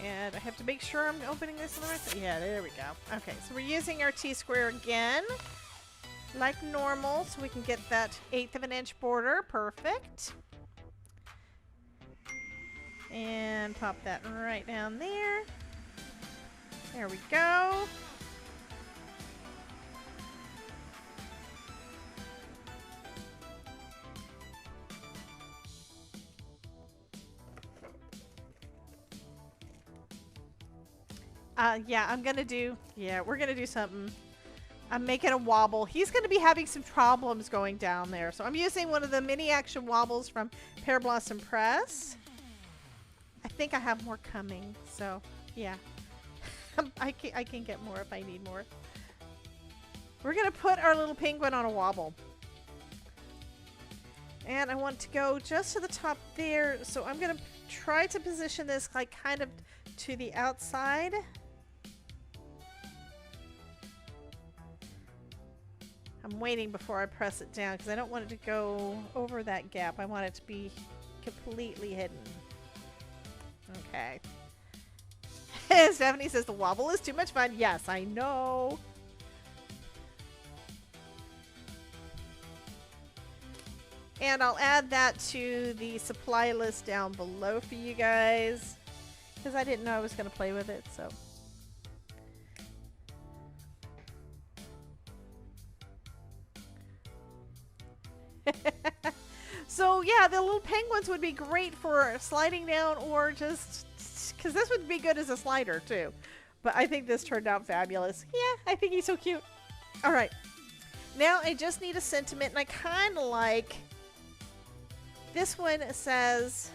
And I have to make sure I'm opening this in the right side. Yeah, there we go. Okay, so we're using our T-square again, like normal, so we can get that 1/8 of an inch border. Perfect. And pop that right down there. There we go. Yeah, we're gonna do something. I'm making a wobble. He's gonna be having some problems going down there. So I'm using one of the mini action wobbles from Pearblossom Press. I think I have more coming, so yeah. I can get more if I need more. We're gonna put our little penguin on a wobble. And I want to go just to the top there, so I'm gonna try to position this like kind of to the outside. I'm waiting before I press it down because I don't want it to go over that gap. I want it to be completely hidden. Okay. Stephanie says the wobble is too much fun. Yes, I know. And I'll add that to the supply list down below for you guys because I didn't know I was going to play with it, so. So yeah, the little penguins would be great for sliding down or just because this would be good as a slider too. But I think this turned out fabulous. Yeah, I think he's so cute. All right, now I just need a sentiment, and I kind of like this one. Says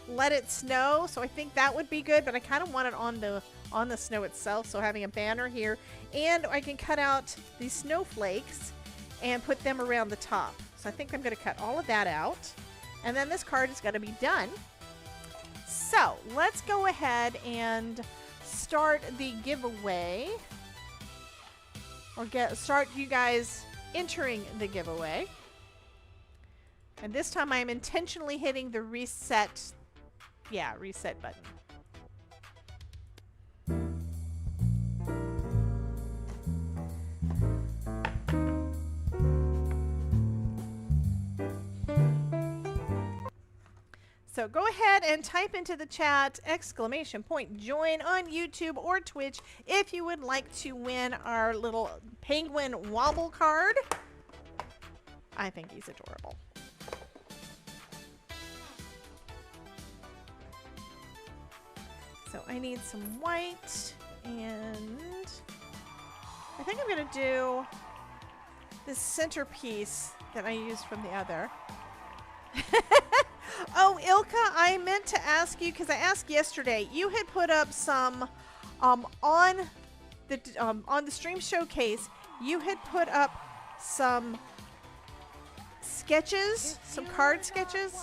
let it snow, so I think that would be good, but I kind of want it on the snow itself, so having a banner here, and I can cut out these snowflakes and put them around the top. So I think I'm going to cut all of that out. And then this card is going to be done. So let's go ahead and start the giveaway. Or start you guys entering the giveaway. And this time I'm intentionally hitting the reset button. So go ahead and type into the chat !join on YouTube or Twitch if you would like to win our little penguin wobble card. I think he's adorable. So I need some white, and I think I'm going to do this centerpiece that I used from the other. Oh, Ilka, I meant to ask you, because I asked yesterday, you had put up some, on the stream showcase, you had put up some sketches, some card sketches.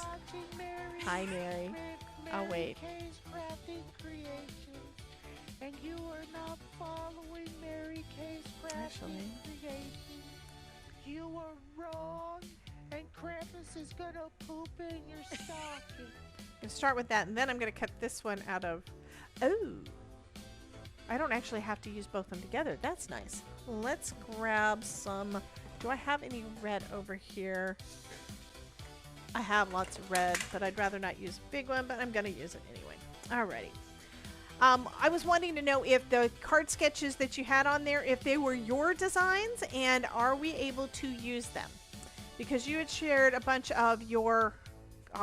Hi, Mary. I'll wait. and you are not following Mary Kay's crafty Actually. creation, you are wrong, and Krampus is gonna poop in your stocking. I'm gonna start with that, and then I'm gonna cut this one out of. Oh, I don't actually have to use both of them together. That's nice. Let's grab some. Do I have any red over here? I have lots of red, but I'd rather not use a big one, but I'm gonna use it anyway. Alrighty. I was wanting to know if the card sketches that you had on there, if they were your designs, and are we able to use them? Because you had shared a bunch of your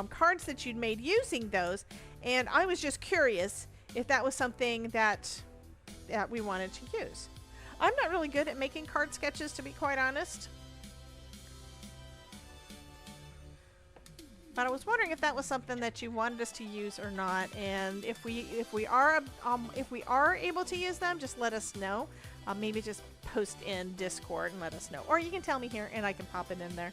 cards that you'd made using those, and I was just curious if that was something that we wanted to use. I'm not really good at making card sketches, to be quite honest. But I was wondering if that was something that you wanted us to use or not, and if we are able to use them, just let us know. Maybe just post in Discord and let us know, or you can tell me here and I can pop it in there.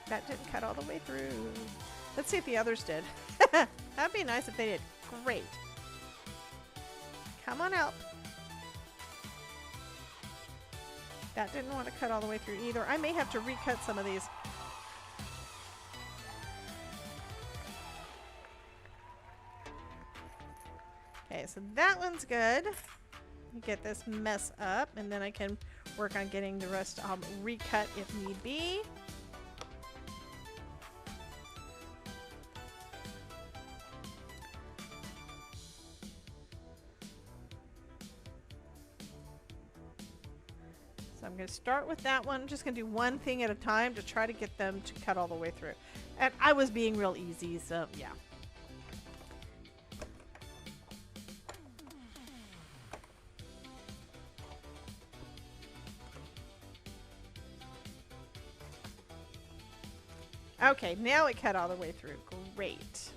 That didn't cut all the way through. Let's see if the others did. That'd be nice if they did. Great. Come on out. That didn't want to cut all the way through either. I may have to recut some of these. Okay, so that one's good. Get this mess up, and then I can work on getting the rest recut if need be. So I'm going to start with that one. I'm just going to do one thing at a time to try to get them to cut all the way through. And I was being real easy, so yeah. Okay, now it cut all the way through. Great.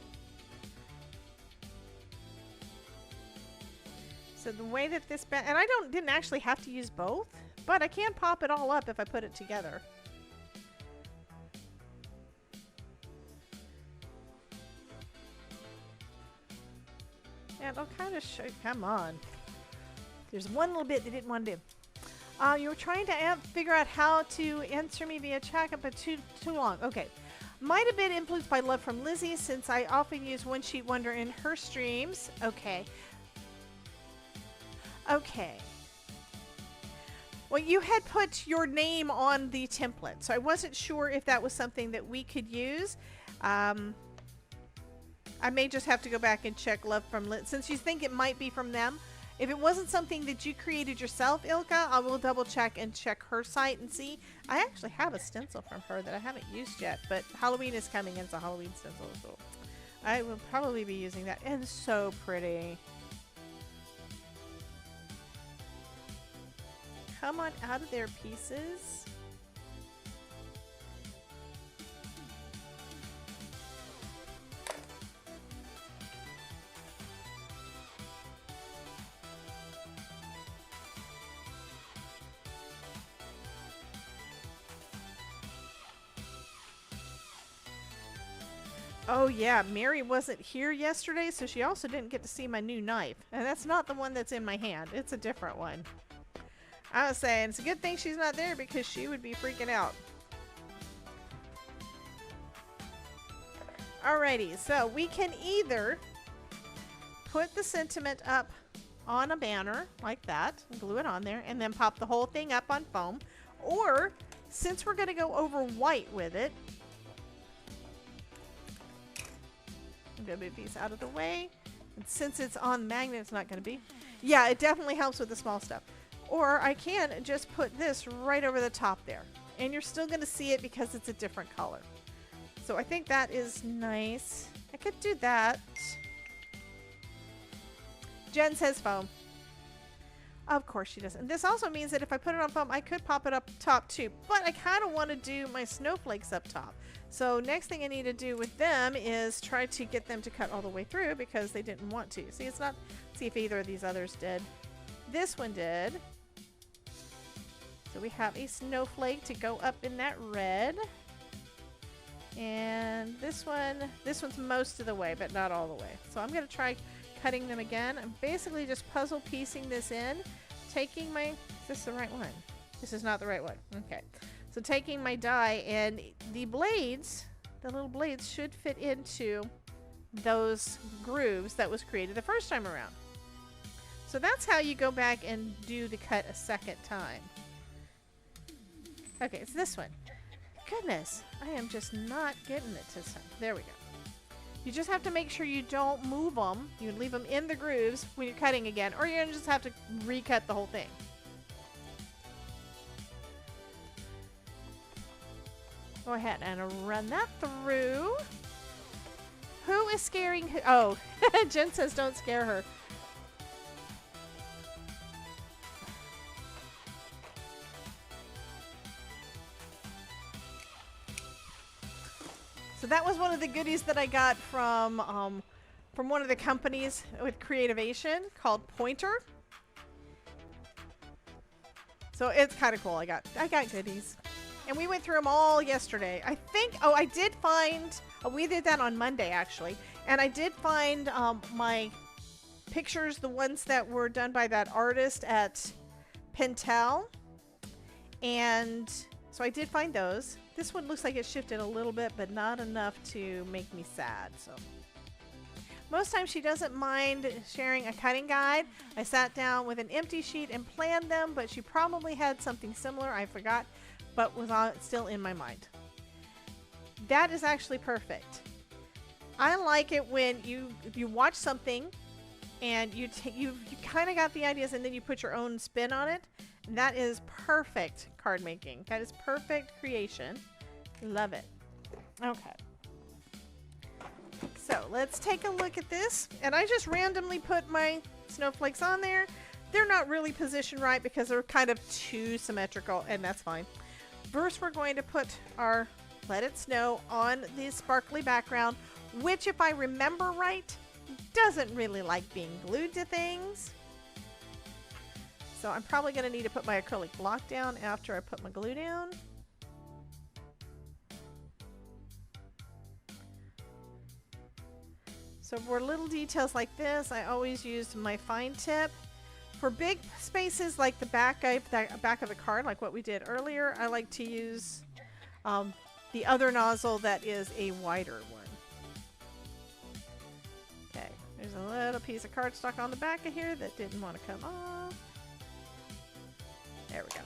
So the way that this and I didn't actually have to use both, but I can pop it all up if I put it together. And I'll kind of show you. Come on. There's one little bit they didn't want to do. You were trying to figure out how to answer me via chat, but too long. Okay. Might have been influenced by love from Lizzie, since I often use One Sheet Wonder in her streams. Okay. Okay. Well, you had put your name on the template, so I wasn't sure if that was something that we could use. I may just have to go back and check love from Liz, since you think it might be from them. If it wasn't something that you created yourself, Ilka, I will double check and check her site and see. I actually have a stencil from her that I haven't used yet, but Halloween is coming and it's a Halloween stencil, so I will probably be using that. And it's so pretty. Come on out of there, pieces. Oh yeah, Mary wasn't here yesterday, so she also didn't get to see my new knife. And that's not the one that's in my hand. It's a different one. I was saying, it's a good thing she's not there because she would be freaking out. Alrighty, so we can either put the sentiment up on a banner like that, glue it on there, and then pop the whole thing up on foam. Or, since we're going to go over white with it, I'm going to move these out of the way. And since it's on the magnet, it's not going to be. Yeah, it definitely helps with the small stuff. Or I can just put this right over the top there. And you're still going to see it because it's a different color. So I think that is nice. I could do that. Jen says foam. Of course she does. And this also means that if I put it on foam, I could pop it up top too. But I kind of want to do my snowflakes up top. So next thing I need to do with them is try to get them to cut all the way through because they didn't want to. See, it's not, see if either of these others did. This one did. So we have a snowflake to go up in that red. And this one's most of the way, but not all the way. So I'm going to try cutting them again. I'm basically just puzzle piecing this in, taking my, is this the right one? This is not the right one. Okay. So taking my die, and the blades, the little blades should fit into those grooves that was created the first time around. So that's how you go back and do the cut a second time. Okay, it's this one. Goodness, I am just not getting it this time. There we go. You just have to make sure you don't move them. You leave them in the grooves when you're cutting again, or you're going to just have to recut the whole thing. Go ahead and run that through. Who is scaring who? Oh, Jen says don't scare her. So that was one of the goodies that I got from one of the companies with Creativation called Pointer. So it's kind of cool. I got goodies. And we went through them all yesterday. I think, I did find, we did that on Monday actually. And I did find my pictures, the ones that were done by that artist at Pentel. And so I did find those. This one looks like it shifted a little bit, but not enough to make me sad. So most times she doesn't mind sharing a cutting guide. I sat down with an empty sheet and planned them, but she probably had something similar. I forgot, but was still in my mind. That is actually perfect. I like it when you watch something and you kind of got the ideas and then you put your own spin on it. And that is perfect card making. That is perfect creation. Love it. Okay. So let's take a look at this. And I just randomly put my snowflakes on there. They're not really positioned right because they're kind of too symmetrical, and that's fine. First, we're going to put our Let It Snow on the sparkly background, which, if I remember right, doesn't really like being glued to things. So I'm probably going to need to put my acrylic block down after I put my glue down. So for little details like this, I always use my fine tip. For big spaces like the back of the card, like what we did earlier, I like to use the other nozzle that is a wider one. Okay, there's a little piece of cardstock on the back of here that didn't want to come off. There we go.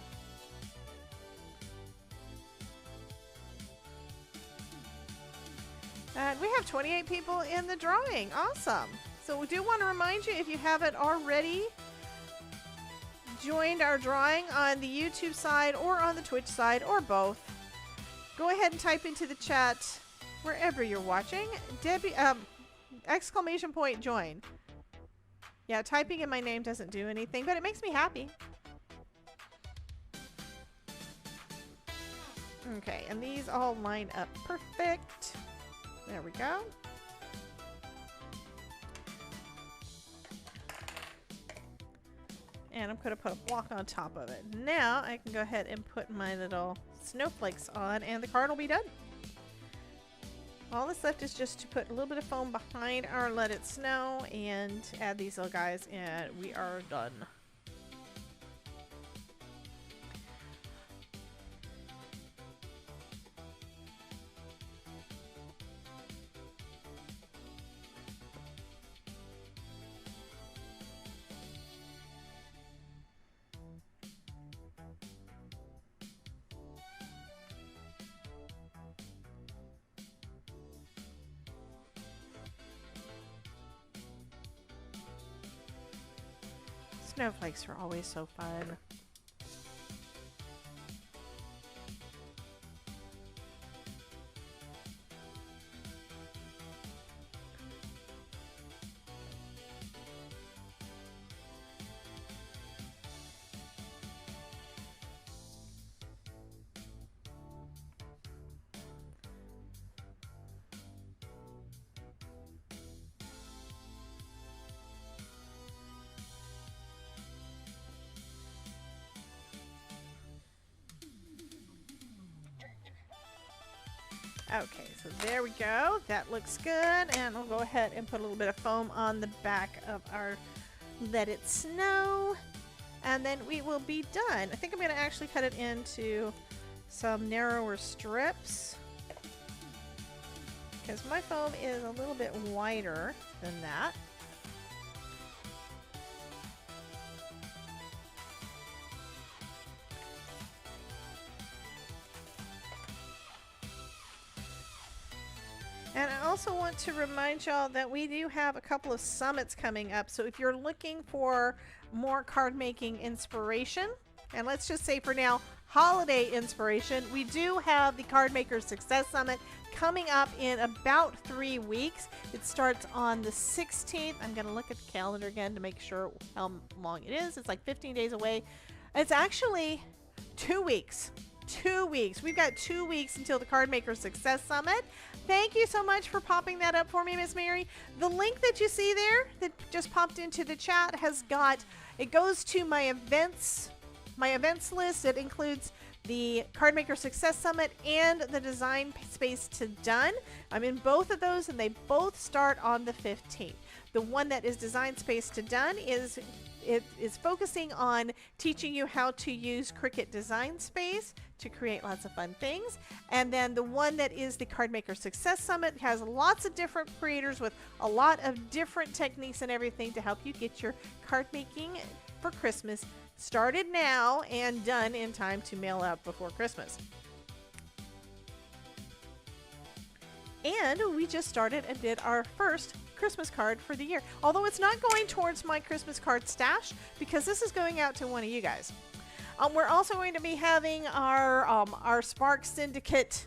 And we have 28 people in the drawing. Awesome. So we do want to remind you, if you haven't already joined our drawing on the YouTube side or on the Twitch side or both, go ahead and type into the chat wherever you're watching. Debbie, exclamation point join. Yeah, typing in my name doesn't do anything, but it makes me happy. Okay, and these all line up perfect. There we go. And I'm going to put a block on top of it. Now I can go ahead and put my little snowflakes on, and the card will be done. All that's left is just to put a little bit of foam behind our Let It Snow and add these little guys, and we are done. Snowflakes are always so fun. Okay, so there we go. That looks good. And we'll go ahead and put a little bit of foam on the back of our Let It Snow. And then we will be done. I think I'm going to actually cut it into some narrower strips, because my foam is a little bit wider than that. And I also want to remind y'all that we do have a couple of summits coming up. So if you're looking for more card making inspiration, and let's just say for now, holiday inspiration, we do have the Card Maker Success Summit coming up in about 3 weeks. It starts on the 16th. I'm going to look at the calendar again to make sure how long it is. It's like 15 days away. It's actually 2 weeks. 2 weeks. We've got 2 weeks until the Card Maker Success Summit. Thank you so much for popping that up for me, Miss Mary. The link that you see there that just popped into the chat has got, it goes to my events list. It includes the Card Maker Success Summit and the Design Space to Done. I'm in both of those, and they both start on the 15th. The one that is Design Space to Done is focusing on teaching you how to use Cricut Design Space to create lots of fun things. And then the one that is the Card Maker Success Summit has lots of different creators with a lot of different techniques and everything to help you get your card making for Christmas started now and done in time to mail out before Christmas. And we just started and did our first Christmas card for the year. Although it's not going towards my Christmas card stash, because this is going out to one of you guys. We're also going to be having our Spark Syndicate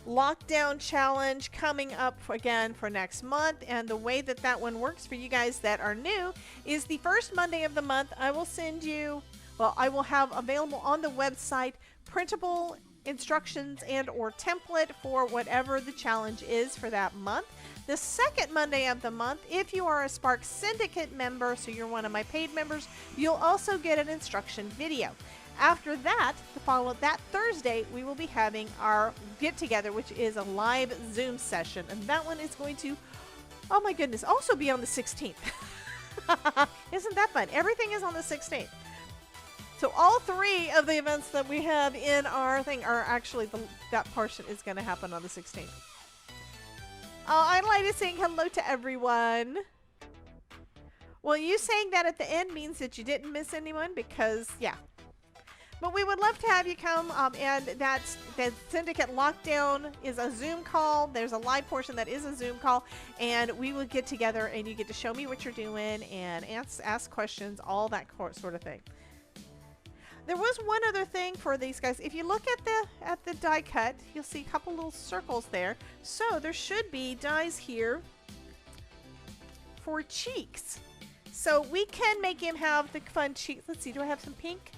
Lockdown Challenge coming up again for next month. And the way that that one works for you guys that are new is the first Monday of the month, I will send you, well, I will have available on the website printable instructions and or template for whatever the challenge is for that month. The second Monday of the month, if you are a Spark Syndicate member, so you're one of my paid members, you'll also get an instruction video. After that, that Thursday, we will be having our get-together, which is a live Zoom session. And that one is going to, oh my goodness, also be on the 16th. Isn't that fun? Everything is on the 16th. So all three of the events that we have in our thing are actually, that portion is going to happen on the 16th. I'd like to saying hello to everyone. Well, you saying that at the end means that you didn't miss anyone, because, yeah. But we would love to have you come, and that Syndicate Lockdown is a Zoom call. There's a live portion that is a Zoom call, and we will get together, and you get to show me what you're doing and ask questions, all that sort of thing. There was one other thing for these guys. If you look at the die cut, you'll see a couple little circles there. So there should be dies here for cheeks. So we can make him have the fun cheeks. Let's see, do I have some pink?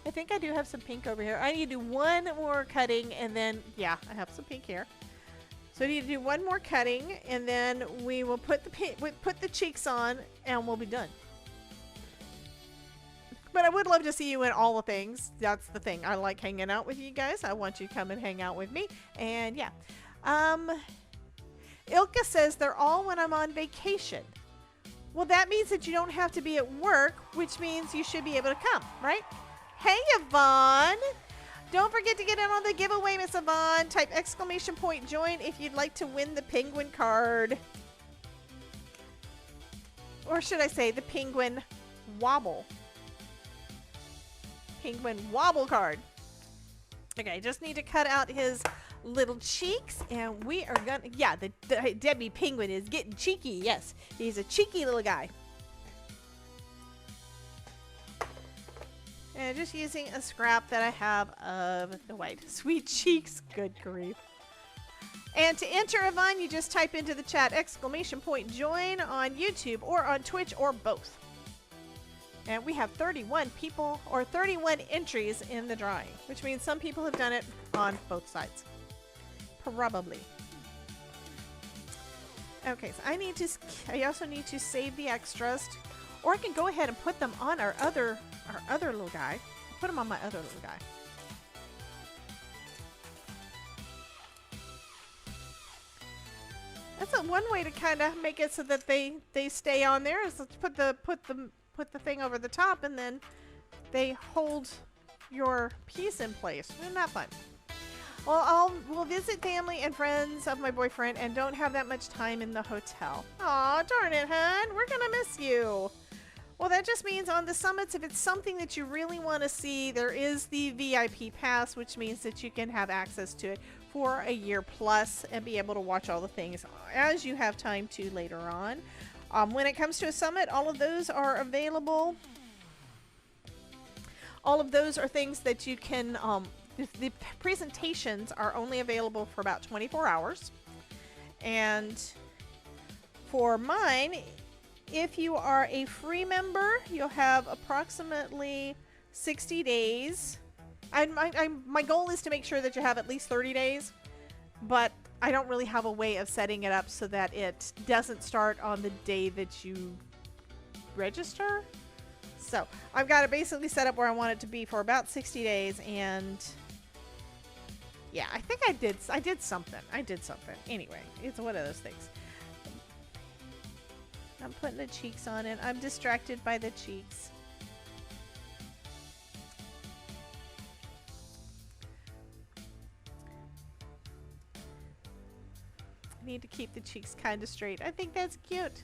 I think I do have some pink over here. I need to do one more cutting, and then, yeah, I have some pink here. So I need to do one more cutting, and then we will put the cheeks on, and we'll be done. But I would love to see you in all the things. That's the thing. I like hanging out with you guys. I want you to come and hang out with me. And yeah. Ilka says they're all when I'm on vacation. Well, that means that you don't have to be at work, which means you should be able to come, right? Hey, Yvonne. Don't forget to get in on the giveaway, Miss Yvonne. Type ! join if you'd like to win the penguin card. Or should I say the penguin wobble. Penguin wobble card. Okay, I just need to cut out his little cheeks, and we are gonna, yeah, the Debbie Penguin is getting cheeky. Yes, he's a cheeky little guy. And just using a scrap that I have of the white. Sweet cheeks, good grief. And to enter, Yvonne, you just type into the chat ! join on YouTube or on Twitch or both. And we have 31 people, or 31 entries in the drawing, which means some people have done it on both sides. Probably. Okay, so I also need to save the extras, or I can go ahead and put them on our other little guy. Put them on my other little guy. that's one way to kind of make it so that they stay on there is to put the thing over the top, and then they hold your piece in place. Isn't that fun? Well, we'll visit family and friends of my boyfriend and don't have that much time in the hotel. Aw, darn it, hun. We're gonna miss you. Well, that just means on the summits, if it's something that you really want to see, there is the VIP pass, which means that you can have access to it for a year plus and be able to watch all the things as you have time to later on. When it comes to a summit, all of those are available. All of those are things that you can, the presentations are only available for about 24 hours. And for mine, if you are a free member, you'll have approximately 60 days. My goal is to make sure that you have at least 30 days, but I don't really have a way of setting it up so that it doesn't start on the day that you register. So I've got it basically set up where I want it to be for about 60 days, and yeah, I think I did something. Anyway, it's one of those things. I'm putting the cheeks on it. I'm distracted by the cheeks. I need to keep the cheeks kind of straight. I think that's cute.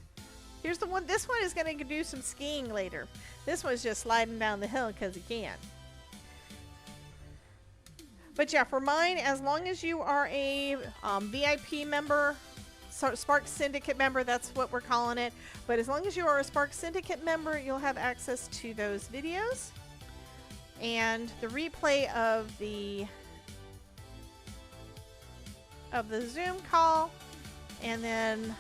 Here's the one. This one is going to do some skiing later. This one's just sliding down the hill because it can. But yeah, for mine, as long as you are a VIP member, Spark Syndicate member, that's what we're calling it. But as long as you are a Spark Syndicate member, you'll have access to those videos and the replay of the Zoom call. And then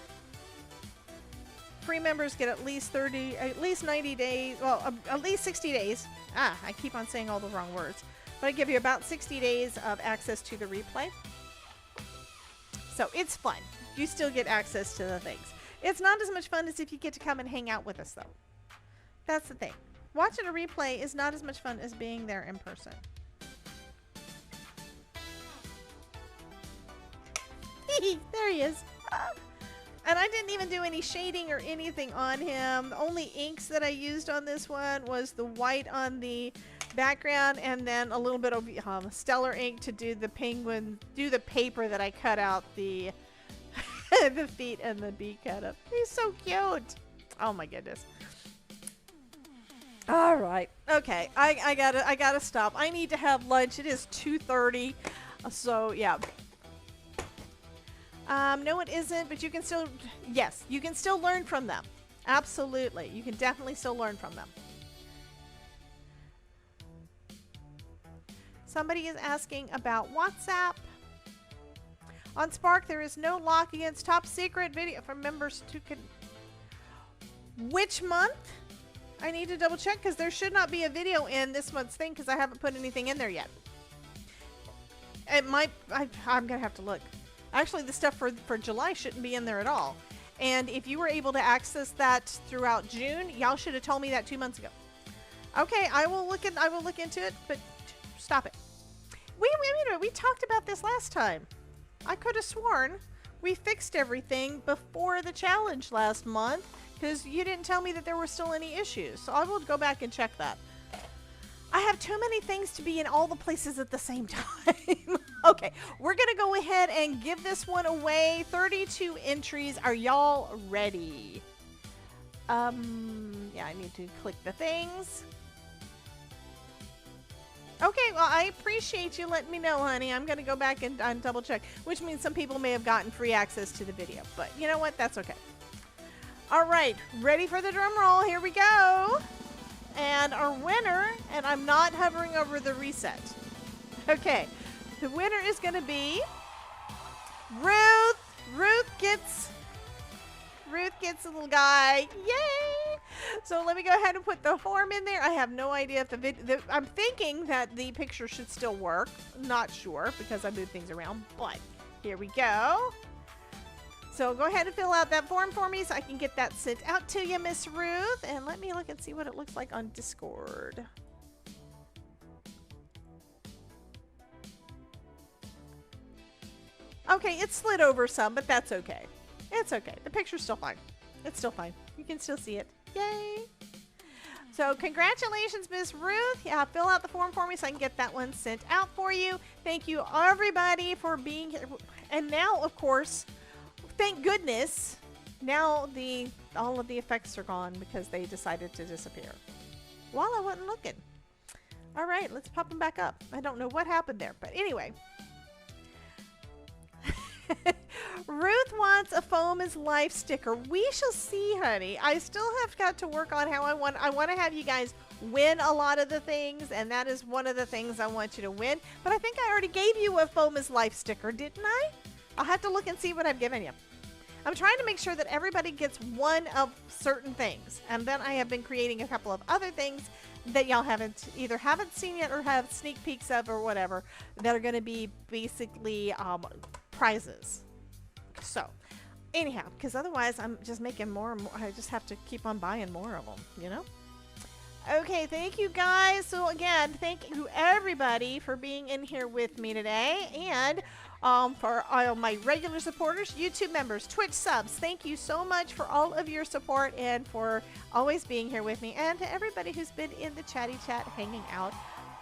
free members get at least 90 days, well, at least 60 days. I keep on saying all the wrong words. But I give you about 60 days of access to the replay. So it's fun. You still get access to the things. It's not as much fun as if you get to come and hang out with us, though. That's the thing. Watching a replay is not as much fun as being there in person. There he is. And I didn't even do any shading or anything on him. The only inks that I used on this one was the white on the background and then a little bit of stellar ink to do the penguin, do the paper that I cut out the the feet and the bee cut up. He's so cute. Oh my goodness. All right. Okay. I gotta stop. I need to have lunch. It is 2:30. So yeah. No, it isn't, but you can still, yes, you can still learn from them. Absolutely. You can definitely still learn from them. Somebody is asking about WhatsApp. On Spark, there is no lock against top secret video for members to Which month? I need to double check because there should not be a video in this month's thing because I haven't put anything in there yet. It might, I'm going to have to look. Actually, the stuff for July shouldn't be in there at all. And if you were able to access that throughout June, y'all should have told me that 2 months ago. Okay, I will look into it, but stop it. We talked about this last time. I could have sworn we fixed everything before the challenge last month because you didn't tell me that there were still any issues. So I will go back and check that. I have too many things to be in all the places at the same time. Okay, we're going to go ahead and give this one away. 32 entries. Are y'all ready? Yeah, I need to click the things. Okay, well, I appreciate you letting me know, honey. I'm going to go back and double check, which means some people may have gotten free access to the video. But you know what? That's okay. All right, ready for the drum roll. Here we go. And our winner, and I'm not hovering over the reset. Okay, the winner is going to be Ruth. Ruth gets a little guy. Yay! So let me go ahead and put the form in there. I have no idea if the video, I'm thinking that the picture should still work. Not sure because I moved things around, but here we go. So go ahead and fill out that form for me so I can get that sent out to you, Miss Ruth. And let me look and see what it looks like on Discord. Okay, it slid over some, but that's okay. It's okay. The picture's still fine. It's still fine. You can still see it. Yay! So congratulations, Miss Ruth. Yeah, fill out the form for me so I can get that one sent out for you. Thank you, everybody, for being here. And now, of course, thank goodness, now all of the effects are gone because they decided to disappear while I wasn't looking. All right, let's pop them back up. I don't know what happened there, but anyway. Ruth wants a foam is life sticker. We shall see, honey. I still have got to work on how I want to have you guys win a lot of the things, and that is one of the things I want you to win. But I think I already gave you a foam is life sticker, didn't I? I'll have to look and see what I've given you. I'm trying to make sure that everybody gets one of certain things, and then I have been creating a couple of other things that y'all haven't seen yet or have sneak peeks of or whatever that are going to be basically prizes. So anyhow, because otherwise I'm just making more and more. I just have to keep on buying more of them, you know. Okay, thank you guys. So again, thank you everybody for being in here with me today, and for all my regular supporters, YouTube members, Twitch subs, thank you so much for all of your support and for always being here with me, and to everybody who's been in the chatty chat hanging out.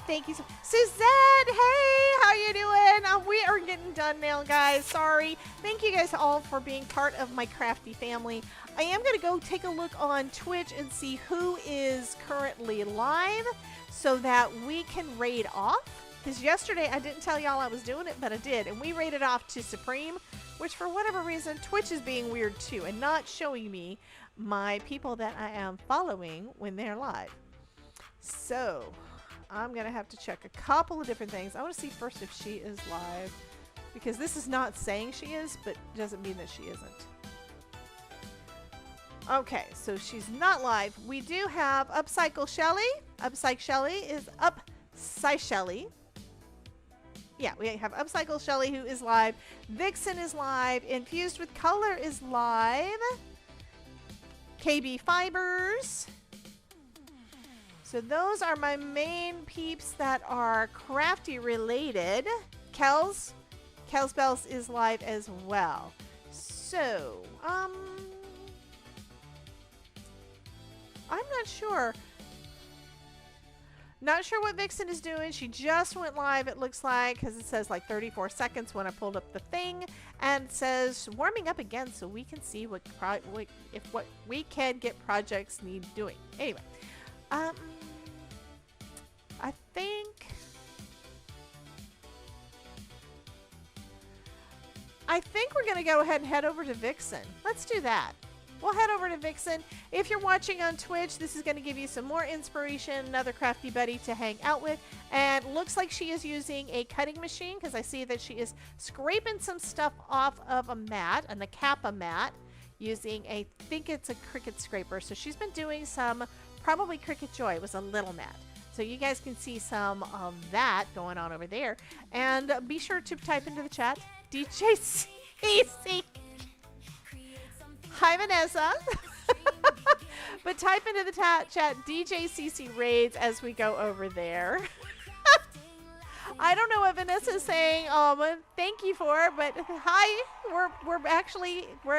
Thank you. Suzette, hey, how you doing? We are getting done now, guys. Sorry. Thank you guys all for being part of my crafty family. I am going to go take a look on Twitch and see who is currently live so that we can raid off. Because yesterday I didn't tell y'all I was doing it, but I did. And we raided off to Supreme, which for whatever reason, Twitch is being weird too and not showing me my people that I am following when they're live. So I'm going to have to check a couple of different things. I want to see first if she is live, because this is not saying she is, but doesn't mean that she isn't. Okay, so she's not live. We do have Upcycle Shelly. Upcycle Shelly is Upcycle Shelly. Yeah, we have Upcycle Shelly who is live. Vixen is live. Infused with Color is live. KB Fibers. So those are my main peeps that are crafty related. Kells Bells is live as well. So, I'm not sure. Not sure what Vixen is doing. She just went live, it looks like, because it says like 34 seconds when I pulled up the thing, and it says warming up again so we can see what we can get projects need doing. Anyway, I think we're going to go ahead and head over to Vixen. Let's do that. We'll head over to Vixen. If you're watching on Twitch, this is going to give you some more inspiration, another crafty buddy to hang out with. And looks like she is using a cutting machine because I see that she is scraping some stuff off of a mat, a Nakapa mat, using I think it's a Cricut scraper. So she's been doing some, probably Cricut Joy. It was a little mat. So you guys can see some of that going on over there. And be sure to type into the chat, DJCC. Hi, Vanessa. But type into the chat DJCC raids as we go over there. I don't know what Vanessa is saying. Thank you for it, but hi. We're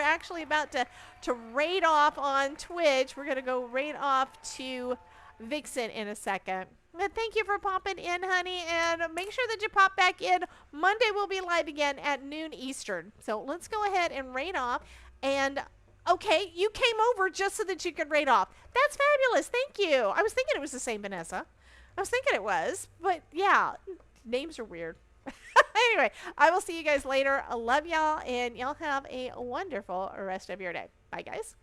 actually about to raid off on Twitch. We're gonna go raid off to Vixen in a second. But thank you for popping in, honey, and make sure that you pop back in. Monday we'll be live again at noon Eastern. So let's go ahead and raid off. And okay, you came over just so that you could raid off. That's fabulous. Thank you. I was thinking it was the same Vanessa. I was thinking it was, but yeah, names are weird. Anyway, I will see you guys later. I love y'all, and y'all have a wonderful rest of your day. Bye, guys.